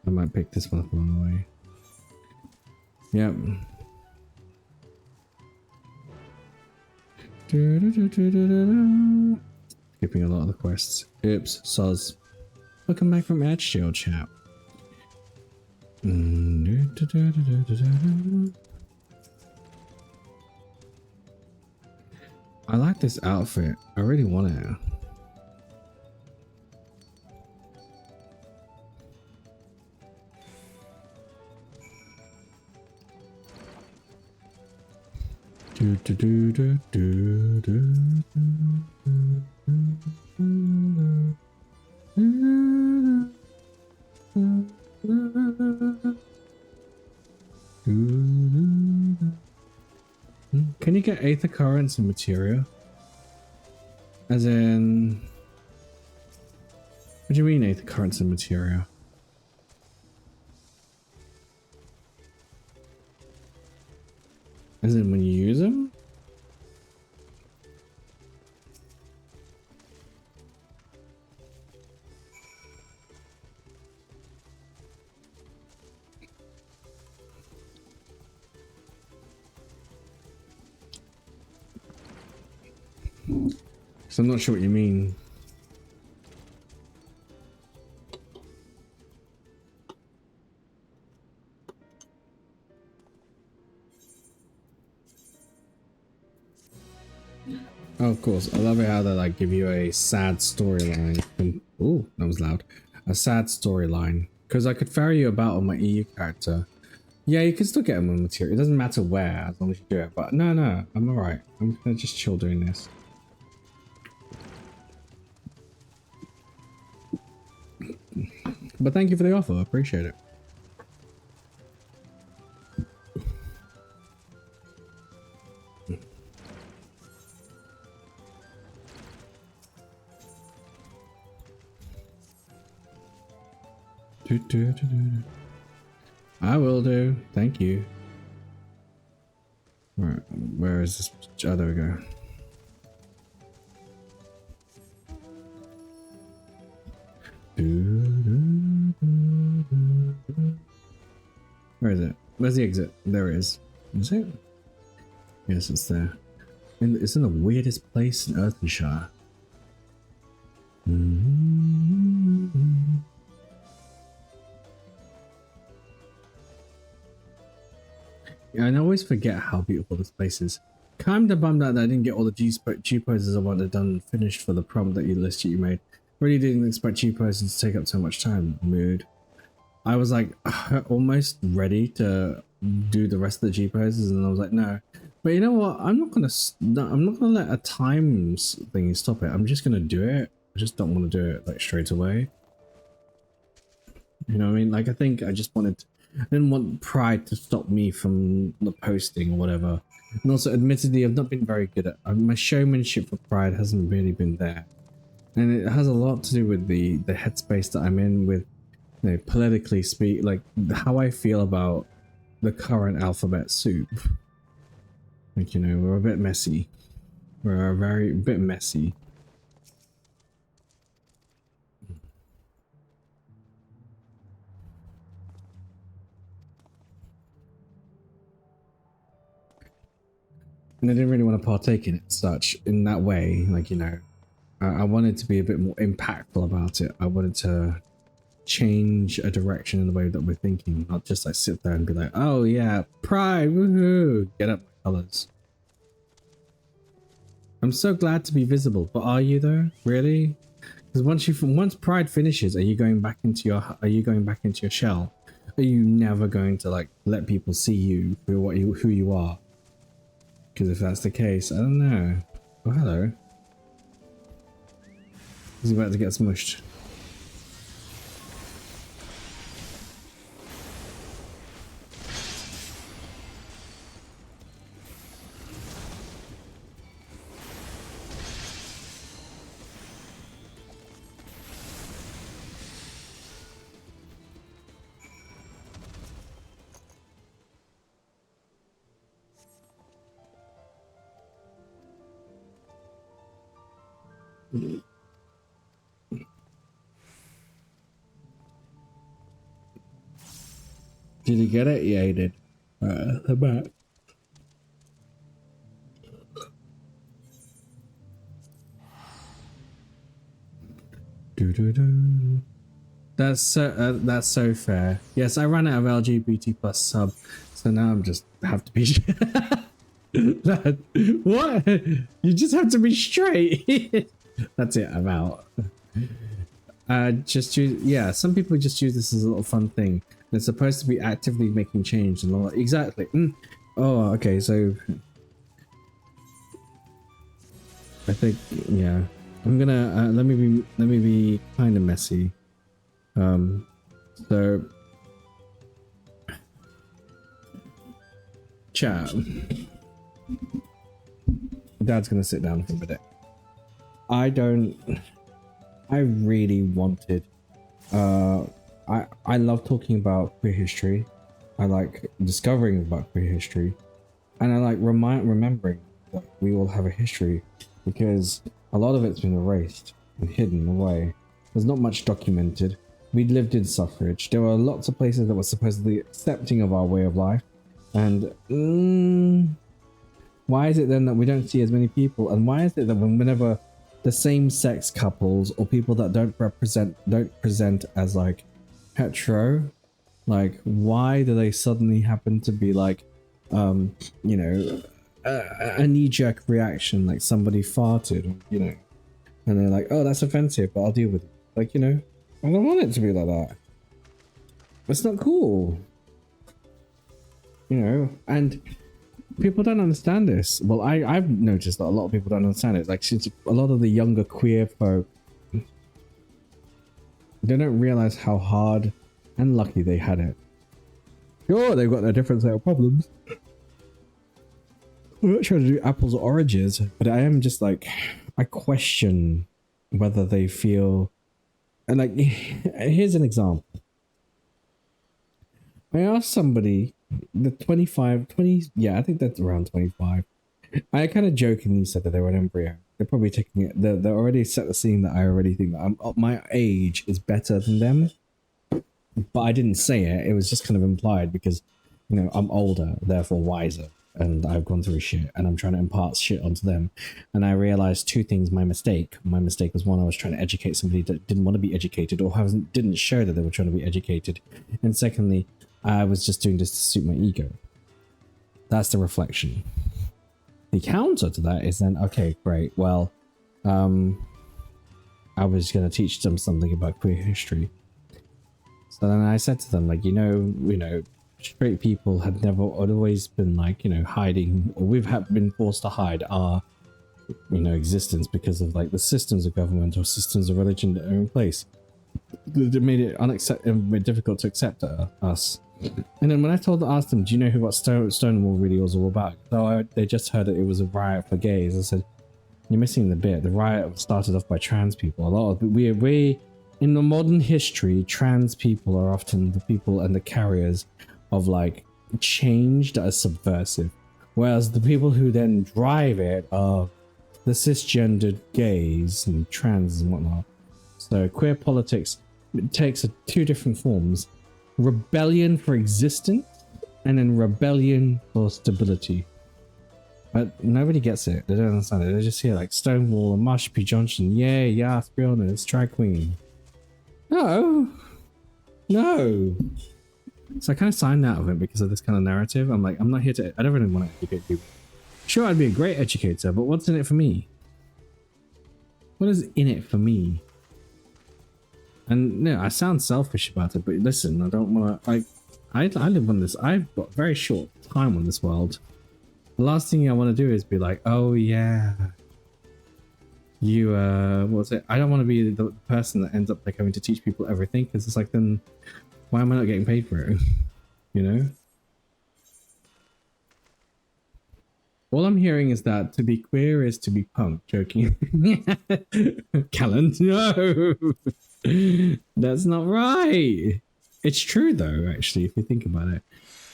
I might pick this one up along the way. Yep. Skipping a lot of the quests. Oops, soz. Welcome back from Edge Shield chat. I like this outfit. I really want it. Can you get Aether Currents and Materia? As in... What do you mean Aether Currents and Materia? As in when you use them? So I'm not sure what you mean. Oh, of course. I love it how they like give you a sad storyline. Oh, that was loud. A sad storyline. Because I could ferry you about on my EU character. Yeah, you can still get them on material. It doesn't matter where, as long as you do it. But no, I'm alright. I'm gonna just chill doing this. But thank you for the offer. I appreciate it. I will do. Thank you. Where is this? Oh, there we go. Where is it? Where's the exit? There it is. Is it? Yes, it's there. It's in the weirdest place in Earthenshire. Yeah, I always forget how beautiful this place is. Kinda bummed out that I didn't get all the G poses I wanted done finished for the prompt that you made. Really didn't expect G poses to take up so much time. Mood. I was like almost ready to do the rest of the G poses, and I was like, no. But you know what? I'm not gonna let a times thingy stop it. I'm just gonna do it. I just don't want to do it like straight away. You know what I mean? Like I think I just wanted. I didn't want pride to stop me from not posting or whatever. And also, admittedly, I've not been very good at my showmanship for pride hasn't really been there, and it has a lot to do with the headspace that I'm in with, you know, politically speak, like how I feel about the current alphabet soup. Like, you know, we're a bit messy. We're a bit messy. And I didn't really want to partake in it such in that way. Like, you know, I wanted to be a bit more impactful about it. I wanted to change a direction in the way that we're thinking, not just like sit there and be like, oh yeah, pride, woohoo, get up my colors. I'm so glad to be visible, but are you though? Really? Because once pride finishes, are you going back into your shell? Are you never going to like let people see you for who you are? Because if that's the case, I don't know. Oh, hello. He's about to get smushed. Did he get it? Yeah, he did. The back. That's so fair. Yes, I ran out of LGBT plus sub, so now I'm just have to be. What? You just have to be straight. That's it. I'm out. Just use, yeah. Some people just use this as a little fun thing. It's supposed to be actively making change and all. Exactly. Oh, okay. So I think yeah. I'm gonna let me be kind of messy. So chat. Dad's gonna sit down for a minute. I really wanted. I love talking about queer history. I like discovering about queer history, and I like remembering that we all have a history, because a lot of it's been erased and hidden away. There's not much documented. We lived in suffrage. There were lots of places that were supposedly accepting of our way of life, and why is it then that we don't see as many people? And why is it that whenever the same-sex couples or people that don't present as like hetero, like why do they suddenly happen to be like, you know, a knee-jerk reaction, like somebody farted, you know, and they're like, oh, that's offensive, but I'll deal with it. Like, you know, I don't want it to be like that. It's not cool, you know. And people don't understand this. Well, I've noticed that a lot of people don't understand it. Like, since a lot of the younger queer folk, they don't realize how hard and lucky they had it. Sure, they've got their different set of problems. I'm not trying to do apples or oranges, but I am just like, I question whether they feel, and like, here's an example. I asked somebody, the 20, yeah, I think that's around 25. I kind of jokingly said that they were an embryo. They're probably taking it, they're already set the scene that I already think that my age is better than them. But I didn't say it, it was just kind of implied because, you know, I'm older, therefore wiser. And I've gone through shit and I'm trying to impart shit onto them. And I realized two things, my mistake. My mistake was, one, I was trying to educate somebody that didn't want to be educated or didn't show that they were trying to be educated. And secondly, I was just doing this to suit my ego. That's the reflection. The counter to that is then, okay, great. Well, I was going to teach them something about queer history. So then I said to them, like, you know, straight people had always been like, you know, hiding, or we've been forced to hide our, you know, existence because of like the systems of government or systems of religion that are in place. It made it difficult to accept us. And then when I asked them, do you know what Stonewall really was all about? So they just heard that it was a riot for gays. I said, you're missing the bit. The riot started off by trans people. A lot of we in the modern history, trans people are often the people and the carriers of like change that is subversive, whereas the people who then drive it are the cisgendered gays and trans and whatnot. So queer politics takes two different forms: rebellion for existence and then rebellion for stability. But nobody gets it. They don't understand it. They just hear like Stonewall and Marsha P. Johnson. Yeah, yes, be honest, drag queen. No. So I kind of signed out of it because of this kind of narrative. I'm like, I'm not here to, I don't really want to educate people. Sure, I'd be a great educator, but what's in it for me? What is in it for me? And no, I sound selfish about it, but listen, I don't want to, I live on this, I've got very short time on this world. The last thing I want to do is be like, oh yeah, you, what's it? I don't want to be the person that ends up like having to teach people everything, because it's like, then why am I not getting paid for it? You know? All I'm hearing is that to be queer is to be punk. Joking. Callan, no! That's not right! It's true though, actually, if you think about it.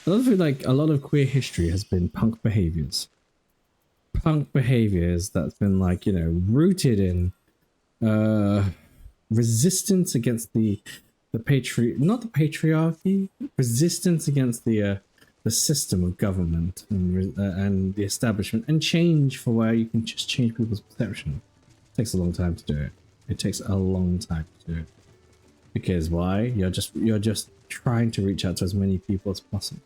A lot of queer history has been punk behaviors. Punk behaviors that's been like, you know, rooted in resistance against the not the patriarchy, resistance against the system of government and the establishment, and change for where you can just change people's perception. It takes a long time to do it. It takes a long time to do it. Because why? You're just trying to reach out to as many people as possible.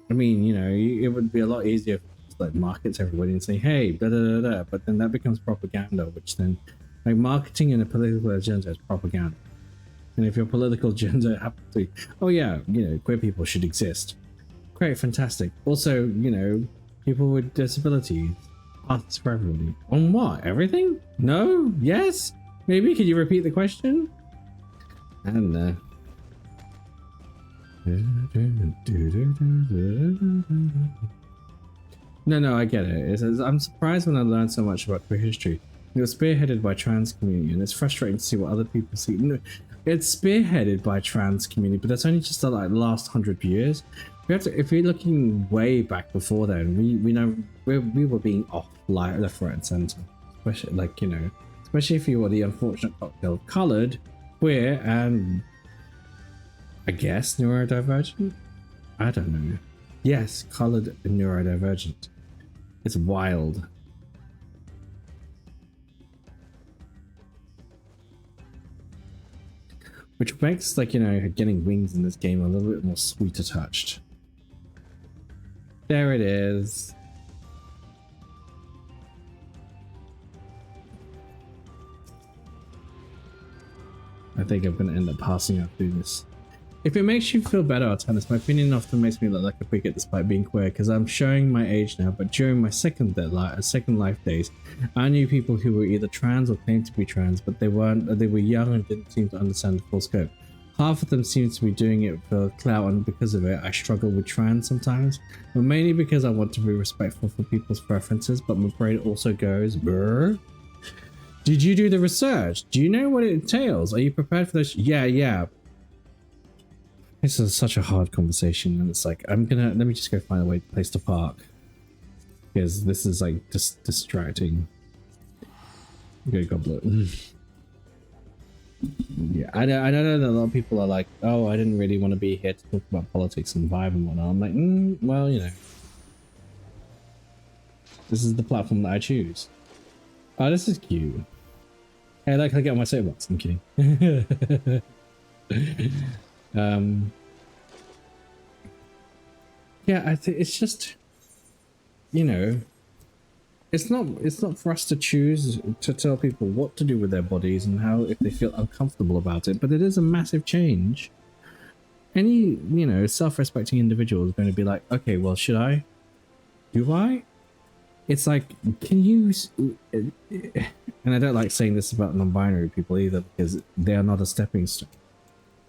I mean, you know, it would be a lot easier if it just, like, markets everybody and say, hey, da da da da, but then that becomes propaganda, which then, like, marketing and a political agenda is propaganda. And if your political agenda happens to be, oh yeah, you know, queer people should exist. Great, fantastic. Also, you know, people with disabilities, paths for everybody. On what? Everything? No? Yes? Maybe? Can you repeat the question? I don't know. No, I get it. I'm surprised when I learned so much about queer history. It was spearheaded by trans community, and it's frustrating to see what other people see. No, it's spearheaded by trans community, but that's only just the like last 100 years. We have to, if we're looking way back before then, we know we were being off left, right, and center. Especially, like, you know, especially if you were the unfortunate cocktail of colored, queer, and I guess neurodivergent. I don't know. Yes, colored and neurodivergent. It's wild. Which makes, like, you know, getting wings in this game a little bit more sweeter touched. There it is. I think I'm going to end up passing out through this. If it makes you feel better, I'll tell this. My opinion often makes me look like a bigot despite being queer, because I'm showing my age now, but during my second life days, I knew people who were either trans or claimed to be trans, but they weren't. They were young and didn't seem to understand the full scope. Half of them seem to be doing it for clout, and because of it, I struggle with trans sometimes, but mainly because I want to be respectful for people's preferences, but my brain also goes, brr. Did you do the research? Do you know what it entails? Are you prepared for this? Yeah. This is such a hard conversation, and it's like, let me just go find a place to park, because this is like just distracting. Okay, goblet. Yeah, I know that a lot of people are like, oh, I didn't really want to be here to talk about politics and vibe and whatnot. I'm like, well, you know, this is the platform that I choose. Oh, this is cute. Hey, I get on my soapbox. I'm kidding. Yeah, I think it's just, you know, it's not for us to choose to tell people what to do with their bodies and how, if they feel uncomfortable about it, but it is a massive change. Any, you know, self-respecting individual is going to be like, okay, well, should I? Do I? It's like, can you, and I don't like saying this about non-binary people either, because they are not a stepping stone.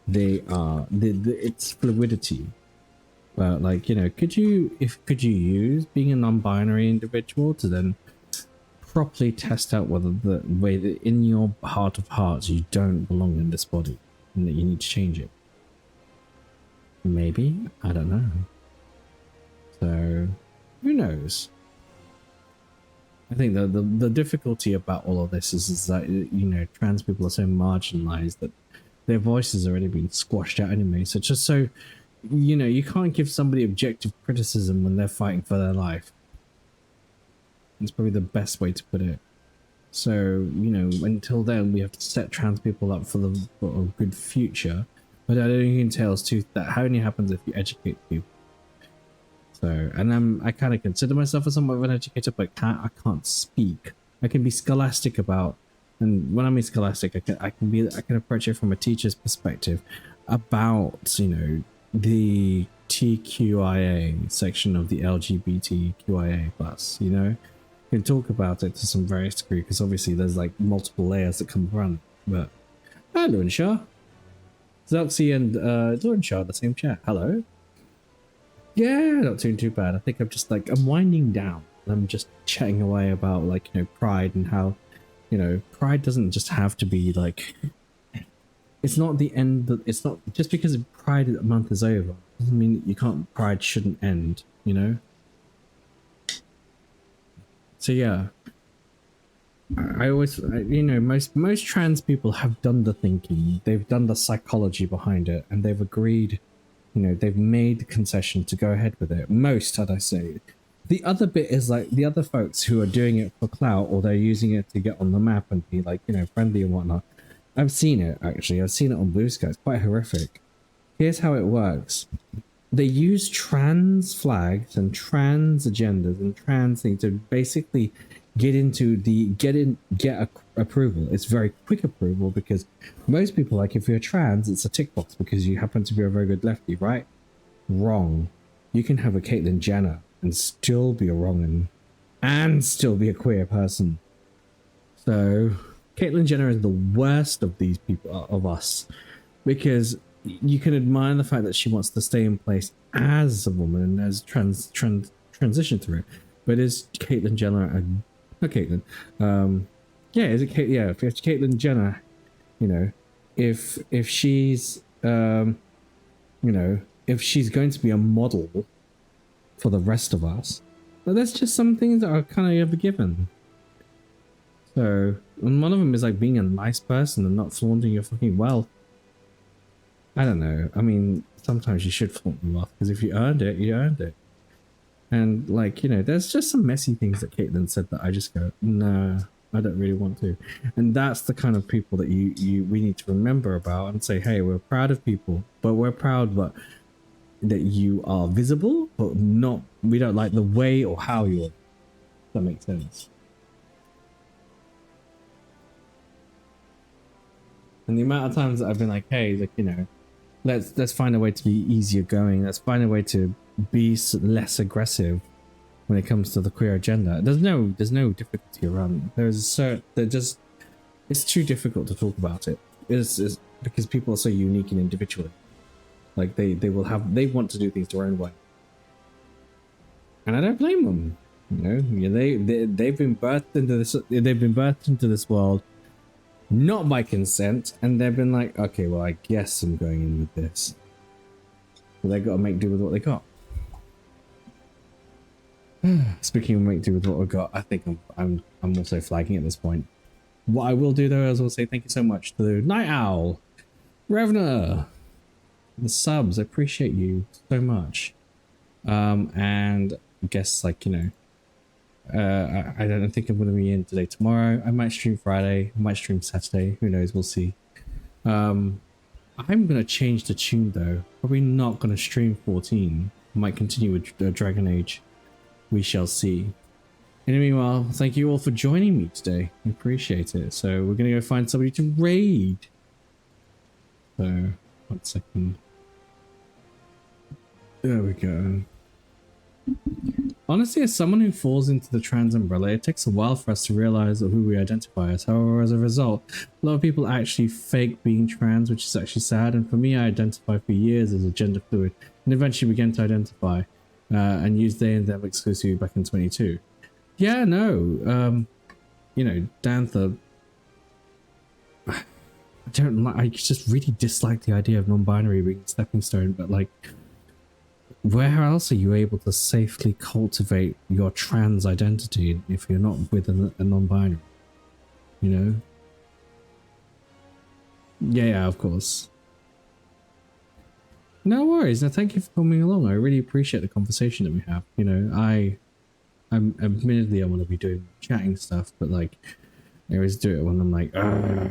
They are, it's fluidity. But, like, you know, could you use being a non-binary individual to then properly test out whether the way that in your heart of hearts you don't belong in this body and that you need to change it? Maybe, I don't know. So, who knows? I think the difficulty about all of this is that, you know, trans people are so marginalized that their voices are already being squashed out anyway. So just so, you know, you can't give somebody objective criticism when they're fighting for their life. It's probably the best way to put it. So, you know, until then, we have to set trans people up for a good future. But I don't think it entails that only happens if you educate people. So, and I kind of consider myself as somewhat of an educator, but I can't speak. I can be scholastic about, and when I mean scholastic, I can approach it from a teacher's perspective about, you know, the TQIA section of the LGBTQIA plus, you know, you can talk about it to some various degree, because obviously there's like multiple layers that come around. But hello, Lunshaw, Zoxy and Lunshaw, the same chat. Hello. Yeah, not doing too bad. I think I'm just like, I'm winding down. I'm just chatting away about, like, you know, pride and how, you know, pride doesn't just have to be like, it's not the end. It's not just because Pride Month is over doesn't mean that Pride shouldn't end, you know. So yeah, I always, you know, most trans people have done the thinking, they've done the psychology behind it, and they've agreed, you know, they've made the concession to go ahead with it. Most, had I say. The other bit is like the other folks who are doing it for clout, or they're using it to get on the map and be like, you know, friendly and whatnot. I've seen it, actually. I've seen it on Buste. It's quite horrific. Here's how it works. They use trans flags and trans agendas and trans things to basically get into the approval. It's very quick approval because most people, like, if you're trans, it's a tick box because you happen to be a very good lefty, right? Wrong. You can have a Caitlyn Jenner and still be a wrong'un and still be a queer person. So Caitlyn Jenner is the worst of these people, of us, because you can admire the fact that she wants to stay in place as a woman and as transition through it. But is Caitlyn Jenner not Caitlyn? Yeah, is it Caitlyn? Yeah, if it's Caitlyn Jenner, you know, if she's you know, if she's going to be a model for the rest of us, but there's just some things that are kind of a given. So, and one of them is like being a nice person and not flaunting your fucking wealth. I don't know. I mean, sometimes you should flaunt your wealth because if you earned it, you earned it. And like, you know, there's just some messy things that Caitlyn said that I just go, no, I don't really want to. And that's the kind of people that we need to remember about and say, hey, we're proud of people, but we're proud that you are visible, but not, we don't like the way or how you're. If that makes sense. And the amount of times that I've been like, hey, like, you know, let's find a way to be easier going. Let's find a way to be less aggressive when it comes to the queer agenda. There's no difficulty around. It's too difficult to talk about it. It's because people are so unique and individual. Like they want to do things their own way, and I don't blame them. You know, they've been birthed into this world, not by consent, and they've been like, okay, well, I guess I'm going in with this. But they've got to make do with what they got. Speaking of make do with what we got, I think I'm also flagging at this point. What I will do though is I'll say thank you so much to the Night Owl, Revner, the subs. I appreciate you so much. And I guess, like, you know, I don't think I'm going to be in today. Tomorrow I might stream Friday, I might stream Saturday, who knows, we'll see. I'm going to change the tune though. Probably not going to stream 14. I might continue with Dragon Age. We shall see. In the meanwhile, thank you all for joining me today. I appreciate it. So we're going to go find somebody to raid. So, 1 second. There we go. Honestly, as someone who falls into the trans umbrella, it takes a while for us to realize who we identify as. However, as a result, a lot of people actually fake being trans, which is actually sad. And for me, I identified for years as a gender fluid and eventually began to identify and use they and them exclusively back in 22. Yeah, no, you know, Dantha, I just really dislike the idea of non-binary being a stepping stone, but like, where else are you able to safely cultivate your trans identity if you're not with a non-binary? You know? Yeah, of course. No worries. No, thank you for coming along. I really appreciate the conversation that we have. You know, I'm admittedly I want to be doing chatting stuff, but like, I always do it when I'm like, I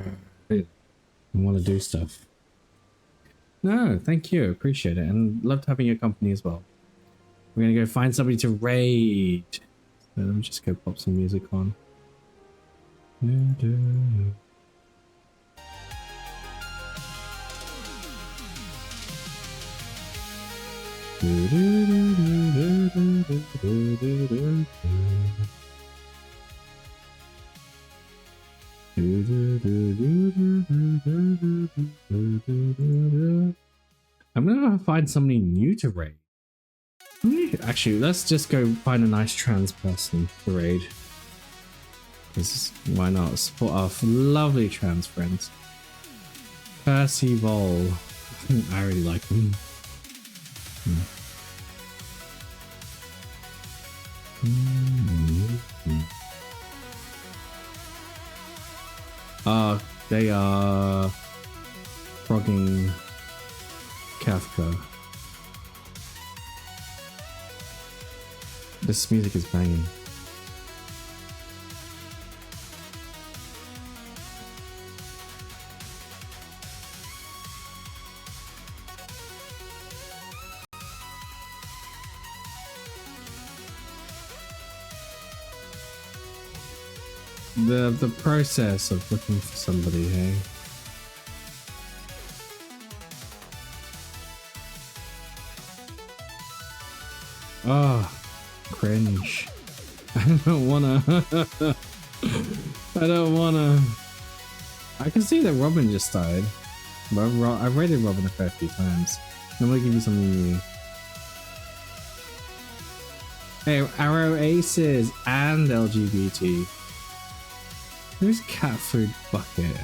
want to do stuff. No, thank you. Appreciate it. And loved having your company as well. We're going to go find somebody to raid. So let me just go pop some music on. I'm gonna find somebody new to raid. Actually, let's just go find a nice trans person to raid. Because why not? Support our lovely trans friends. Percy Vol. I really like him. They are frogging Kafka. This music is banging. The process of looking for somebody, hey? Oh, cringe. I don't wanna. I don't wanna. I can see that Robin just died. But I've rated Robin a fair few times. I'm gonna give you something new. Hey, Arrow Aces and LGBT. Who's Cat Food Bucket?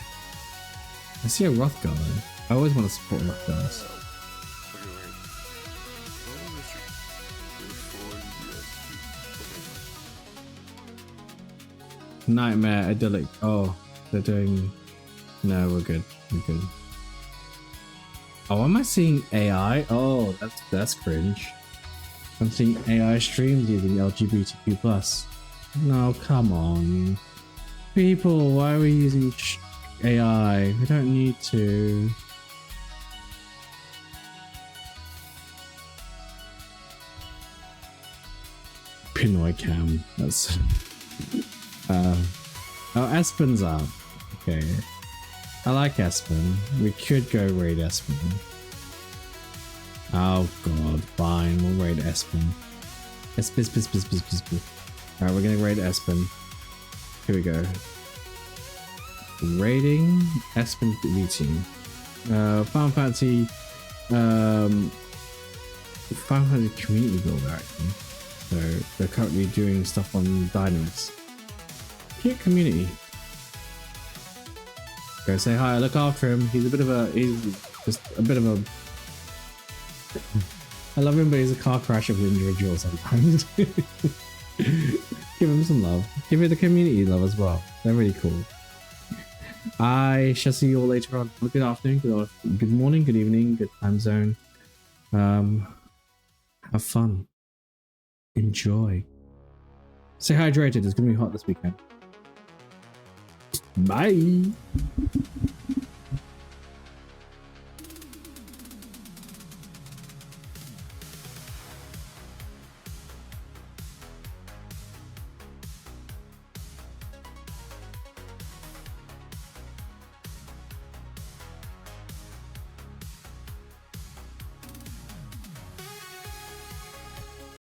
I see a Rothgar though. I always want to support Rothgars. Nightmare, idyllic. Oh, they're doing. No, we're good. We're good. Oh, am I seeing AI? Oh, that's cringe. I'm seeing AI streams using LGBTQ+. No, come on. People, why are we using AI? We don't need to. Pinoy Cam. That's. Oh, Espen's up. Okay. I like Espen. We could go raid Espen. Oh god, fine. We'll raid Espen. Alright, we're gonna raid Espen. Here we go. Raiding Espen meeting. Final Fantasy community builder actually. So they're currently doing stuff on Dynamis. Cute community. Go say hi, look after him. He's just a bit of a I love him, but he's a car crash of an individual sometimes. Give him some love. Give it the community love as well. They're really cool. I shall see you all later on. Good afternoon, good morning, good evening, good time zone. Have fun. Enjoy. Stay hydrated. It's gonna be hot this weekend. Bye.